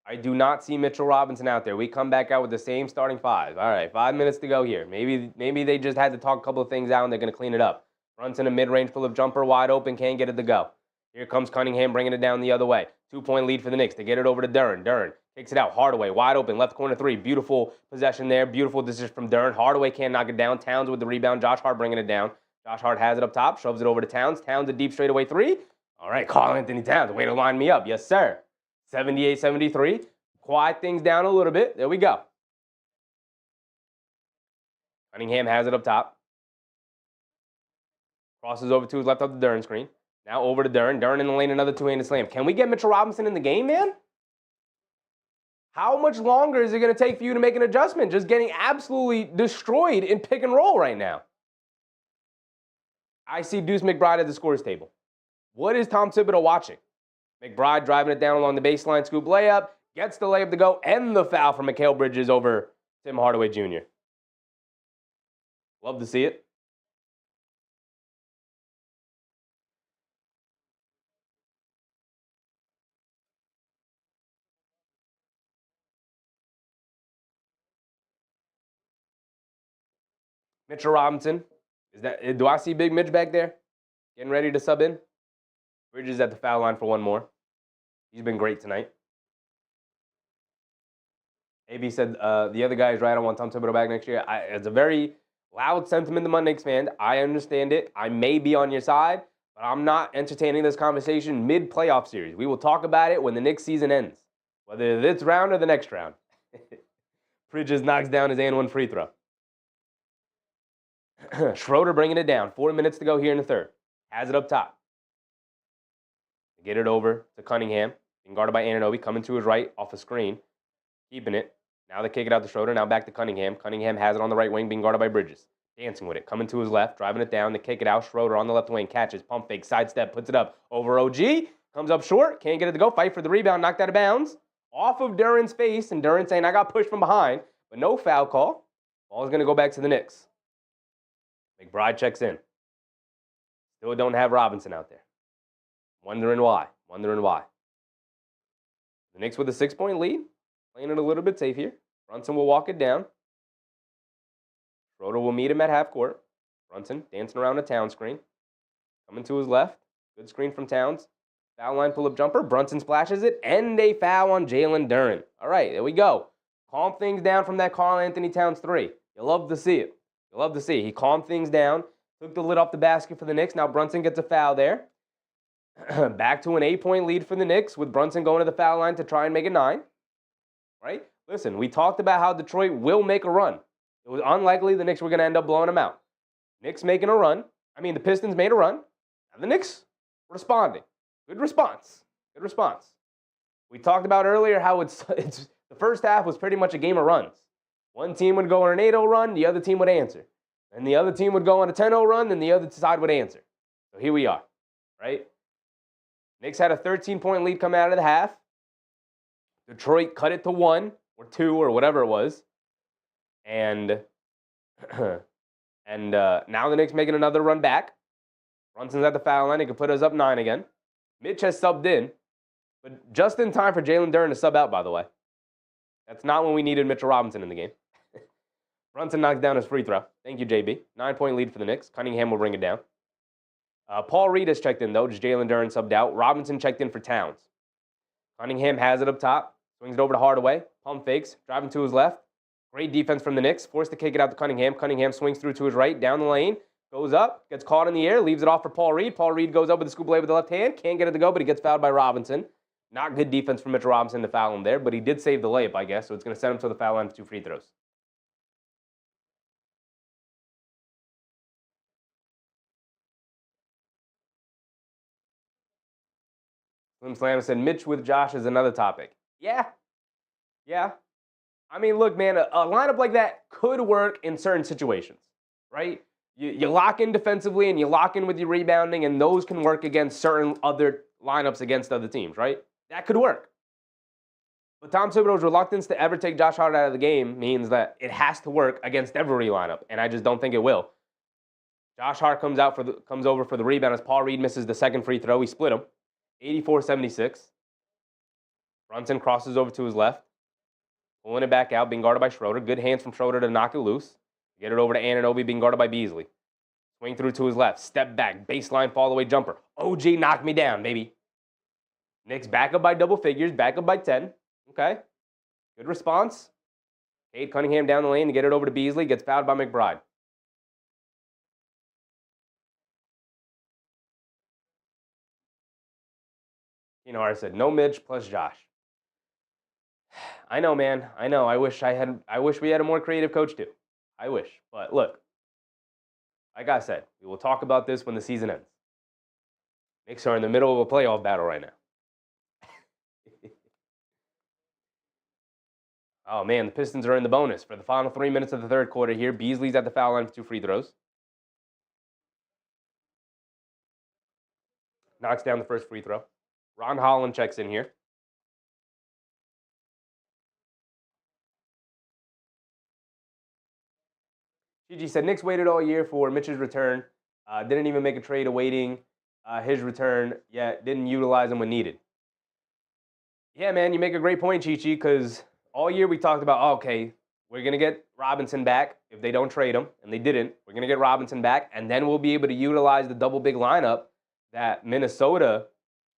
I do not see Mitchell Robinson out there. We come back out with the same starting 5. All right, 5 minutes to go here. Maybe they just had to talk a couple of things out and they're going to clean it up. Brunson a mid-range full of jumper, wide open, can't get it to go. Here comes Cunningham bringing it down the other way. 2-point lead for the Knicks. They get it over to Duren. Duren takes it out. Hardaway, wide open, left corner 3. Beautiful possession there. Beautiful decision from Duren. Hardaway can't knock it down. Towns with the rebound. Josh Hart bringing it down. Josh Hart has it up top, shoves it over to Towns. Towns a deep straightaway 3. All right, Karl-Anthony Towns, way to line me up. Yes, sir. 78-73. Quiet things down a little bit. There we go. Cunningham has it up top. Crosses over to his left up the Duren screen. Now over to Duren. Duren in the lane, another two-handed slam. Can we get Mitchell Robinson in the game, man? How much longer is it going to take for you to make an adjustment? Just getting absolutely destroyed in pick and roll right now. I see Deuce McBride at the scores table. What is Tom Thibodeau watching? McBride driving it down along the baseline, scoop layup, gets the layup to go, and the foul from Mikal Bridges over Tim Hardaway Jr. Love to see it. Mitchell Robinson. Do I see Big Mitch back there? Getting ready to sub in? Bridges at the foul line for one more. He's been great tonight. AB said the other guy is right. I want Tom Thibodeau back next year. It's a very loud sentiment among Knicks fans. I understand it. I may be on your side, but I'm not entertaining this conversation mid-playoff series. We will talk about it when the Knicks season ends, whether this round or the next round. Bridges knocks down his and one free throw. Schroeder bringing it down. 4 minutes to go here in the third. Has it up top. Get it over to Cunningham. Being guarded by Anunoby. Coming to his right off a screen. Keeping it. Now they kick it out to Schroeder. Now back to Cunningham. Cunningham has it on the right wing. Being guarded by Bridges. Dancing with it. Coming to his left. Driving it down. They kick it out. Schroeder on the left wing. Catches. Pump fake. Sidestep. Puts it up over OG. Comes up short. Can't get it to go. Fight for the rebound. Knocked out of bounds. Off of Duran's face. And Duran saying, I got pushed from behind. But no foul call. Ball's going to go back to the Knicks. McBride checks in. Still don't have Robinson out there. Wondering why. The Knicks with a 6-point lead. Playing it a little bit safe here. Brunson will walk it down. Schroeder will meet him at half court. Brunson dancing around a Towns screen. Coming to his left. Good screen from Towns. Foul line pull-up jumper. Brunson splashes it. And a foul on Jalen Duran. All right, there we go. Calm things down from that Karl-Anthony Towns 3. You love to see it. He calmed things down. Took the lid off the basket for the Knicks. Now Brunson gets a foul there. Back to an 8-point lead for the Knicks with Brunson going to the foul line to try and make it 9. Right? Listen, we talked about how Detroit will make a run. It was unlikely the Knicks were going to end up blowing them out. Knicks making a run. The Pistons made a run. And the Knicks responding. Good response. We talked about earlier how it's the first half was pretty much a game of runs. One team would go on an 8-0 run, the other team would answer. And the other team would go on a 10-0 run, then the other side would answer. So here we are, right? Knicks had a 13-point lead coming out of the half. Detroit cut it to 1 or 2 or whatever it was. And now the Knicks making another run back. Brunson's at the foul line. He can put us up 9 again. Mitch has subbed in, but just in time for Jalen Duran to sub out, by the way. That's not when we needed Mitchell Robinson in the game. Brunson knocks down his free throw. Thank you, JB. 9-point lead for the Knicks. Cunningham will bring it down. Paul Reed has checked in, though. Just Jalen Duran subbed out. Robinson checked in for Towns. Cunningham has it up top. Swings it over to Hardaway. Pump fakes. Driving to his left. Great defense from the Knicks. Forced to kick it out to Cunningham. Cunningham swings through to his right. Down the lane. Goes up. Gets caught in the air. Leaves it off for Paul Reed. Paul Reed goes up with the scoop layup with the left hand. Can't get it to go, but he gets fouled by Robinson. Not good defense from Mitchell Robinson to foul him there, but he did save the layup, I guess, so it's going to send him to the foul line for 2 free throws. Slim Slam said, Mitch with Josh is another topic. Yeah. Look, man, a lineup like that could work in certain situations, right? You lock in defensively and you lock in with your rebounding, and those can work against certain other lineups against other teams, right? That could work. But Tom Thibodeau's reluctance to ever take Josh Hart out of the game means that it has to work against every lineup, and I just don't think it will. Josh Hart comes over for the rebound as Paul Reed misses the second free throw. He split him, 84-76. Brunson crosses over to his left, pulling it back out, being guarded by Schroeder. Good hands from Schroeder to knock it loose. Get it over to Anunoby, being guarded by Beasley. Swing through to his left, step back, baseline fall-away jumper. OG knocked me down, baby. Knicks back up by double figures, back up by 10. Okay. Good response. Cade Cunningham down the lane to get it over to Beasley. Gets fouled by McBride. I said, no Mitch plus Josh. I know, man. I know. I wish we had a more creative coach too. I wish. But look, like I said, we will talk about this when the season ends. Knicks are in the middle of a playoff battle right now. Oh, man, the Pistons are in the bonus for the final 3 minutes of the third quarter here. Beasley's at the foul line for 2 free throws. Knocks down the first free throw. Ron Holland checks in here. GG said, Knicks waited all year for Mitch's return. Didn't even make a trade awaiting his return, yet didn't utilize him when needed. Yeah, man, you make a great point, Chi-Chi, because all year we talked about, oh, okay, we're going to get Robinson back if they don't trade him, and they didn't. We're going to get Robinson back, and then we'll be able to utilize the double big lineup that Minnesota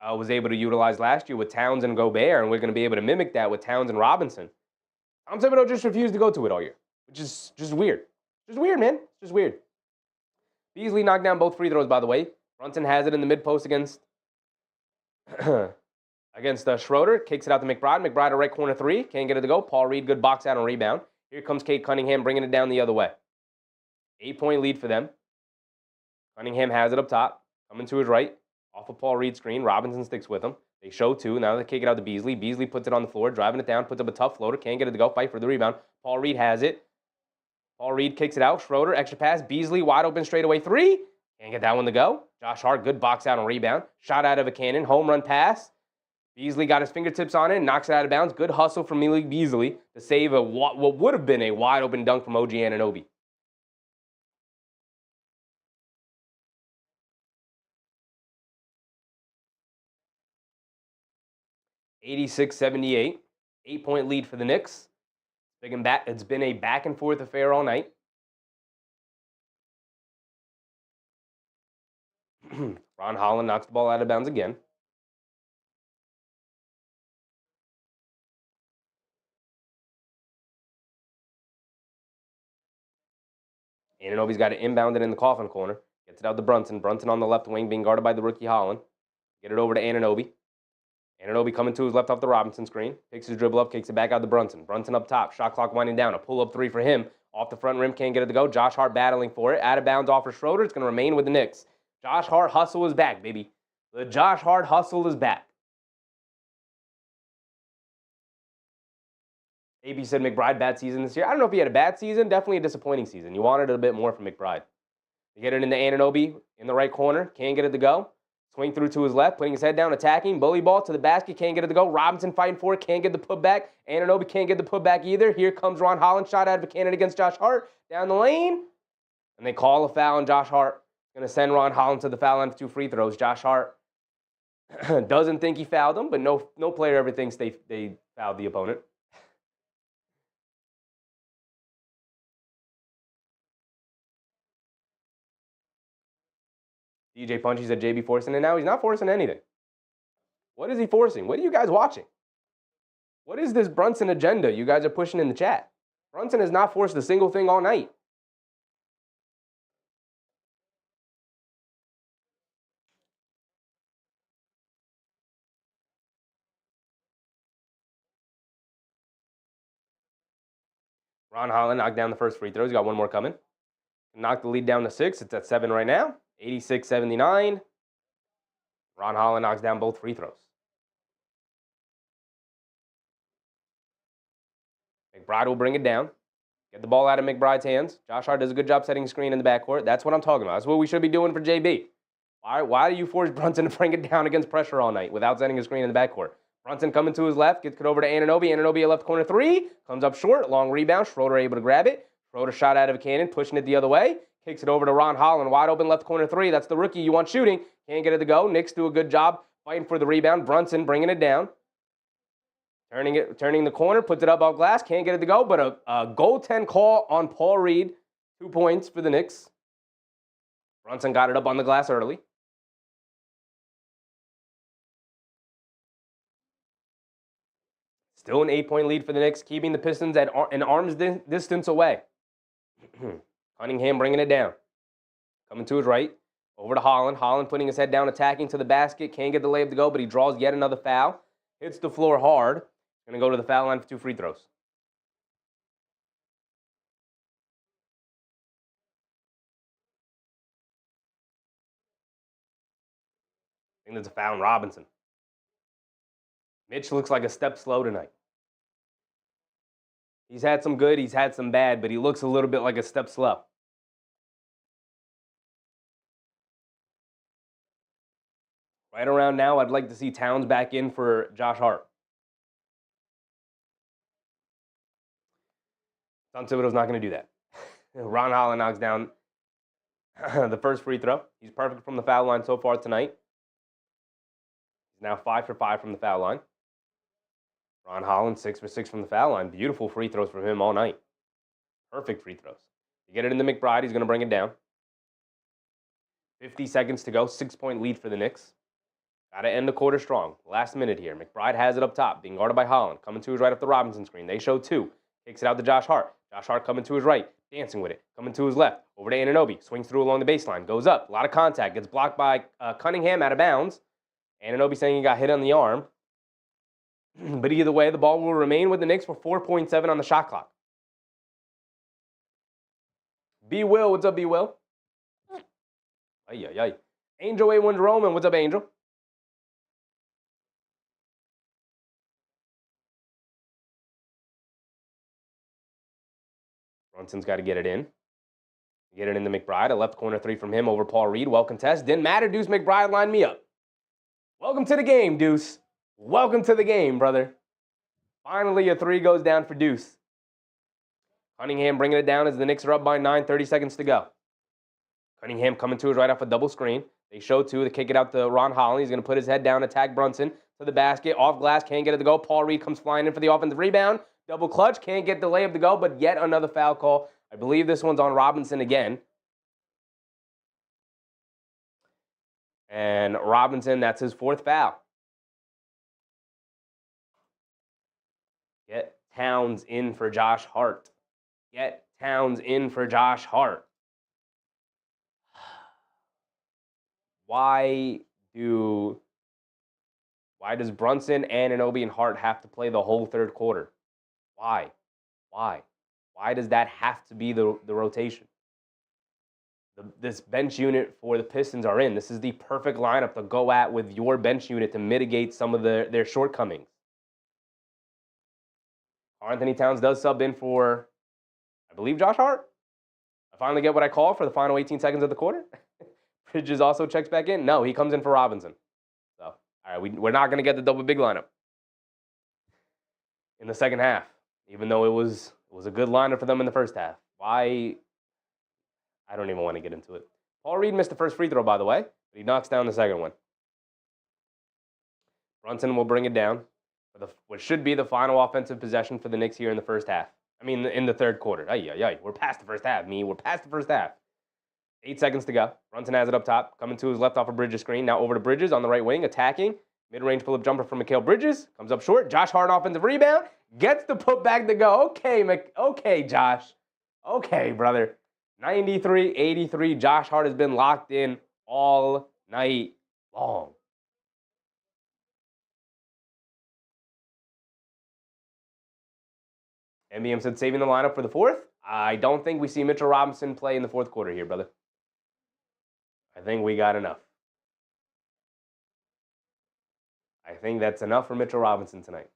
was able to utilize last year with Towns and Gobert, and we're going to be able to mimic that with Towns and Robinson. Tom Thibodeau just refused to go to it all year, which is just weird. Just weird, man. It's just weird. Beasley knocked down both free throws, by the way. Brunson has it in the mid-post against Schroeder. Kicks it out to McBride. McBride a right corner three. Can't get it to go. Paul Reed, good box out and rebound. Here comes Cade Cunningham bringing it down the other way. 8-point lead for them. Cunningham has it up top. Coming to his right. Off of Paul Reed's screen. Robinson sticks with him. They show two. Now they kick it out to Beasley. Beasley puts it on the floor, driving it down, puts up a tough floater. Can't get it to go. Fight for the rebound. Paul Reed has it. Paul Reed kicks it out. Schroeder, extra pass. Beasley, wide open straightaway three. Can't get that one to go. Josh Hart, good box out and rebound. Shot out of a cannon. Home run pass. Beasley got his fingertips on it and knocks it out of bounds. Good hustle from Malik Beasley to save what would have been a wide open dunk from OG Anunoby. (86-78). 8-point lead for the Knicks. It's been a back and forth affair all night. Ron Holland knocks the ball out of bounds again. Anunoby's got it inbounded in the coffin corner. Gets it out to Brunson. Brunson on the left wing being guarded by the rookie Holland. Get it over to Anunoby. Anunoby coming to his left off the Robinson screen. Takes his dribble up, kicks it back out to Brunson. Brunson up top. Shot clock winding down. A pull-up three for him. Off the front rim, can't get it to go. Josh Hart battling for it. Out of bounds off for Schroeder. It's going to remain with the Knicks. Josh Hart hustle is back, baby. The Josh Hart hustle is back. AB said McBride, bad season this year. I don't know if he had a bad season. Definitely a disappointing season. You wanted a bit more from McBride. They get it into Anunoby in the right corner. Can't get it to go. Swing through to his left, putting his head down, attacking. Bully ball to the basket. Can't get it to go. Robinson fighting for it. Can't get the putback. Anunoby can't get the putback either. Here comes Ron Holland. Shot out of a cannon against Josh Hart. Down the lane. And they call a foul on Josh Hart. Going to send Ron Holland to the foul line for 2 free throws. Josh Hart doesn't think he fouled him, but no player ever thinks they fouled the opponent. DJ Punchy said JB forcing it now. He's not forcing anything. What is he forcing? What are you guys watching? What is this Brunson agenda you guys are pushing in the chat? Brunson has not forced a single thing all night. Ron Holland knocked down the first free throw. He's got one more coming. Knocked the lead down to 6. It's at 7 right now. 86-79. Ron Holland knocks down both free throws. McBride will bring it down. Get the ball out of McBride's hands. Josh Hart does a good job setting a screen in the backcourt. That's what I'm talking about. That's what we should be doing for JB. Why do you force Brunson to bring it down against pressure all night without setting a screen in the backcourt? Brunson coming to his left, gets it over to Anunoby. Anunoby a left corner three. Comes up short. Long rebound. Schroeder able to grab it. Schroeder shot out of a cannon, pushing it the other way. Kicks it over to Ron Holland. Wide open left corner three. That's the rookie you want shooting. Can't get it to go. Knicks do a good job fighting for the rebound. Brunson bringing it down. Turning the corner. Puts it up off glass. Can't get it to go. But a goaltend call on Paul Reed. 2 points for the Knicks. Brunson got it up on the glass early. Still an 8-point lead for the Knicks, keeping the Pistons at an arm's distance away. Cunningham bringing it down. Coming to his right. Over to Holland. Holland putting his head down, attacking to the basket. Can't get the layup to go, but he draws yet another foul. Hits the floor hard. Going to go to the foul line for 2 free throws. I think that's a foul on Robinson. Mitch looks like a step slow tonight. He's had some good, he's had some bad, but he looks a little bit like a step slow. Right around now, I'd like to see Towns back in for Josh Hart. Tom Thibodeau's not going to do that. Ron Holland knocks down the first free throw. He's perfect from the foul line so far tonight. He's now 5 for 5 from the foul line. Ron Holland 6 for 6 from the foul line. Beautiful free throws from him all night. Perfect free throws. You get it into McBride, he's going to bring it down. 50 seconds to go, 6-point lead for the Knicks. Got to end the quarter strong. Last minute here. McBride has it up top, being guarded by Holland. Coming to his right off the Robinson screen. They show 2. Kicks it out to Josh Hart. Josh Hart coming to his right, dancing with it. Coming to his left, over to Anunoby. Swings through along the baseline, goes up. A lot of contact. Gets blocked by Cunningham out of bounds. Anunoby saying he got hit on the arm. But either way, the ball will remain with the Knicks for 4.7 on the shot clock. B. Will, what's up, B. Will? Ay. Angel A1 Jerome, what's up, Angel? Brunson's got to get it in. Get it into McBride. A left corner 3 from him over Paul Reed. Well contest. Didn't matter. Deuce McBride lined me up. Welcome to the game, Deuce. Welcome to the game, brother. Finally, a 3 goes down for Deuce. Cunningham bringing it down as the Knicks are up by 9, 30 seconds to go. Cunningham coming to his right off a double screen. They show 2. They kick it out to Ron Holland. He's going to put his head down, attack Brunson to the basket. Off glass, can't get it to go. Paul Reed comes flying in for the offensive rebound. Double clutch, can't get the layup to go, but yet another foul call. I believe this one's on Robinson again. And Robinson, that's his 4th foul. Get Towns in for Josh Hart. Get Towns in for Josh Hart. Why does Brunson, Anunoby, and Hart have to play the whole third quarter? Why? Why does that have to be the rotation? This bench unit for the Pistons are in. This is the perfect lineup to go at with your bench unit to mitigate some of their shortcomings. Anthony Towns does sub in for, I believe, Josh Hart. I finally get what I call for the final 18 seconds of the quarter. Bridges also checks back in. No, he comes in for Robinson. So, all right, we're not going to get the double big lineup in the second half, even though it was a good lineup for them in the first half. Why? I don't even want to get into it. Paul Reed missed the first free throw, by the way, but he knocks down the second one. Brunson will bring it down for what should be the final offensive possession for the Knicks here in the first half. I mean, in the third quarter. We're past the first half, We're past the first half. 8 seconds to go. Brunson has it up top, coming to his left off of Bridges' screen. Now over to Bridges on the right wing, attacking. Mid-range pull-up jumper from Mikal Bridges. Comes up short. Josh Hart offensive rebound. Gets the putback to go. Okay, Josh. Okay, brother. 93-83. Josh Hart has been locked in all night long. NBM said saving the lineup for the 4th. I don't think we see Mitchell Robinson play in the 4th quarter here, brother. I think we got enough. I think that's enough for Mitchell Robinson tonight.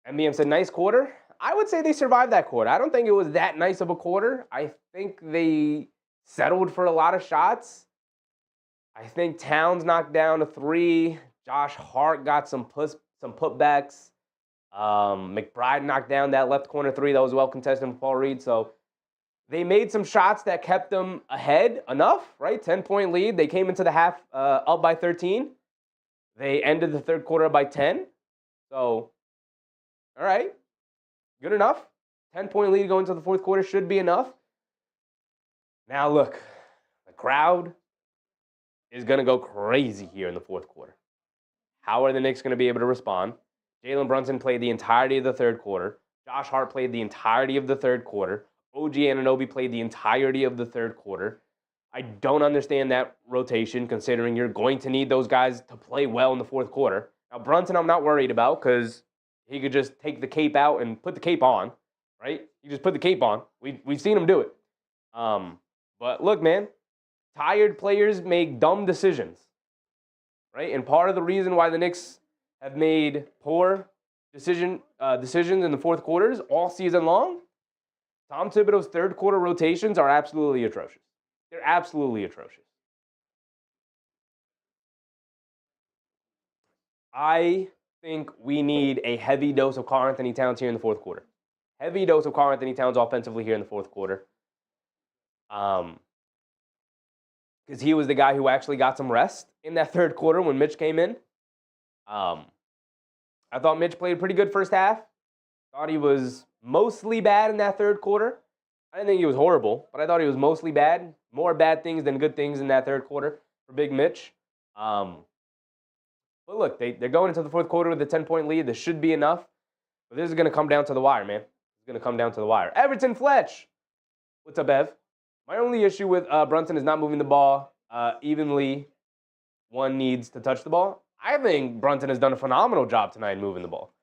NBM said nice quarter. I would say they survived that quarter. I don't think it was that nice of a quarter. I think they settled for a lot of shots. I think Towns knocked down a 3. Josh Hart got some putbacks. McBride knocked down that left corner 3 that was well contested from Paul Reed. So they made some shots that kept them ahead enough, right? 10-point lead. They came into the half up by 13. They ended the third quarter by 10. So, all right, good enough. 10-point lead going into the 4th quarter should be enough. Now look, the crowd is going to go crazy here in the 4th quarter. How are the Knicks going to be able to respond? Jalen Brunson played the entirety of the third quarter. Josh Hart played the entirety of the third quarter. OG Anunoby played the entirety of the third quarter. I don't understand that rotation, considering you're going to need those guys to play well in the 4th quarter. Now, Brunson I'm not worried about because he could just take the cape out and put the cape on, right? You just put the cape on. We've seen him do it. But look, man, tired players make dumb decisions, right? And part of the reason why the Knicks have made poor decisions in the fourth quarters all season long, Tom Thibodeau's third quarter rotations are absolutely atrocious. They're absolutely atrocious. I think we need a heavy dose of Karl-Anthony Towns here in the fourth quarter. Heavy dose of Karl-Anthony Towns offensively here in the fourth quarter. Because he was the guy who actually got some rest in that third quarter when Mitch came in. I thought Mitch played pretty good first half. Thought he was mostly bad in that third quarter. I didn't think he was horrible, but I thought he was mostly bad. More bad things than good things in that third quarter for Big Mitch. But look, they're going into the fourth quarter with a 10-point lead. This should be enough. But this is going to come down to the wire, man. It's going to come down to the wire. Everton Fletch. What's up, Ev? My only issue with Brunson is not moving the ball evenly. One needs to touch the ball. I think Brunson has done a phenomenal job tonight moving the ball.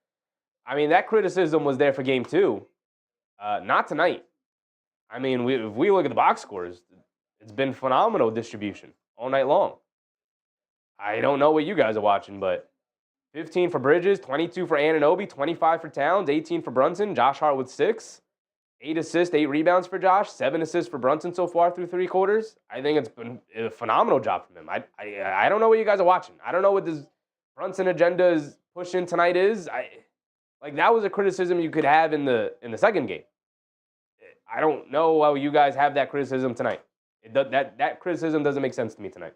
I mean, that criticism was there for game two. Not tonight. I mean, if we look at the box scores, it's been phenomenal distribution all night long. I don't know what you guys are watching, but 15 for Bridges, 22 for Anunoby, 25 for Towns, 18 for Brunson, Josh Hart with 6. 8 assists, 8 rebounds for Josh, 7 assists for Brunson so far through 3 quarters. I think it's been a phenomenal job from him. I don't know what you guys are watching. I don't know what this Brunson agenda is pushing tonight is. That was a criticism you could have in the second game. I don't know how you guys have that criticism tonight. That criticism doesn't make sense to me tonight.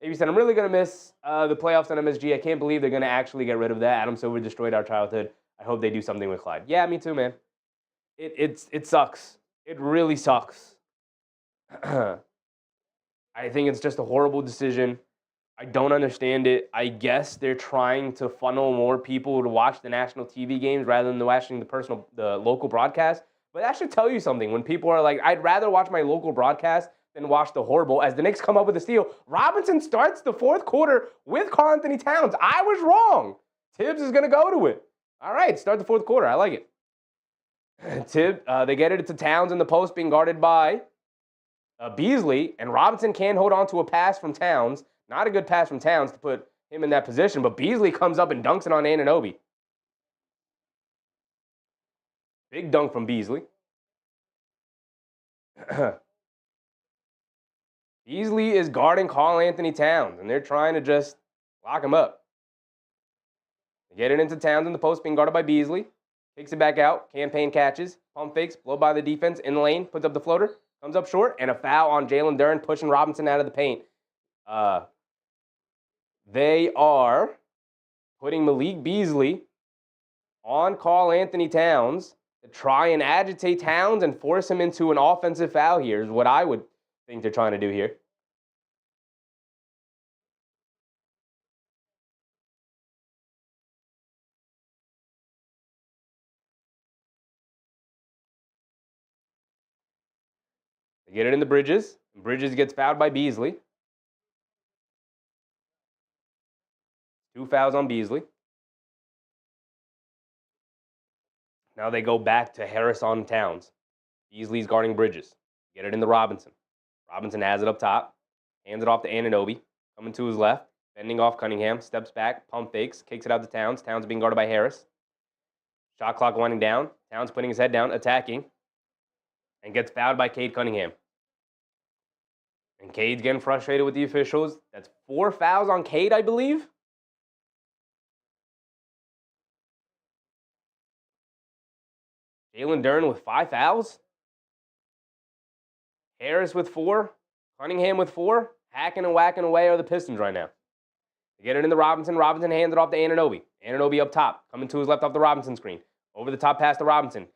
AB said, I'm really going to miss the playoffs on MSG. I can't believe they're going to actually get rid of that. Adam Silver destroyed our childhood. I hope they do something with Clyde. Yeah, me too, man. It sucks. It really sucks. I think it's just a horrible decision. I don't understand it. I guess they're trying to funnel more people to watch the national TV games rather than watching the local broadcast. But that should tell you something. When people are like, I'd rather watch my local broadcast than watch the horrible. As the Knicks come up with a steal, Robinson starts the fourth quarter with Karl-Anthony Towns. I was wrong. Tibbs is going to go to it. All right, start the fourth quarter. I like it. They get it to Towns in the post being guarded by Beasley, and Robinson can't hold on to a pass from Towns. Not a good pass from Towns to put him in that position, but Beasley comes up and dunks it on Anunoby. Big dunk from Beasley. Beasley is guarding Karl-Anthony Towns, and they're trying to just lock him up. They get it into Towns in the post being guarded by Beasley. Takes it back out. Campaign catches. Pump fakes. Blow by the defense. In the lane. Puts up the floater. Comes up short. And a foul on Jalen Duren pushing Robinson out of the paint. They are putting Malik Beasley on Karl-Anthony Towns to try and agitate Towns and force him into an offensive foul here is what I would think they're trying to do here. They get it into Bridges. Bridges gets fouled by Beasley. 2 fouls on Beasley. Now they go back to Harris on Towns. Beasley's guarding Bridges. Get it into Robinson. Robinson has it up top. Hands it off to Anunoby. Coming to his left. Bending off Cunningham. Steps back. Pump fakes. Kicks it out to Towns. Towns being guarded by Harris. Shot clock winding down. Towns putting his head down. Attacking. And gets fouled by Cade Cunningham. And Cade's getting frustrated with the officials. That's 4 fouls on Cade, I believe. Jalen Duren with 5 fouls. Harris with 4. Cunningham with 4. Hacking and whacking away are the Pistons right now. They get it into Robinson. Robinson hands it off to Anunoby. Anunoby up top. Coming to his left off the Robinson screen. Over the top pass to Robinson.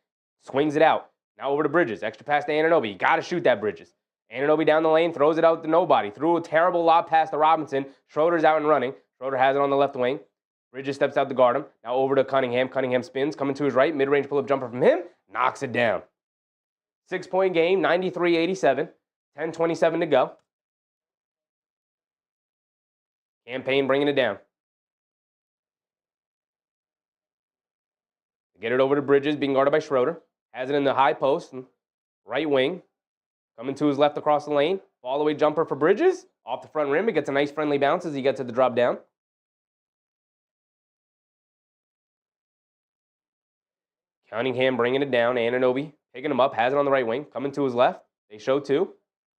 Swings it out. Now over to Bridges. Extra pass to Anunoby. You got to shoot that, Bridges. Anunoby down the lane. Throws it out to nobody. Threw a terrible lob pass to Robinson. Schroeder's out and running. Schroeder has it on the left wing. Bridges steps out to guard him. Now over to Cunningham. Cunningham spins. Coming to his right. Mid-range pull-up jumper from him. Knocks it down. 6-point game. 93-87. 10:27 to go. Campaign bringing it down. Get it over to Bridges, being guarded by Schroeder. Has it in the high post, right wing. Coming to his left across the lane. Fall away jumper for Bridges. Off the front rim. It gets a nice friendly bounce as he gets to the drop down. Cunningham bringing it down. Anunoby picking him up, has it on the right wing, coming to his left. They show two.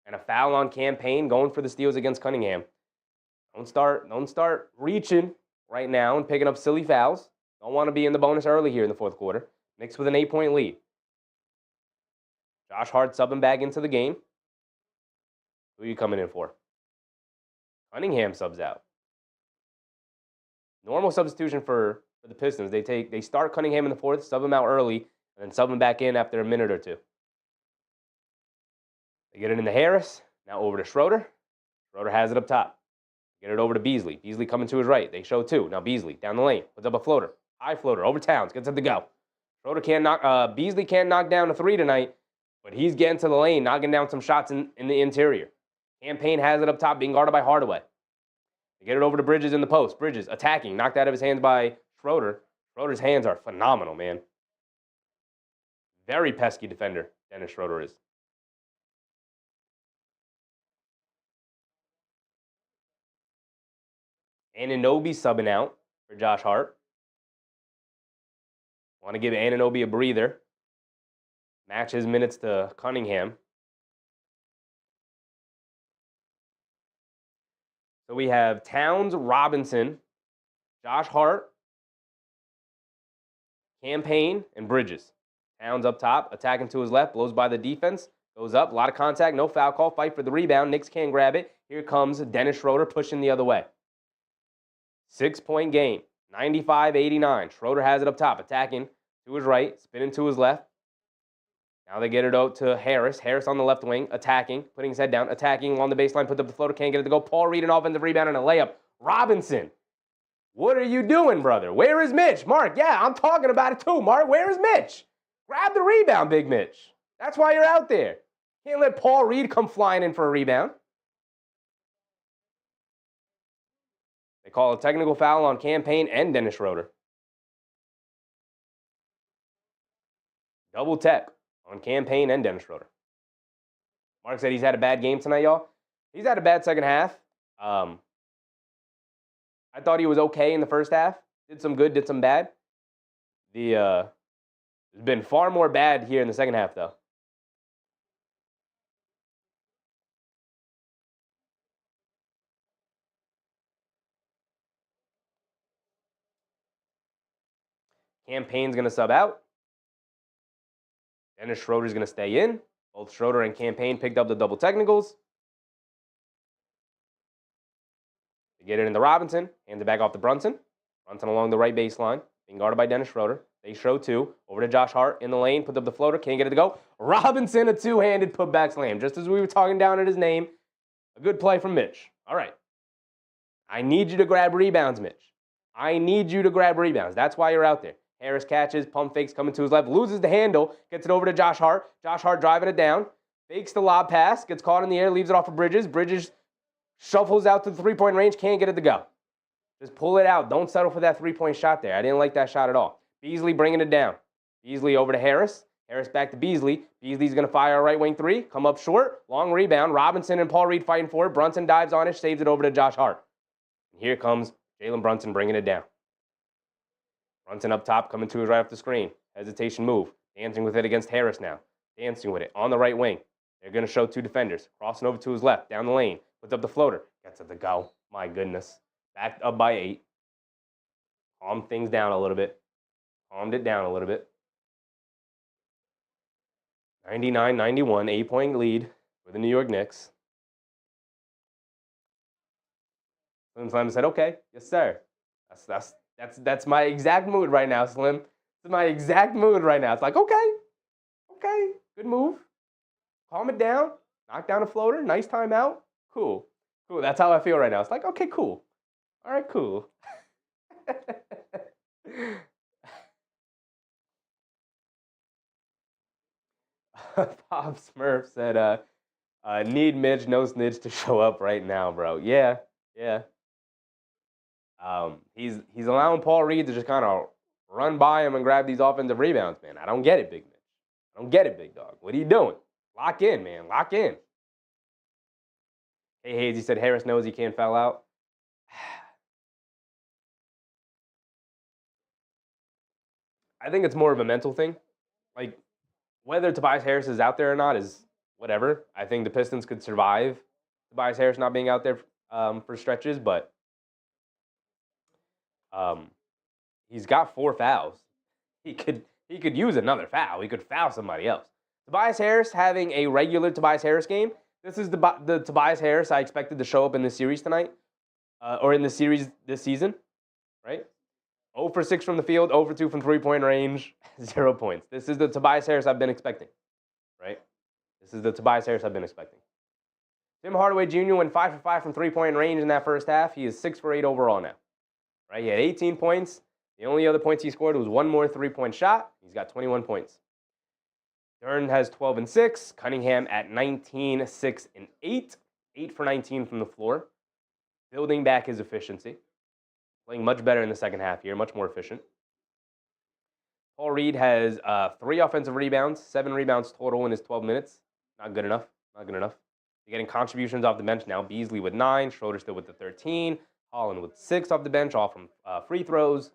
And a foul on Campaign going for the steals against Cunningham. Don't start reaching right now and picking up silly fouls. Don't want to be in the bonus early here in the fourth quarter. Knicks with an 8-point lead. Josh Hart subbing back into the game. Who are you coming in for? Cunningham subs out. Normal substitution for the Pistons. They start Cunningham in the fourth, sub him out early, and then sub him back in after a minute or two. They get it into Harris. Now over to Schroeder. Schroeder has it up top. Get it over to Beasley. Beasley coming to his right. They show two. Now Beasley down the lane. Puts up a floater. High floater over Towns. Gets it to go. Schroeder can't knock. Beasley can't knock down a three tonight, but he's getting to the lane, knocking down some shots in the interior. Campaign has it up top, being guarded by Hardaway. They get it over to Bridges in the post. Bridges attacking, knocked out of his hands by Schroeder. Schroeder's hands are phenomenal, man. Very pesky defender, Dennis Schroeder is. Anunoby subbing out for Josh Hart. Want to give Anunoby a breather. Match his minutes to Cunningham. So we have Towns, Robinson, Josh Hart, Campaign, and Bridges. Towns up top, attacking to his left, blows by the defense, goes up, a lot of contact, no foul call, fight for the rebound. Knicks can't grab it. Here comes Dennis Schroeder pushing the other way. 6-point game, 95-89. Schroeder has it up top, attacking to his right, spinning to his left. Now they get it out to Harris. Harris on the left wing, attacking, putting his head down, attacking along the baseline, puts up the floater, can't get it to go. Paul Reed, an offensive rebound and a layup. Robinson, what are you doing, brother? Where is Mitch? Mark, yeah, I'm talking about it too, Mark. Where is Mitch? Grab the rebound, Big Mitch. That's why you're out there. Can't let Paul Reed come flying in for a rebound. They call a technical foul on Campaign and Dennis Schroeder. Double tech on Campaign and Dennis Schroeder. Mark said he's had a bad game tonight, y'all. He's had a bad second half. I thought he was okay in the first half. Did some good, did some bad. There's been far more bad here in the second half, though. Campaign's going to sub out. Dennis Schroeder's going to stay in. Both Schroeder and Campaign picked up the double technicals. They get it into Robinson. Hands it back off to Brunson. Brunson along the right baseline. Being guarded by Dennis Schroeder. They show two. Over to Josh Hart in the lane. Puts up the floater. Can't get it to go. Robinson, a two-handed putback slam. Just as we were talking down at his name. A good play from Mitch. All right. I need you to grab rebounds, Mitch. I need you to grab rebounds. That's why you're out there. Harris catches, pump fakes, coming to his left, loses the handle, gets it over to Josh Hart. Josh Hart driving it down, fakes the lob pass, gets caught in the air, leaves it off of Bridges. Bridges shuffles out to the three-point range, can't get it to go. Just pull it out. Don't settle for that three-point shot there. I didn't like that shot at all. Beasley bringing it down. Beasley over to Harris. Harris back to Beasley. Beasley's going to fire a right wing three, come up short, long rebound. Robinson and Paul Reed fighting for it. Brunson dives on it, saves it over to Josh Hart. And here comes Jalen Brunson bringing it down. Brunson up top, coming to his right off the screen. Hesitation move. Dancing with it against Harris now. Dancing with it on the right wing. They're going to show two defenders. Crossing over to his left, down the lane. Puts up the floater. Gets it to go. My goodness. Backed up by 8. Calmed things down a little bit. Calmed it down a little bit. 99-91, 8-point lead for the New York Knicks. Slim Slam said, okay, yes, sir. That's my exact mood right now, Slim. It's my exact mood right now. It's like, okay, good move. Calm it down. Knock down a floater. Nice timeout. Cool. That's how I feel right now. It's like, okay, cool. All right, cool. Pop Smurf said, need Mitch, no snitch to show up right now, bro. Yeah. He's allowing Paul Reed to just kind of run by him and grab these offensive rebounds, man. I don't get it, Big Mitch. I don't get it, Big Dog. What are you doing? Lock in, man. Lock in. Hey, Hayes, he said Harris knows he can't foul out. I think it's more of a mental thing. Like, whether Tobias Harris is out there or not is whatever. I think the Pistons could survive Tobias Harris not being out there for stretches, but he's got 4 fouls. He could use another foul. He could foul somebody else. Tobias Harris having a regular Tobias Harris game. This is the Tobias Harris I expected to show up in the series tonight, or in the series this season, right? 0 for 6 from the field, 0 for 2 from three-point range, 0 points. This is the Tobias Harris I've been expecting, right? This is the Tobias Harris I've been expecting. Tim Hardaway Jr. went 5 for 5 from three-point range in that first half. He is 6 for 8 overall now, right? He had 18 points. The only other points he scored was one more three-point shot. He's got 21 points. Dern has 12 and 6. Cunningham at 19, 6 and 8. 8 for 19 from the floor. Building back his efficiency. Playing much better in the second half here, much more efficient. Paul Reed has 3 offensive rebounds, 7 rebounds total in his 12 minutes. Not good enough. Not good enough. They're getting contributions off the bench now. Beasley with 9. Schroeder still with the 13. Holland with 6 off the bench, all from free throws.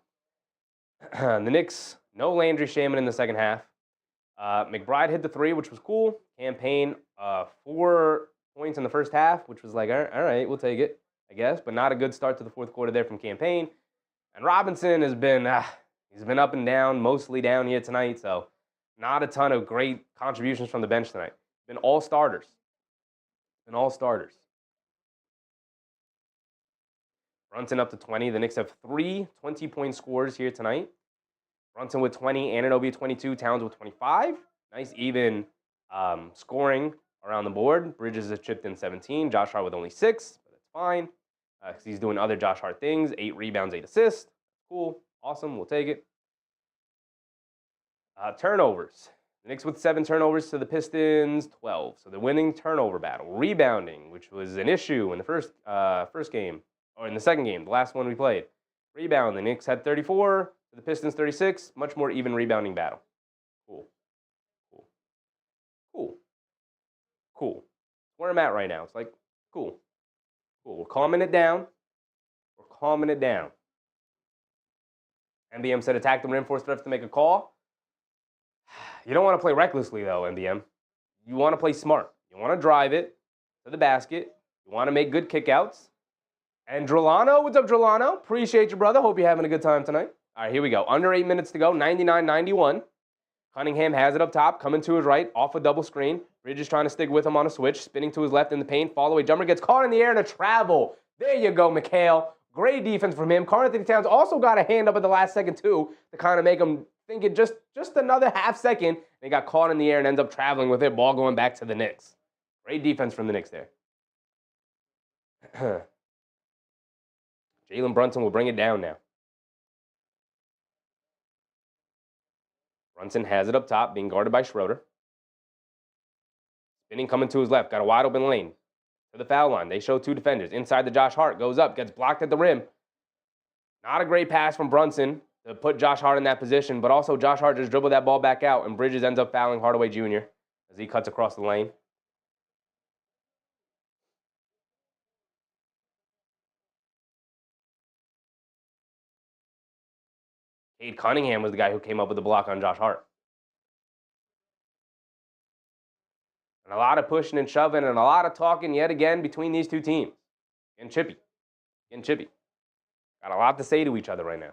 The Knicks, no Landry Shaman in the second half. McBride hit the 3, which was cool. Campaign, 4 points in the first half, which was like, all right, we'll take it, I guess. But not a good start to the fourth quarter there from Campaign. And Robinson has been, he's been up and down, mostly down here tonight. So not a ton of great contributions from the bench tonight. Been all starters. Brunson up to 20. The Knicks have 3 20-point scores here tonight. Brunson with 20, Anunoby 22, Towns with 25. Nice even scoring around the board. Bridges has chipped in 17. Josh Hart with only 6, but that's fine because he's doing other Josh Hart things. 8 rebounds, 8 assists. Cool. Awesome. We'll take it. Turnovers. The Knicks with 7 turnovers to the Pistons, 12. So they're winning turnover battle. Rebounding, which was an issue in the first game. Or in the second game, the last one we played. Rebound, the Knicks had 34, the Pistons 36. Much more even rebounding battle. Cool. Where I'm at right now. It's like, cool. We're calming it down. NBM said attack the rim, force refs to make a call. You don't want to play recklessly, though, NBM. You want to play smart. You want to drive it to the basket. You want to make good kickouts. And Drolano, what's up, Drolano? Appreciate you, brother. Hope you're having a good time tonight. All right, here we go. Under 8 minutes to go, 99-91. Cunningham has it up top, coming to his right, off a double screen. Bridges trying to stick with him on a switch, spinning to his left in the paint. Fall away jumper gets caught in the air and a travel. There you go, McHale. Great defense from him. Karl-Anthony Towns also got a hand up at the last second, too, to kind of make him think it just another half second. And he got caught in the air and ends up traveling with it. Ball going back to the Knicks. Great defense from the Knicks there. Jalen Brunson will bring it down now. Brunson has it up top, being guarded by Schroeder. Spinning, coming to his left. Got a wide open lane. To the foul line. They show 2 defenders. Inside the Josh Hart. Goes up. Gets blocked at the rim. Not a great pass from Brunson to put Josh Hart in that position. But also Josh Hart just dribbled that ball back out. And Bridges ends up fouling Hardaway Jr. as he cuts across the lane. Cade Cunningham was the guy who came up with the block on Josh Hart. And a lot of pushing and shoving and a lot of talking yet again between these two teams. Getting chippy. Got a lot to say to each other right now.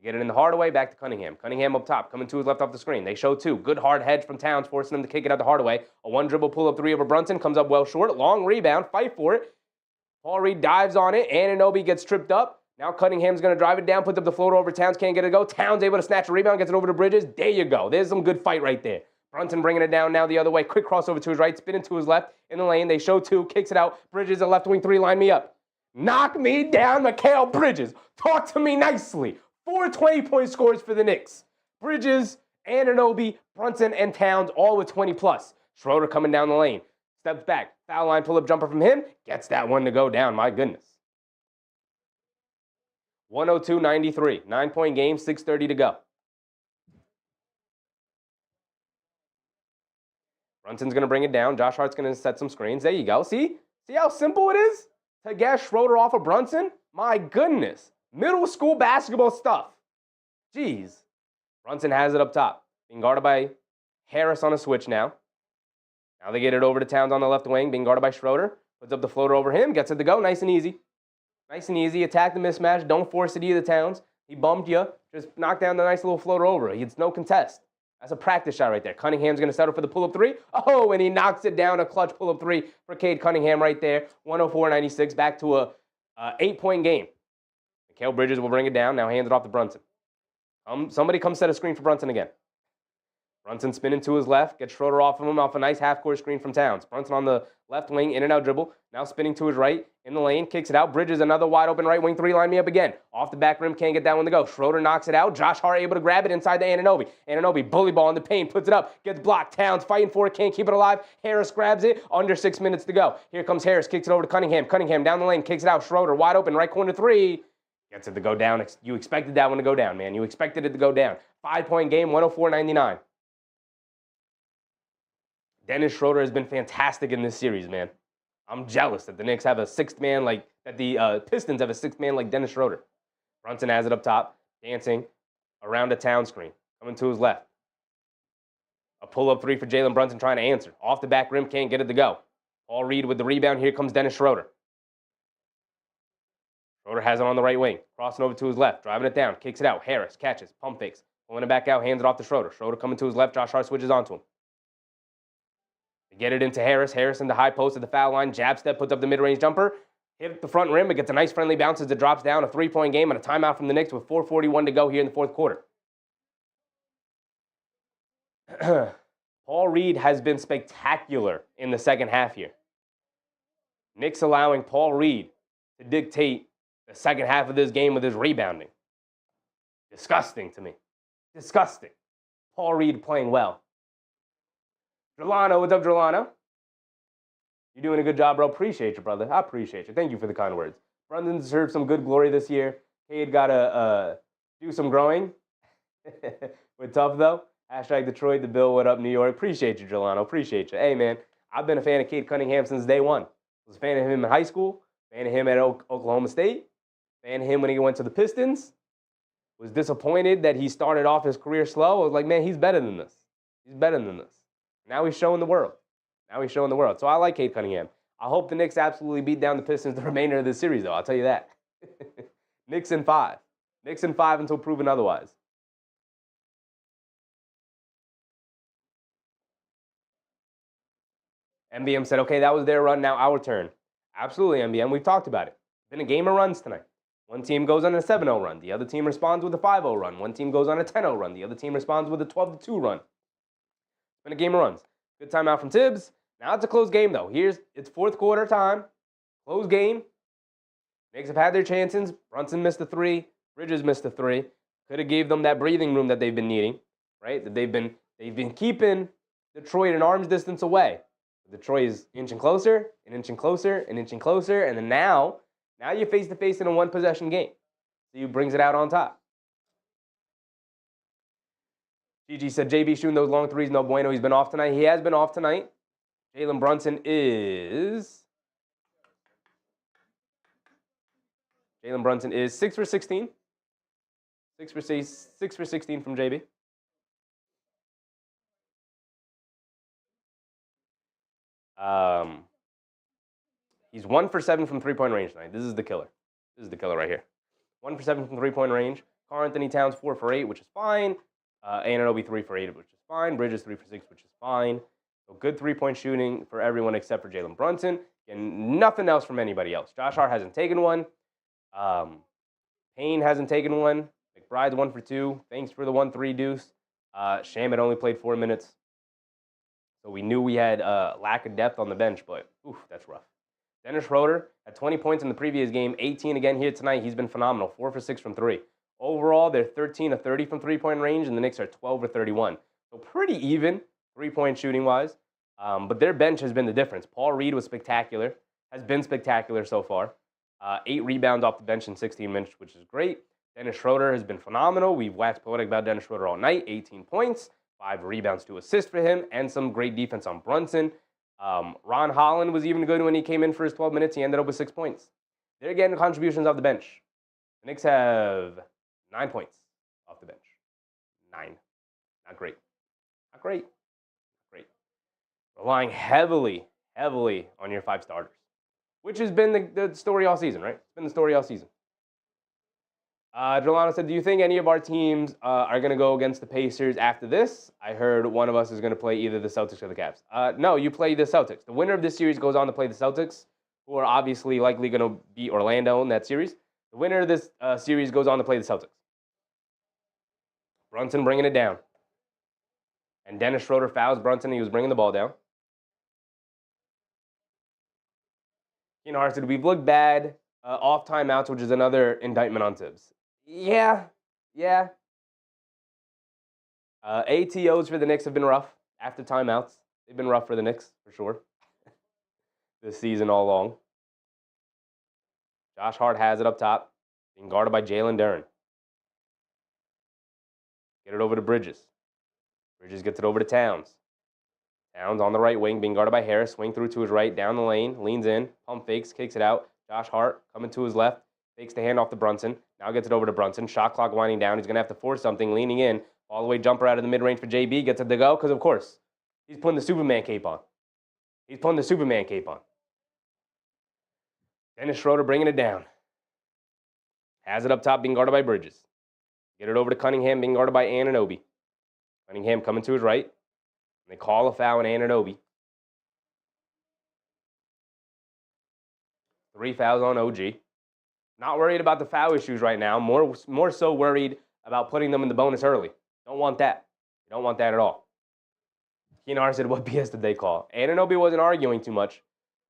Get it in the Hardaway, back to Cunningham. Cunningham up top, coming to his left off the screen. They show 2. Good hard hedge from Towns, forcing him to kick it out to Hardaway. A 1-dribble pull-up 3 over Brunson. Comes up well short. Long rebound. Fight for it. Paul Reed dives on it. Anunoby gets tripped up. Now Cunningham's going to drive it down, puts up the floater over Towns, can't get it to go. Towns able to snatch a rebound, gets it over to Bridges. There you go. There's some good fight right there. Brunson bringing it down now the other way. Quick crossover to his right, spinning to his left in the lane. They show 2, kicks it out. Bridges, a left wing 3, line me up. Knock me down, Mikal Bridges. Talk to me nicely. 4 20-point scores for the Knicks. Bridges, Anunoby, Brunson, and Towns all with 20+. Schroeder coming down the lane. Steps back. Foul line pull-up jumper from him. Gets that one to go down. My goodness. 102-93. 9-point game, 6:30 to go. Brunson's going to bring it down. Josh Hart's going to set some screens. There you go. See how simple it is to get Schroeder off of Brunson? My goodness. Middle school basketball stuff. Jeez. Brunson has it up top. Being guarded by Harris on a switch now. Now they get it over to Towns on the left wing. Being guarded by Schroeder. Puts up the floater over him. Gets it to go. Nice and easy. Nice and easy. Attack the mismatch. Don't force it either, Towns. He bumped you. Just knock down the nice little floater over. It's no contest. That's a practice shot right there. Cunningham's going to settle for the pull-up three. Oh, and he knocks it down. A clutch pull-up three for Cade Cunningham right there. 104-96. Back to a 8-point game. Mikal Bridges will bring it down. Now hands it off to Brunson. Somebody come set a screen for Brunson again. Brunson spinning to his left. Gets Schroeder off of him off a nice half-court screen from Towns. Brunson on the left wing, in and out dribble. Now spinning to his right. In the lane, kicks it out. Bridges, another wide open right wing three. Line me up again. Off the back rim, can't get that one to go. Schroeder knocks it out. Josh Hart able to grab it inside the Anunoby. Anunoby, bully ball in the paint, puts it up. Gets blocked. Towns fighting for it, can't keep it alive. Harris grabs it. Under 6 minutes to go. Here comes Harris, kicks it over to Cunningham. Cunningham down the lane, kicks it out. Schroeder, wide open, right corner three. Gets it to go down. You expected that one to go down, man. You expected it to go down. 5-point game, 104-99. Dennis Schroeder has been fantastic in this series, man. I'm jealous that the Knicks have a sixth man that the Pistons have a sixth man like Dennis Schroeder. Brunson has it up top, dancing around a Town screen, coming to his left. A pull-up three for Jalen Brunson trying to answer. Off the back rim, can't get it to go. Paul Reed with the rebound. Here comes Dennis Schroeder. Schroeder has it on the right wing, crossing over to his left, driving it down, kicks it out. Harris catches, pump fakes, pulling it back out, hands it off to Schroeder. Schroeder coming to his left, Josh Hart switches onto him. They get it into Harris. Harris in the high post at the foul line. Jab step, puts up the mid-range jumper. Hit the front rim. It gets a nice friendly bounce as it drops down. A 3-point game and a timeout from the Knicks with 4:41 to go here in the fourth quarter. Paul Reed has been spectacular in the second half here. Knicks allowing Paul Reed to dictate the second half of this game with his rebounding. Disgusting to me. Disgusting. Paul Reed playing well. Delano, what's up, Delano? You're doing a good job, bro. Appreciate you, brother. I appreciate you. Thank you for the kind words. Brunson deserves some good glory this year. Cade got to do some growing. We're tough, though. Hashtag Detroit, the Bill, what up, New York. Appreciate you, Delano. Appreciate you. Hey, man, I've been a fan of Cade Cunningham since day one. I was a fan of him in high school, fan of him at Oklahoma State, fan of him when he went to the Pistons. Was disappointed that he started off his career slow. I was like, man, he's better than this. He's better than this. Now he's showing the world. So I like Cade Cunningham. I hope the Knicks absolutely beat down the Pistons the remainder of this series, though. I'll tell you that. Knicks in 5. Knicks in 5 until proven otherwise. MBM said, okay, that was their run. Now our turn. Absolutely, MBM. We've talked about it. It's been a game of runs tonight. One team goes on a 7-0 run. The other team responds with a 5-0 run. One team goes on a 10-0 run. The other team responds with a 12-2 run. It's been a game of runs. Good timeout from Tibbs. Now it's a close game, though. It's fourth quarter time. Close game. Knicks have had their chances. Brunson missed a 3. Bridges missed a 3. Could have gave them that breathing room that they've been needing, right? That they've been keeping Detroit an arm's distance away. Detroit is inching closer, and inching closer, and inching closer, and then now you're face-to-face in a one-possession game. So you brings it out on top. Gigi said, JB shooting those long threes, no bueno. He's been off tonight. He has been off tonight. Jalen Brunson is 6 for 16. 6 for 16 from JB. He's 1 for 7 from three-point range tonight. This is the killer. This is the killer right here. 1 for 7 from three-point range. Karl Anthony Towns 4 for 8, which is fine. Anunoby 3 for 8, which is fine. Bridges 3 for 6, which is fine. So good three-point shooting for everyone except for Jalen Brunson. And nothing else from anybody else. Josh Hart hasn't taken one. Payne hasn't taken one. McBride's 1 for 2. Thanks for the 1-3 deuce. Shamet only played 4 minutes. So we knew we had lack of depth on the bench, but oof, that's rough. Dennis Schroeder had 20 points in the previous game, 18 again here tonight. He's been phenomenal, 4 for 6 from 3. Overall, they're 13 of 30 from three-point range, and the Knicks are 12 for 31. So pretty even three-point shooting-wise, but their bench has been the difference. Paul Reed was spectacular, has been spectacular so far. 8 rebounds off the bench in 16 minutes, which is great. Dennis Schroeder has been phenomenal. We've waxed poetic about Dennis Schroeder all night, 18 points. 5 rebounds to assist for him, and some great defense on Brunson. Ron Holland was even good when he came in for his 12 minutes. He ended up with 6 points. They're getting contributions off the bench. The Knicks have 9 points off the bench. 9. Not great. Not great. Not great. Relying heavily on your 5 starters, which has been the story all season, right? It's been the story all season. Delano said, do you think any of our teams are going to go against the Pacers after this? I heard one of us is going to play either the Celtics or the Cavs. No, you play the Celtics. The winner of this series goes on to play the Celtics, who are obviously likely going to beat Orlando in that series. The winner of this series goes on to play the Celtics. Brunson bringing it down. And Dennis Schroeder fouls Brunson. He was bringing the ball down. Keenan said, we've looked bad off timeouts, which is another indictment on Tibbs. Yeah. ATOs for the Knicks have been rough after timeouts. They've been rough for the Knicks, for sure, this season all along. Josh Hart has it up top, being guarded by Jalen Duren. Get it over to Bridges. Bridges gets it over to Towns. Towns on the right wing, being guarded by Harris. Swing through to his right, down the lane, leans in, pump fakes, kicks it out. Josh Hart coming to his left, fakes the handoff to Brunson. Now gets it over to Brunson. Shot clock winding down. He's going to have to force something, leaning in. All the way jumper out of the mid-range for JB. Gets it to go because, of course, he's putting the Superman cape on. Dennis Schroeder bringing it down. Has it up top, being guarded by Bridges. Get it over to Cunningham, being guarded by Anunoby. Cunningham coming to his right. And they call a foul on Anunoby. 3 fouls on OG. Not worried about the foul issues right now. More so worried about putting them in the bonus early. Don't want that. You don't want that at all. Keenan said, what BS did they call? Anunoby wasn't arguing too much,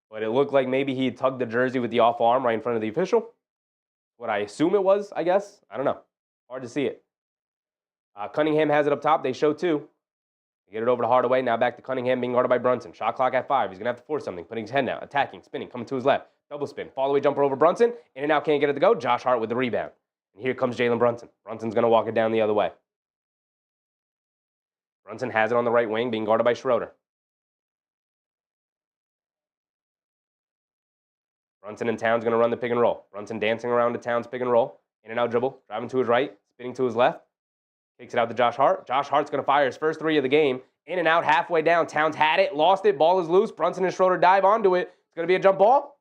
but it looked like maybe he tugged the jersey with the off arm right in front of the official. What I assume it was, I guess. I don't know. Hard to see it. Cunningham has it up top. They show 2. They get it over to Hardaway. Now back to Cunningham, being guarded by Brunson. Shot clock at 5. He's going to have to force something. Putting his head down. Attacking. Spinning. Coming to his left. Double spin. Fall away jumper over Brunson. In and out. Can't get it to go. Josh Hart with the rebound. And here comes Jalen Brunson. Brunson's going to walk it down the other way. Brunson has it on the right wing, being guarded by Schroeder. Brunson and Towns going to run the pick and roll. Brunson dancing around to Towns pick and roll. In and out dribble. Driving to his right. Spinning to his left. Takes it out to Josh Hart. Josh Hart's going to fire his first 3 of the game. In and out, halfway down. Towns had it, lost it. Ball is loose. Brunson and Schroeder dive onto it. It's going to be a jump ball.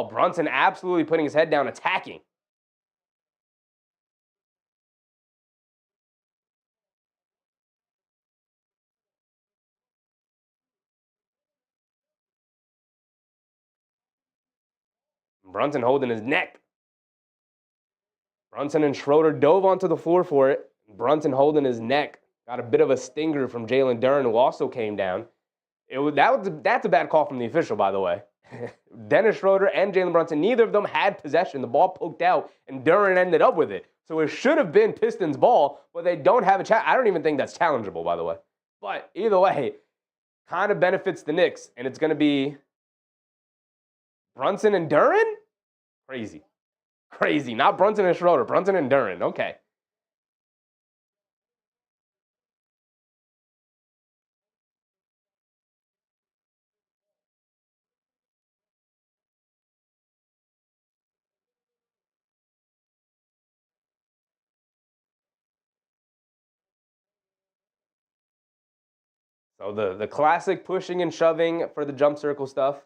Brunson absolutely putting his head down, attacking. Brunson holding his neck. Brunson and Schroeder dove onto the floor for it. Brunson holding his neck. Got a bit of a stinger from Jalen Duren, who also came down. That's a bad call from the official, by the way. Dennis Schroeder and Jalen Brunson, neither of them had possession. The ball poked out, and Duren ended up with it. So it should have been Pistons' ball, but they don't have a challenge. I don't even think that's challengeable, by the way. But either way, kind of benefits the Knicks, and it's going to be Brunson and Duren? Crazy. Not Brunson and Schroeder. Brunson and Duren. Okay. So the classic pushing and shoving for the jump circle stuff.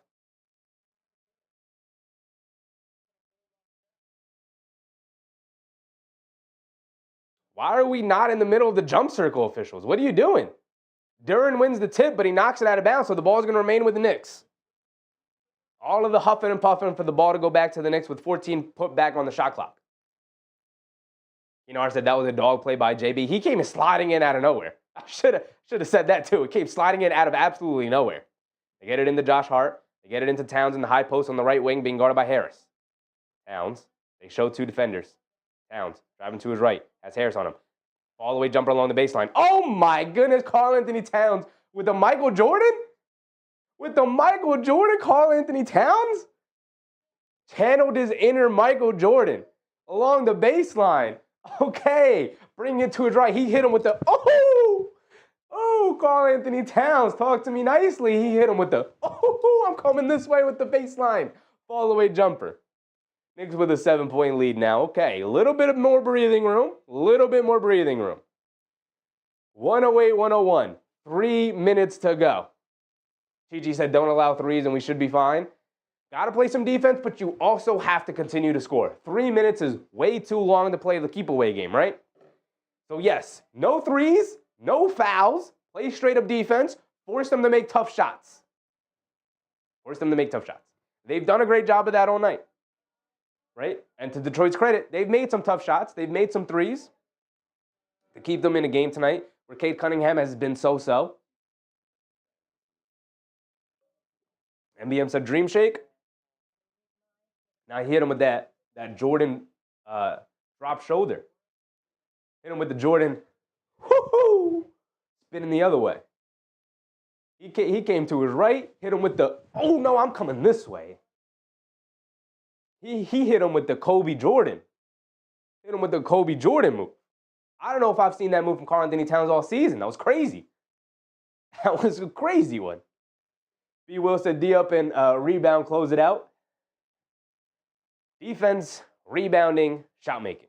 Why are we not in the middle of the jump circle, officials? What are you doing? Duren wins the tip, but he knocks it out of bounds, so the ball is going to remain with the Knicks. All of the huffing and puffing for the ball to go back to the Knicks with 14 put back on the shot clock. I said that was a dog play by JB. He came sliding in out of nowhere. I should have said that too. It came sliding in out of absolutely nowhere. They get it into Josh Hart. They get it into Towns in the high post on the right wing, being guarded by Harris. Towns. They show 2 defenders. Towns driving to his right. Has Harris on him. All the way jumper along the baseline. Oh my goodness, Karl-Anthony Towns with the Michael Jordan? Karl-Anthony Towns? Channeled his inner Michael Jordan along the baseline. Okay, bring it to his right. He hit him with the, Karl-Anthony Towns, talk to me nicely. He hit him with the, I'm coming this way with the baseline. Fall away jumper. Knicks with a 7-point lead now. Okay, a little bit more breathing room. 108, 101. 3 minutes to go. Gigi said don't allow threes and we should be fine. Got to play some defense, but you also have to continue to score. 3 minutes is way too long to play the keep-away game, right? So yes, no threes, no fouls, play straight-up defense, force them to make tough shots. They've done a great job of that all night, right? And to Detroit's credit, they've made some tough shots. They've made some threes to keep them in a game tonight where Cade Cunningham has been so-so. MBM said dream shake. Now he hit him with that Jordan drop shoulder. Hit him with the Jordan, whoo-hoo, spinning the other way. He came to his right, hit him with the, oh no, I'm coming this way. He hit him with the Kobe Jordan. Hit him with the Kobe Jordan move. I don't know if I've seen that move from Karl-Anthony Towns all season. That was crazy. That was a crazy one. B. Will said D up and rebound, close it out. Defense, rebounding, shot making.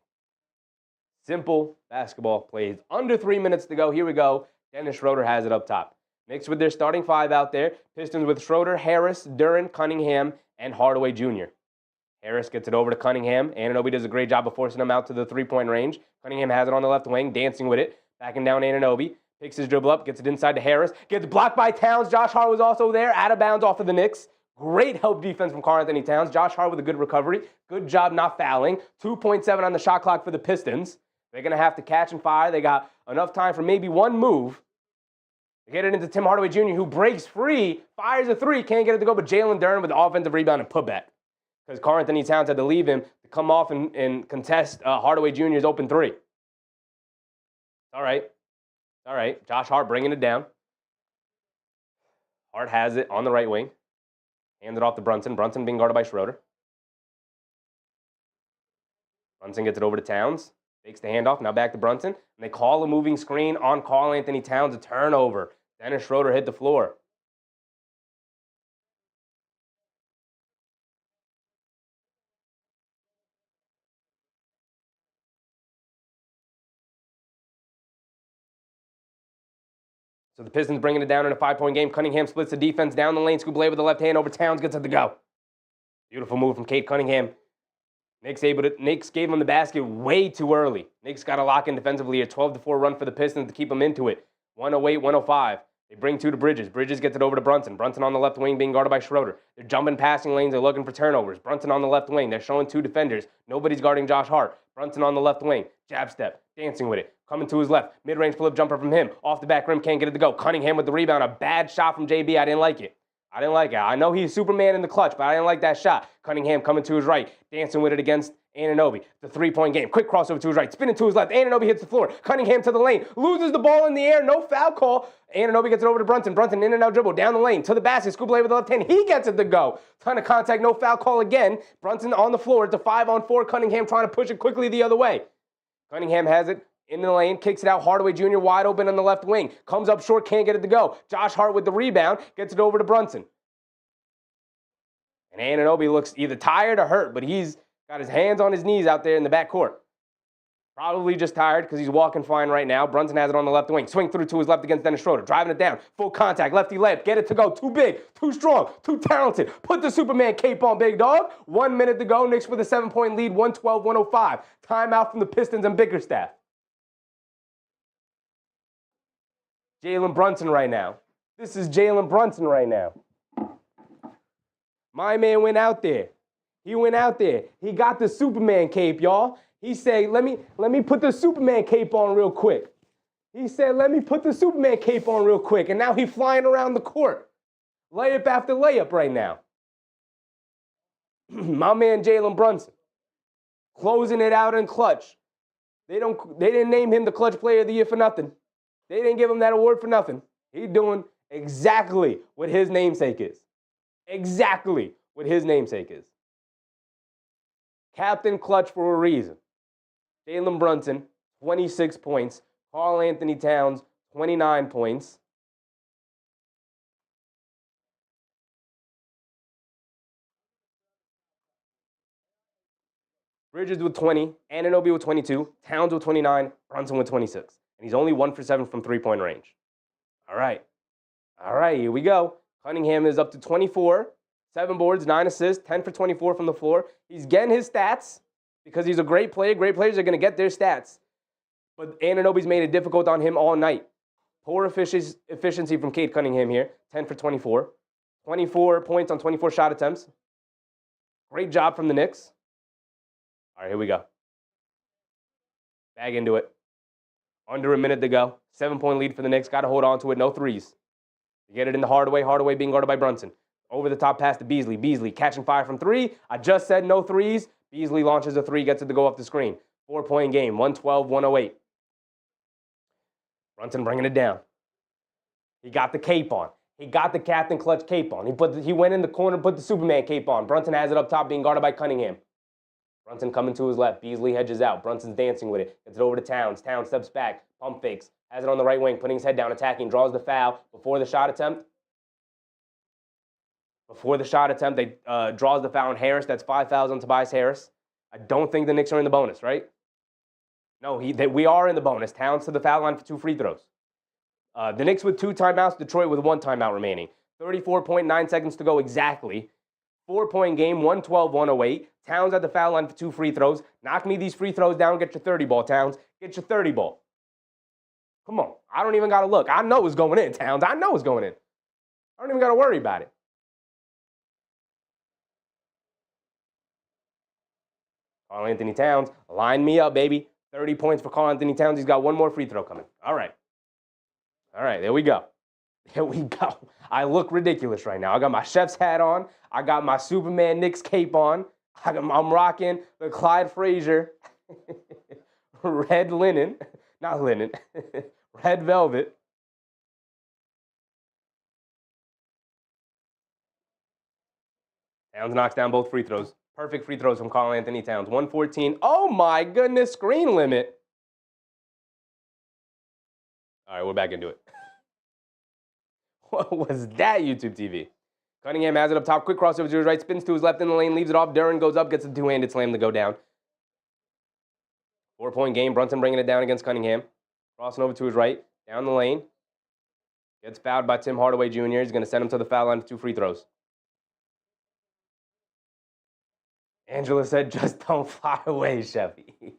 Simple basketball plays. Under 3 minutes to go. Here we go. Dennis Schroeder has it up top. Knicks with their starting five out there. Pistons with Schroeder, Harris, Duren, Cunningham, and Hardaway Jr. Harris gets it over to Cunningham. Anunoby does a great job of forcing him out to the three-point range. Cunningham has it on the left wing, dancing with it. Backing down Anunoby. Picks his dribble up, gets it inside to Harris. Gets blocked by Towns. Josh Hart was also there. Out of bounds off of the Knicks. Great help defense from Karl-Anthony Towns. Josh Hart with a good recovery. Good job not fouling. 2.7 on the shot clock for the Pistons. They're going to have to catch and fire. They got enough time for maybe one move. They get it into Tim Hardaway Jr., who breaks free, fires a three, can't get it to go, but Jalen Duren with the offensive rebound and putback. Because Karl-Anthony Towns had to leave him to come off and contest Hardaway Jr.'s open three. All right. Josh Hart bringing it down. Hart has it on the right wing. Hands it off to Brunson. Brunson being guarded by Schroeder. Brunson gets it over to Towns. Takes the handoff. Now back to Brunson. And they call a moving screen on Karl-Anthony Towns. A turnover. Dennis Schroeder hit the floor. So the Pistons bringing it down in a 5-point game. Cunningham splits the defense down the lane. Scoop Blade with the left hand over Towns. Gets it to go. Beautiful move from Cade Cunningham. Knicks gave him the basket way too early. Knicks got to lock in defensively. A 12-4 run for the Pistons to keep them into it. 108, 105. They bring two to Bridges. Bridges gets it over to Brunson. Brunson on the left wing being guarded by Schroeder. They're jumping passing lanes. They're looking for turnovers. Brunson on the left wing. They're showing two defenders. Nobody's guarding Josh Hart. Brunson on the left wing. Jab step. Dancing with it. Coming to his left. Mid-range flip jumper from him. Off the back rim. Can't get it to go. Cunningham with the rebound. A bad shot from JB. I didn't like it. I know he's Superman in the clutch, but I didn't like that shot. Cunningham coming to his right. Dancing with it against Anunoby. The three-point game. Quick crossover to his right. Spinning to his left. Anunoby hits the floor. Cunningham to the lane. Loses the ball in the air. No foul call. Anunoby gets it over to Brunson. Brunson in and out dribble. Down the lane. To the basket. Scoop Blade with the left hand. He gets it to go. Ton of contact. No foul call again. Brunson on the floor. It's a 5-on-4. Cunningham trying to push it quickly the other way. Cunningham has it in the lane. Kicks it out. Hardaway Jr. wide open on the left wing. Comes up short. Can't get it to go. Josh Hart with the rebound. Gets it over to Brunson. And Anunoby looks either tired or hurt, but he's got his hands on his knees out there in the backcourt. Probably just tired because he's walking fine right now. Brunson has it on the left wing. Swing through to his left against Dennis Schroeder. Driving it down. Full contact. Lefty layup. Get it to go. Too big. Too strong. Too talented. Put the Superman cape on, big dog. 1 minute to go. Knicks with a 7-point lead. 112-105. Timeout from the Pistons and Bickerstaff. Jalen Brunson right now. This is Jalen Brunson right now. My man went out there. He went out there. He got the Superman cape, y'all. He said, let me put the Superman cape on real quick. He said, let me put the Superman cape on real quick. And now he's flying around the court. Layup after layup right now. My man Jalen Brunson. Closing it out in clutch. They didn't name him the clutch player of the year for nothing. They didn't give him that award for nothing. He's doing exactly what his namesake is. Exactly what his namesake is. Captain Clutch for a reason. Jalen Brunson, 26 points. Karl-Anthony Towns, 29 points. Bridges with 20, Anunoby with 22, Towns with 29, Brunson with 26. And he's only 1 for 7 from three-point range. All right, here we go. Cunningham is up to 24, 7 boards, 9 assists, 10 for 24 from the floor. He's getting his stats because he's a great player. Great players are going to get their stats. But Anunoby's made it difficult on him all night. Poor efficiency from Cade Cunningham here, 10 for 24. 24 points on 24 shot attempts. Great job from the Knicks. All right, here we go. Bag into it. Under a minute to go. 7-point lead for the Knicks. Got to hold on to it. No threes. You get it in the Hardaway. Hardaway being guarded by Brunson. Over the top pass to Beasley. Beasley catching fire from 3. I just said no threes. Beasley launches a 3, gets it to go off the screen. 4-point game. 112-108. Brunson bringing it down. He got the cape on. He got the Captain Clutch cape on. He went in the corner, put the Superman cape on. Brunson has it up top, being guarded by Cunningham. Brunson coming to his left. Beasley hedges out. Brunson's dancing with it. Gets it over to Towns. Towns steps back. Pump fakes. Has it on the right wing. Putting his head down. Attacking. Draws the foul before the shot attempt. They draws the foul on Harris. That's 5 fouls on Tobias Harris. I don't think the Knicks are in the bonus, right? No, we are in the bonus. Towns to the foul line for 2 free throws. The Knicks with 2 timeouts. Detroit with 1 timeout remaining. 34.9 seconds to go exactly. 4-point game, 112-108. Towns at the foul line for 2 free throws. Knock me these free throws down. Get your 30 ball, Towns. Get your 30 ball. Come on. I don't even got to look. I know it's going in, Towns. I know it's going in. I don't even got to worry about it. Karl-Anthony Towns, line me up, baby. 30 points for Karl-Anthony Towns. He's got 1 more free throw coming. All right, there we go. I look ridiculous right now. I got my chef's hat on. I got my Superman Knicks cape on. I'm rocking the Clyde Frazier red linen. Not linen. Red velvet. Towns knocks down both free throws. Perfect free throws from Karl-Anthony Towns. 114. Oh, my goodness. Screen limit. All right, we're back into it. What was that, YouTube TV? Cunningham has it up top. Quick crossover to his right. Spins to his left in the lane. Leaves it off. Duren goes up. Gets a 2-handed slam to go down. 4-point game. Brunson bringing it down against Cunningham. Crossing over to his right. Down the lane. Gets fouled by Tim Hardaway Jr. He's going to send him to the foul line for 2 free throws. Angela said, just don't fly away, Chefy.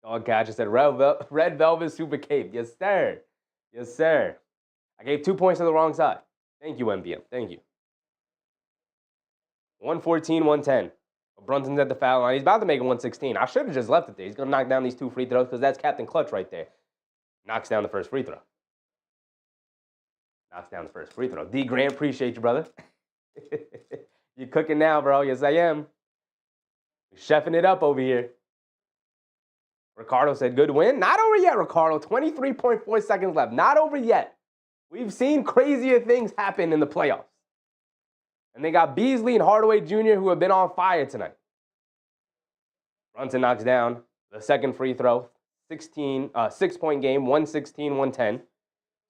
Dog Catcher said, red velvet super cape. Yes, sir. Yes, sir. I gave 2 points to the wrong side. Thank you, MBM. Thank you. 114-110. Brunson's at the foul line. He's about to make it 116. I should have just left it there. He's going to knock down these 2 free throws because that's Captain Clutch right there. Knocks down the first free throw. Knocks down the first free throw. D. Grant, appreciate you, brother. You cooking now, bro. Yes, I am. We're chefing it up over here. Ricardo said, good win. Not over yet, Ricardo. 23.4 seconds left. Not over yet. We've seen crazier things happen in the playoffs. And they got Beasley and Hardaway Jr. who have been on fire tonight. Brunson knocks down the second free throw. 6-point game, 116-110.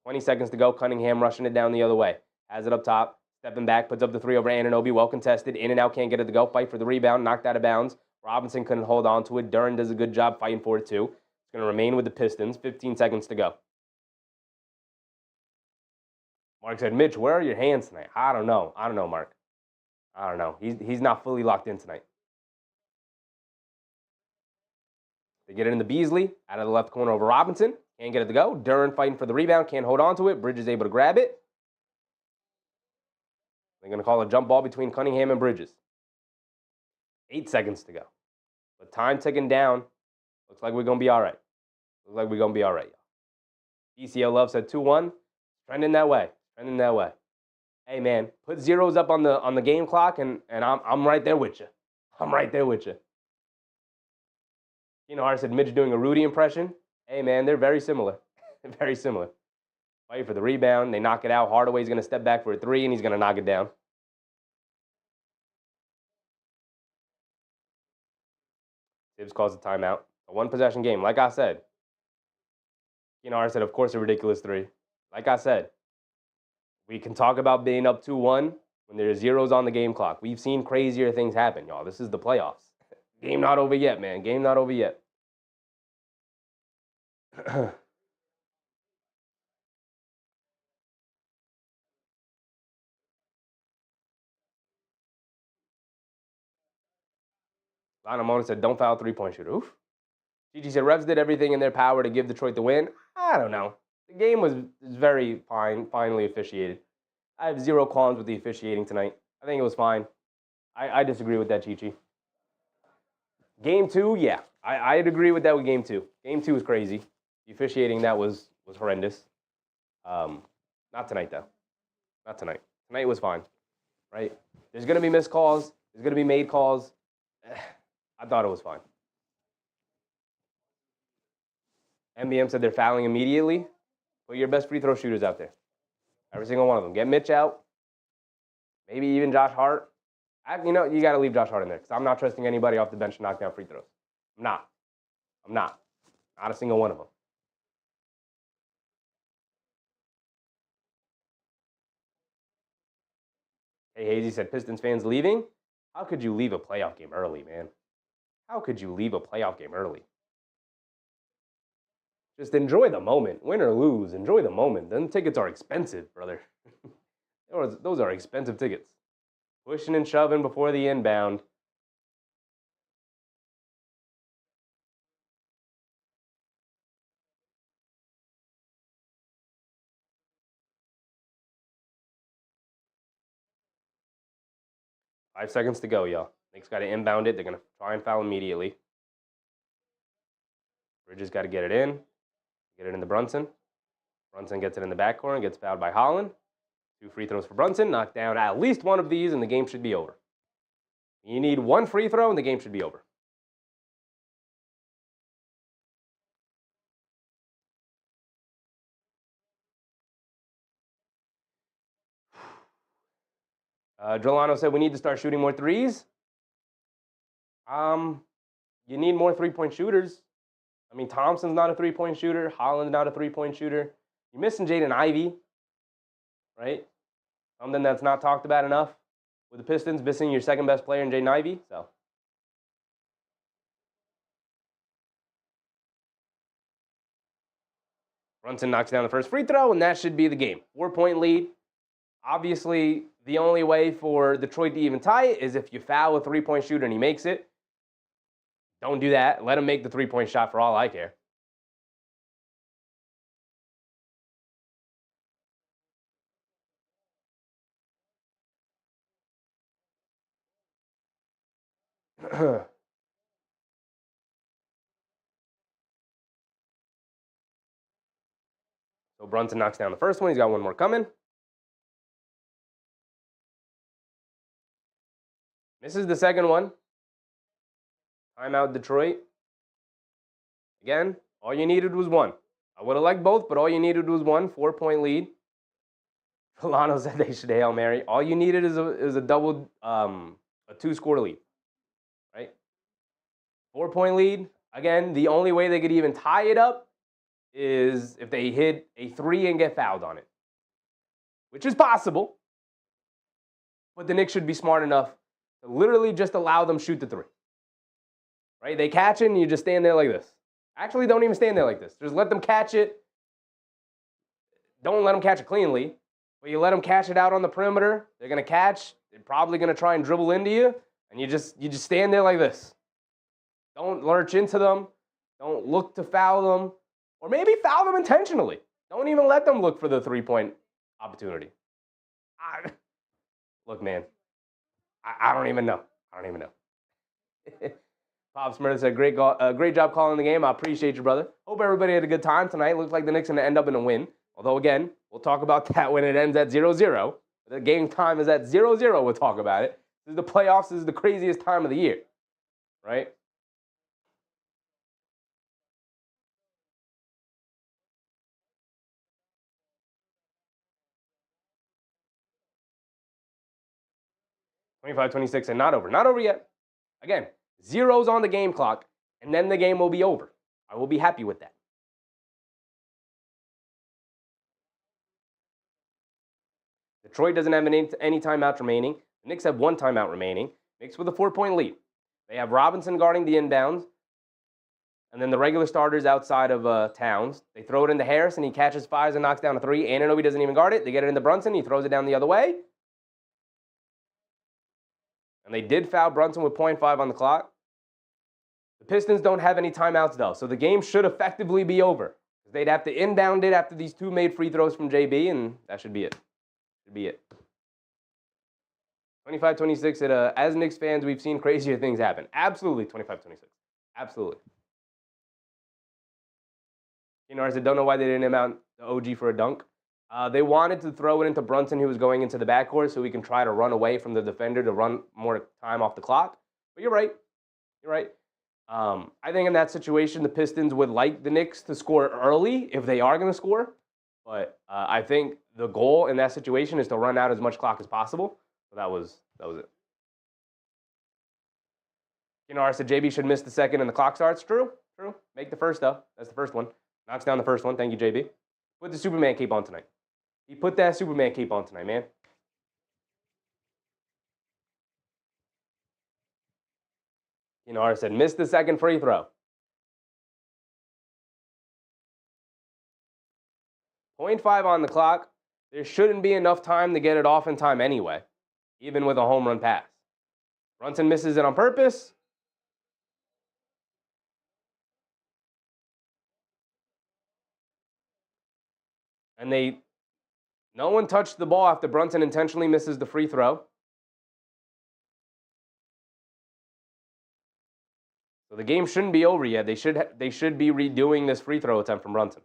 20 seconds to go. Cunningham rushing it down the other way. Has it up top. Stepping back. Puts up the 3 over Anunoby. Well contested. In and out. Can't get it to go. Fight for the rebound. Knocked out of bounds. Robinson couldn't hold on to it. Duren does a good job fighting for it, too. It's going to remain with the Pistons. 15 seconds to go. Mark said, Mitch, where are your hands tonight? I don't know, Mark. I don't know. He's not fully locked in tonight. They get it in the Beasley. Out of the left corner over Robinson. Can't get it to go. Duren fighting for the rebound. Can't hold on to it. Bridges able to grab it. They're going to call a jump ball between Cunningham and Bridges. 8 seconds to go. But time ticking down. Looks like we're going to be all right. Y'all. ECL Love said 2-1. Trending that way. Hey, man, put zeros up on the game clock, and I'm right there with you. You know, I said Mitch doing a Rudy impression. Hey, man, they're very similar. Fight for the rebound. They knock it out. Hardaway's going to step back for a 3, and he's going to knock it down. Tibbs calls a timeout. A 1-possession game. Like I said. You know, I said, of course, a ridiculous 3. Like I said, we can talk about being up 2-1. when there's zeros on the game clock. We've seen crazier things happen, y'all. This is the playoffs. Game not over yet, man. Game not over yet. Lana Mona said, don't foul three-point shooter. Oof. Gigi said, refs did everything in their power to give Detroit the win. I don't know. The game was very finely officiated. I have zero qualms with the officiating tonight. I think it was fine. I disagree with that, Chi-Chi. Game 2, yeah. I'd agree with that with Game 2. Game 2 was crazy. The officiating, that was horrendous. Not tonight, though. Not tonight. Tonight was fine, right? There's going to be missed calls. There's going to be made calls. I thought it was fine. MBM said they're fouling immediately. Put your best free throw shooters out there. Every single one of them. Get Mitch out. Maybe even Josh Hart. You got to leave Josh Hart in there because I'm not trusting anybody off the bench to knock down free throws. I'm not. Not a single one of them. Hey, Hazy said Pistons fans leaving. How could you leave a playoff game early, man? How could you leave a playoff game early? Just enjoy the moment. Win or lose, enjoy the moment. Then tickets are expensive, brother. Those are expensive tickets. Pushing and shoving before the inbound. Five seconds to go, y'all. Knicks got to inbound it. They're going to try and foul immediately. Bridges got to get it in. Get it into Brunson. Brunson gets it in the backcourt and gets fouled by Holland. 2 free throws for Brunson. Knock down at least one of these and the game should be over. You need 1 free throw and the game should be over. Drolano said we need to start shooting more threes. You need more three-point shooters. I mean, Thompson's not a three-point shooter. Holland's not a three-point shooter. You're missing Jaden Ivey, right? Something that's not talked about enough with the Pistons, missing your second-best player in Jaden Ivey. So Brunson knocks down the first free throw, and that should be the game. 4-point lead. Obviously, the only way for Detroit to even tie it is if you foul a three-point shooter and he makes it. Don't do that. Let him make the three-point shot for all I care. So Brunson knocks down the first one. He's got one more coming. Misses the second one. Timeout, Detroit. Again, all you needed was one. I would have liked both, but all you needed was one. 4-point lead. Solano said they should Hail Mary. All you needed is a double, a 2-score lead, right? 4-point lead. Again, the only way they could even tie it up is if they hit a 3 and get fouled on it, which is possible. But the Knicks should be smart enough to literally just allow them shoot the 3. Right? They catch it and you just stand there like this. Actually, don't even stand there like this. Just let them catch it. Don't let them catch it cleanly. But you let them catch it out on the perimeter. They're going to catch. They're probably going to try and dribble into you. And you just stand there like this. Don't lurch into them. Don't look to foul them. Or maybe foul them intentionally. Don't even let them look for the 3-point opportunity. Look, man. I don't even know. Bob Smith said, great job calling the game. I appreciate you, brother. Hope everybody had a good time tonight. Looks like the Knicks are going to end up in a win. Although, again, we'll talk about that when it ends at 0-0. The game time is at 0-0. We'll talk about it. This is the playoffs. This is the craziest time of the year, right? (25-26) and not over. Not over yet. Again, zeros on the game clock, and then the game will be over. I will be happy with that. Detroit doesn't have any timeouts remaining. The Knicks have 1 timeout remaining. Knicks with a 4-point lead. They have Robinson guarding the inbounds. And then the regular starters outside of Towns. They throw it into Harris, and he catches, fires, and knocks down a 3. Anunoby doesn't even guard it. They get it into Brunson. He throws it down the other way. And they did foul Brunson with 0.5 on the clock. The Pistons don't have any timeouts, though, so the game should effectively be over. They'd have to inbound it after these 2 made free throws from JB, and that should be it. 25-26. As Knicks fans, we've seen crazier things happen. Absolutely, 25-26. Absolutely. I don't know why they didn't amount the OG for a dunk. They wanted to throw it into Brunson, who was going into the backcourt, so we can try to run away from the defender to run more time off the clock. But you're right. I think in that situation, the Pistons would like the Knicks to score early if they are going to score. But I think the goal in that situation is to run out as much clock as possible. So that was it. Kinar said JB should miss the second and the clock starts. True. Make the first, though. That's the first one. Knocks down the first one. Thank you, JB. Put the Superman cape on tonight. He put that Superman cape on tonight, man. Kinar said, miss the second free throw. 0.5 on the clock. There shouldn't be enough time to get it off in time anyway, even with a home run pass. Brunson misses it on purpose. And no one touched the ball after Brunson intentionally misses the free throw. So the game shouldn't be over yet. They should be redoing this free throw attempt from Brunson.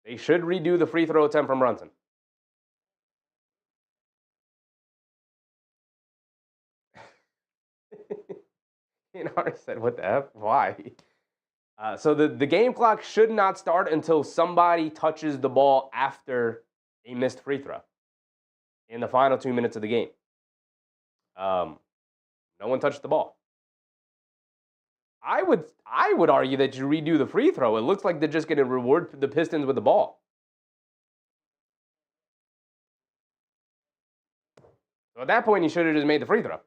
They should redo the free throw attempt from Brunson. I said, what the F? Why? So the game clock should not start until somebody touches the ball after a missed free throw in the final 2 minutes of the game. No one touched the ball. I would argue that you redo the free throw. It looks like they're just going to reward the Pistons with the ball. So at that point, you should have just made the free throw.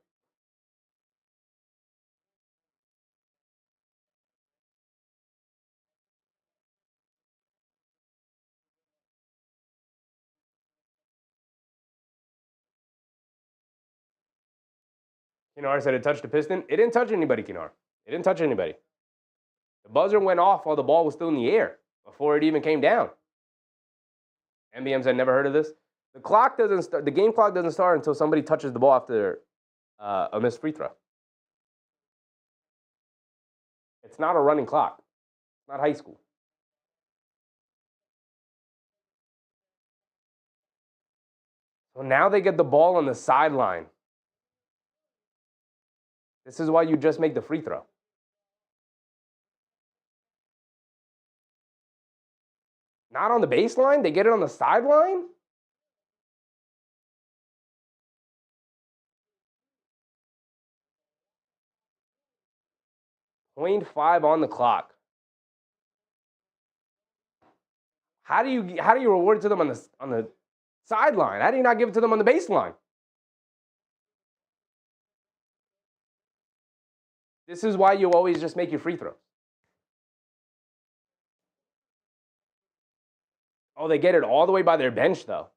Kinar said it touched the Piston. It didn't touch anybody, Kinar. It didn't touch anybody. The buzzer went off while the ball was still in the air before it even came down. MBM said, never heard of this. The clock doesn't start. The game clock doesn't start until somebody touches the ball after a missed free throw. It's not a running clock. It's not high school. So now they get the ball on the sideline. This is why you just make the free throw. Not on the baseline? They get it on the sideline? .5 on the clock. How do you reward it to them on the sideline? How do you not give it to them on the baseline? This is why you always just make your free throws. Oh, they get it all the way by their bench, though.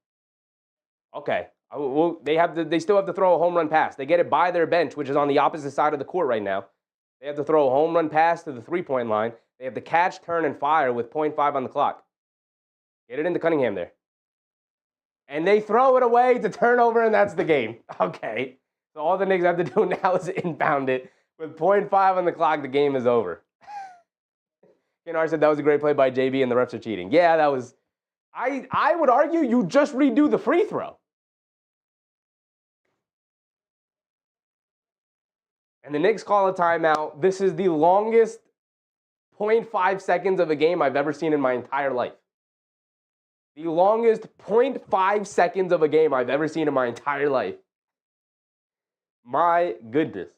Okay. Well, they still have to throw a home run pass. They get it by their bench, which is on the opposite side of the court right now. They have to throw a home run pass to the three-point line. They have to catch, turn, and fire with .5 on the clock. Get it into Cunningham there. And they throw it away to turnover, and that's the game. Okay. So all the Knicks have to do now is inbound it. With .5 on the clock, the game is over. Kinar said that was a great play by JB and the refs are cheating. Yeah, that was... I would argue you just redo the free throw. And the Knicks call a timeout. This is the longest 0.5 seconds of a game I've ever seen in my entire life. The longest 0.5 seconds of a game I've ever seen in my entire life. My goodness.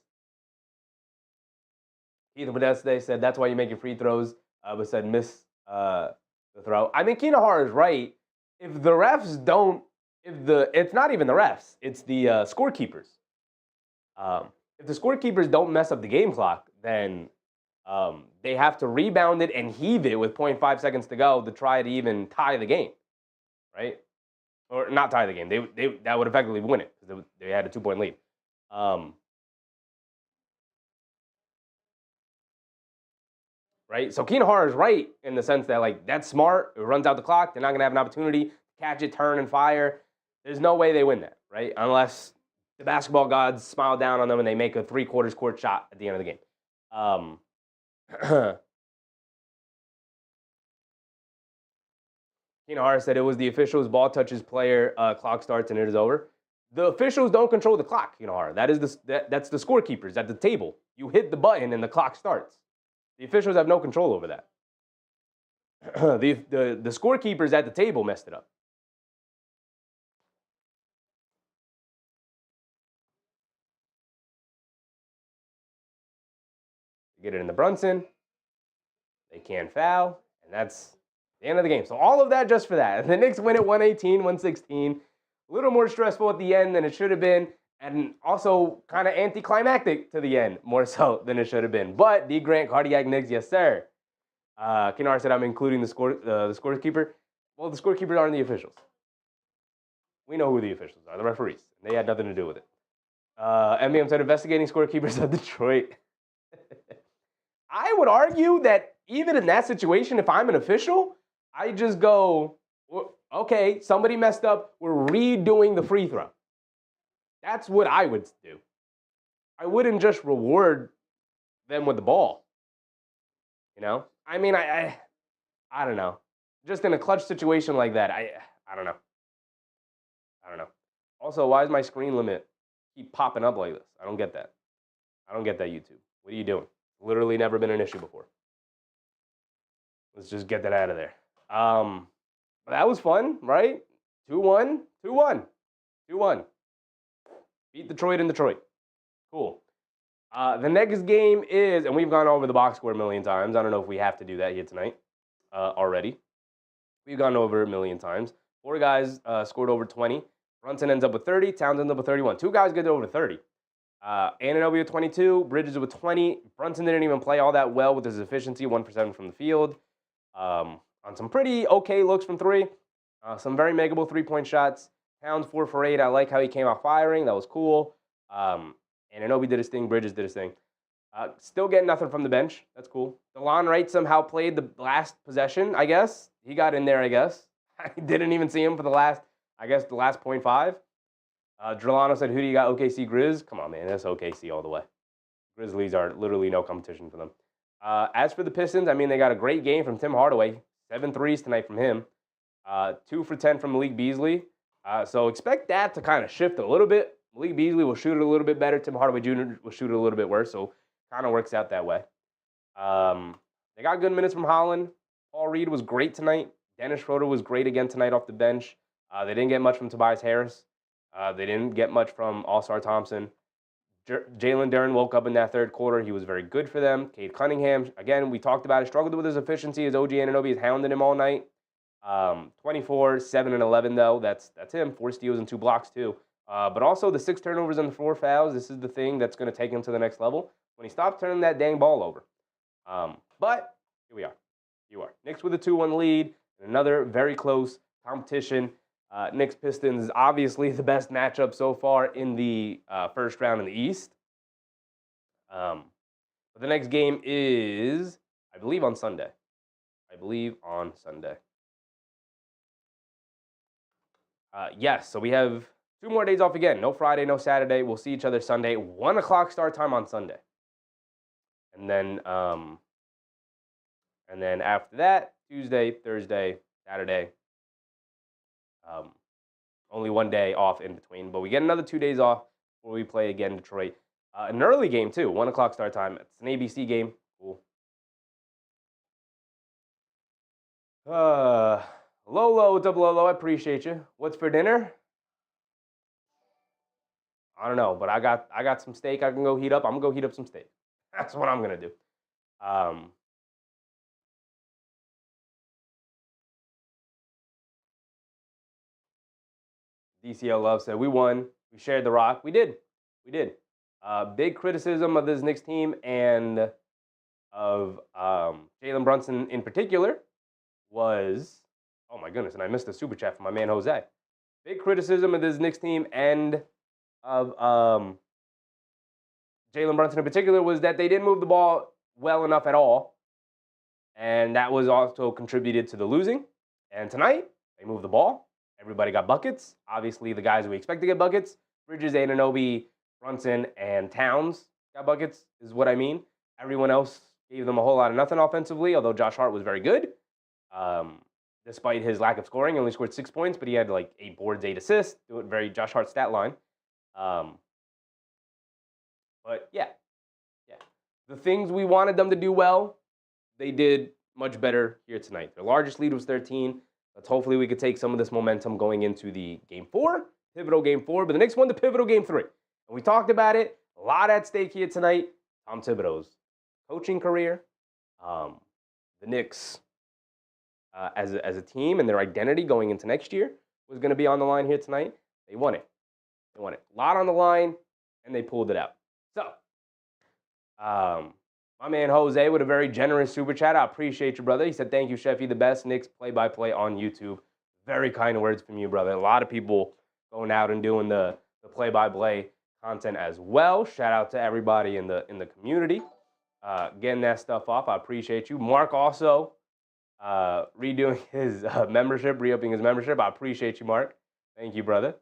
Keith Modeste said that's why you make your free throws. But said miss the throw. I think Kinahara is right. If the refs don't, it's not even the refs, it's the scorekeepers. If the scorekeepers don't mess up the game clock, then they have to rebound it and heave it with 0.5 seconds to go to try to even tie the game, right? Or not tie the game. They that would effectively win it because they had a 2-point lead. Right? So Kinahara is right in the sense that like that's smart. It runs out the clock. They're not gonna have an opportunity to catch it, turn, and fire. There's no way they win that, right? Unless the basketball gods smile down on them and they make a 3/4 court shot at the end of the game. Kinahara said it was the officials. Ball touches player, clock starts, and it is over. The officials don't control the clock, Kinahara. That's the scorekeepers at the table. You hit the button and the clock starts. The officials have no control over that. the scorekeepers at the table messed it up. Get it in the Brunson. They can't foul, and that's the end of the game. So all of that just for that. And the Knicks win it 118, 116. A little more stressful at the end than it should have been, and also kind of anticlimactic to the end, more so than it should have been. But D. Grant, Cardiac Knicks, yes, sir. Kinar said I'm including the scorekeeper. Well, the scorekeepers aren't the officials. We know who the officials are, the referees. They had nothing to do with it. MBM said investigating scorekeepers of Detroit. I would argue that even in that situation, if I'm an official, I just go, okay, somebody messed up. We're redoing the free throw. That's what I would do. I wouldn't just reward them with the ball. You know? I mean, I don't know. Just in a clutch situation like that, I don't know. I don't know. Also, why is my screen limit keep popping up like this? I don't get that. I don't get that, YouTube. What are you doing? Literally never been an issue before. Let's just get that out of there. But that was fun, right? 2-1, 2-1, 2-1. Beat Detroit in Detroit. Cool. The next game is, and we've gone over the box score a million times. I don't know if we have to do that here tonight already. We've gone over a million times. 4 guys scored over 20. Brunson ends up with 30. Towns ends up with 31. 2 guys get over 30. Anunoby with 22. Bridges with 20. Brunson didn't even play all that well with his efficiency, 1 for 7 from the field. On some pretty okay looks from 3. Some very makeable 3-point shots. Towns 4 for 8. I like how he came out firing. That was cool. Anunoby did his thing. Bridges did his thing. Still getting nothing from the bench. That's cool. DeLon Wright somehow played the last possession, I guess. He got in there, I guess. I didn't even see him for the last 0.5. Drolano said, who do you got? OKC Grizz? Come on, man. That's OKC all the way. Grizzlies are literally no competition for them. As for the Pistons, I mean, they got a great game from Tim Hardaway. 7 threes tonight from him. 2 for 10 from Malik Beasley. So expect that to kind of shift a little bit. Malik Beasley will shoot it a little bit better. Tim Hardaway Jr. will shoot it a little bit worse. So kind of works out that way. They got good minutes from Holland. Paul Reed was great tonight. Dennis Schroeder was great again tonight off the bench. They didn't get much from Tobias Harris. They didn't get much from All-Star Thompson. Jalen Duren woke up in that third quarter. He was very good for them. Cade Cunningham, again, we talked about it, struggled with his efficiency. His OG Anunoby has hounded him all night. 24, 7, and 11, though. That's him. 4 steals and 2 blocks, too. But also the 6 turnovers and the 4 fouls. This is the thing that's going to take him to the next level when he stops turning that dang ball over. But here we are. You are. Knicks with a 2-1 lead. Another very close competition. Knicks Pistons is obviously the best matchup so far in the first round in the East. But the next game is, I believe, on Sunday. Yes, so we have 2 more days off again. No Friday, no Saturday. We'll see each other Sunday. 1 o'clock start time on Sunday. And then after that, Tuesday, Thursday, Saturday. Only 1 day off in between. But we get another 2 days off before we play again Detroit. An early game, too. 1 o'clock start time. It's an ABC game. Cool. Lolo, what's up, Lolo? I appreciate you. What's for dinner? I don't know, but I got some steak I can go heat up. I'm going to go heat up some steak. That's what I'm going to do. DCL Love said, we won. We shared the rock. We did. Big criticism of this Knicks team and of Jalen Brunson in particular was, oh my goodness, and I missed a super chat from my man Jose. Big criticism of this Knicks team and of Jalen Brunson in particular was that they didn't move the ball well enough at all. And that was also contributed to the losing. And tonight, they moved the ball. Everybody got buckets. Obviously, the guys we expect to get buckets, Bridges, Anunoby, Brunson, and Towns got buckets, is what I mean. Everyone else gave them a whole lot of nothing offensively, although Josh Hart was very good. Despite his lack of scoring, he only scored 6 points, but he had like 8 boards, 8 assists. Very Josh Hart stat line. But yeah. The things we wanted them to do well, they did much better here tonight. Their largest lead was 13. Let's hopefully we could take some of this momentum going into the Game 4, pivotal Game 4. But the Knicks won the pivotal Game 3. And we talked about it. A lot at stake here tonight. Tom Thibodeau's coaching career, the Knicks as a team and their identity going into next year was going to be on the line here tonight. They won it. A lot on the line, and they pulled it out. So, my man Jose with a very generous super chat. I appreciate you, brother. He said, thank you, Sheffy, the best Knicks play-by-play on YouTube. Very kind words from you, brother. A lot of people going out and doing the play-by-play content as well. Shout out to everybody in the community. Getting that stuff off. I appreciate you. Mark also redoing his membership, re-upping his membership. I appreciate you, Mark. Thank you, brother.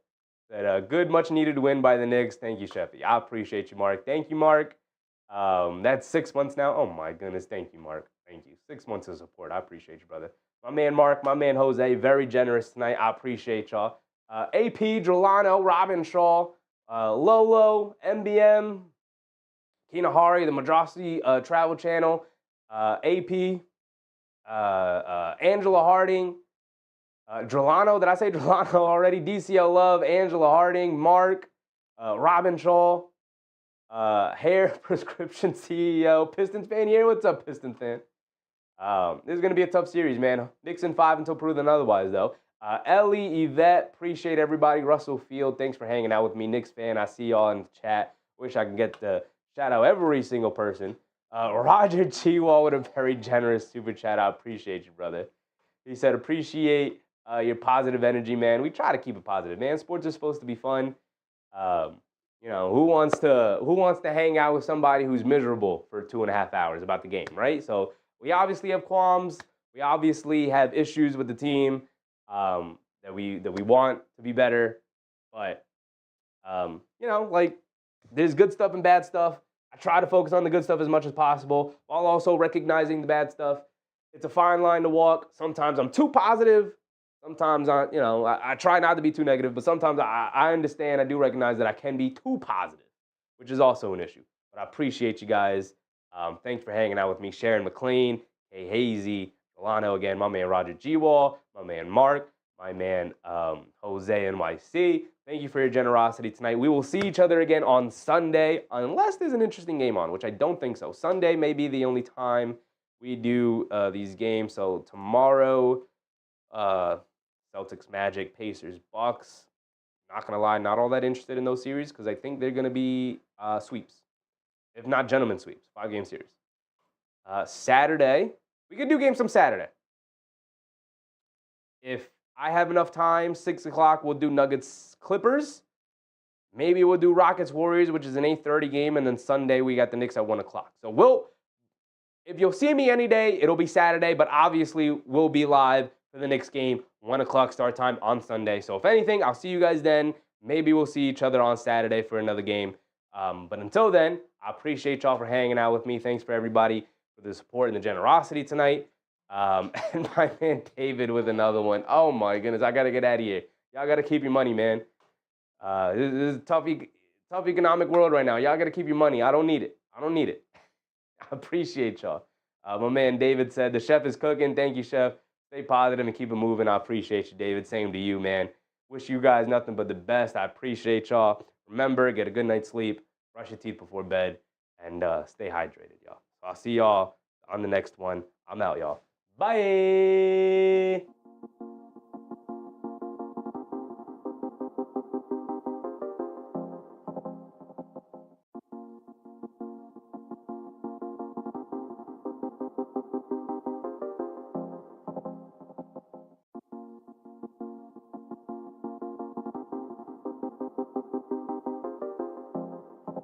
Said, good, much-needed win by the Knicks. Thank you, Sheffy. I appreciate you, Mark. Thank you, Mark. That's 6 months now. Oh, my goodness. Thank you, Mark. Thank you. 6 months of support. I appreciate you, brother. My man Mark, my man Jose, very generous tonight. I appreciate y'all. AP, Drolano, Robin Shaw, Lolo, MBM, Kinahari, the Madrasi Travel Channel, AP, Angela Harding, Drolano. Did I say Drolano already? DCL Love, Angela Harding, Mark, Robin Shaw, Hair Prescription CEO, Pistons fan here. What's up, Pistons fan? This is going to be a tough series, man. Knicks in 5 until proven otherwise, though. Ellie, Yvette, appreciate everybody. Russell Field, thanks for hanging out with me. Knicks fan, I see y'all in the chat. Wish I could get to shout out every single person. Roger Chiwal with a very generous super chat. I appreciate you, brother. He said, appreciate your positive energy, man. We try to keep it positive, man. Sports is supposed to be fun. You know, who wants to hang out with somebody who's miserable for 2.5 hours about the game, right? So we obviously have qualms. We obviously have issues with the team that we want to be better. But you know, like, there's good stuff and bad stuff. I try to focus on the good stuff as much as possible while also recognizing the bad stuff. It's a fine line to walk. Sometimes I'm too positive. Sometimes I try not to be too negative, but sometimes I understand, I do recognize that I can be too positive, which is also an issue. But I appreciate you guys. Thanks for hanging out with me. Sharon McLean, Hey Hazy, Delano again, my man Roger G. Wall, my man Mark, my man Jose NYC. Thank you for your generosity tonight. We will see each other again on Sunday, unless there's an interesting game on, which I don't think so. Sunday may be the only time we do these games. So tomorrow, Celtics, Magic, Pacers, Bucks. Not going to lie, not all that interested in those series because I think they're going to be sweeps. If not gentlemen sweeps, 5-game series. Saturday, we could do games from Saturday. If I have enough time, 6 o'clock, we'll do Nuggets, Clippers. Maybe we'll do Rockets, Warriors, which is an 8:30 game, and then Sunday we got the Knicks at 1 o'clock. So if you'll see me any day, it'll be Saturday, but obviously we'll be live for the Knicks game, 1 o'clock start time on Sunday. So if anything, I'll see you guys then. Maybe we'll see each other on Saturday for another game. But until then, I appreciate y'all for hanging out with me. Thanks for everybody for the support and the generosity tonight. And my man David with another one. Oh my goodness, I gotta get out of here. Y'all gotta keep your money, man. This is a tough economic world right now. Y'all gotta keep your money. I don't need it. I appreciate y'all. My man David said, the chef is cooking. Thank you, chef. Stay positive and keep it moving. I appreciate you, David. Same to you, man. Wish you guys nothing but the best. I appreciate y'all. Remember, get a good night's sleep, brush your teeth before bed, and stay hydrated, y'all. So I'll see y'all on the next one. I'm out, y'all. Bye.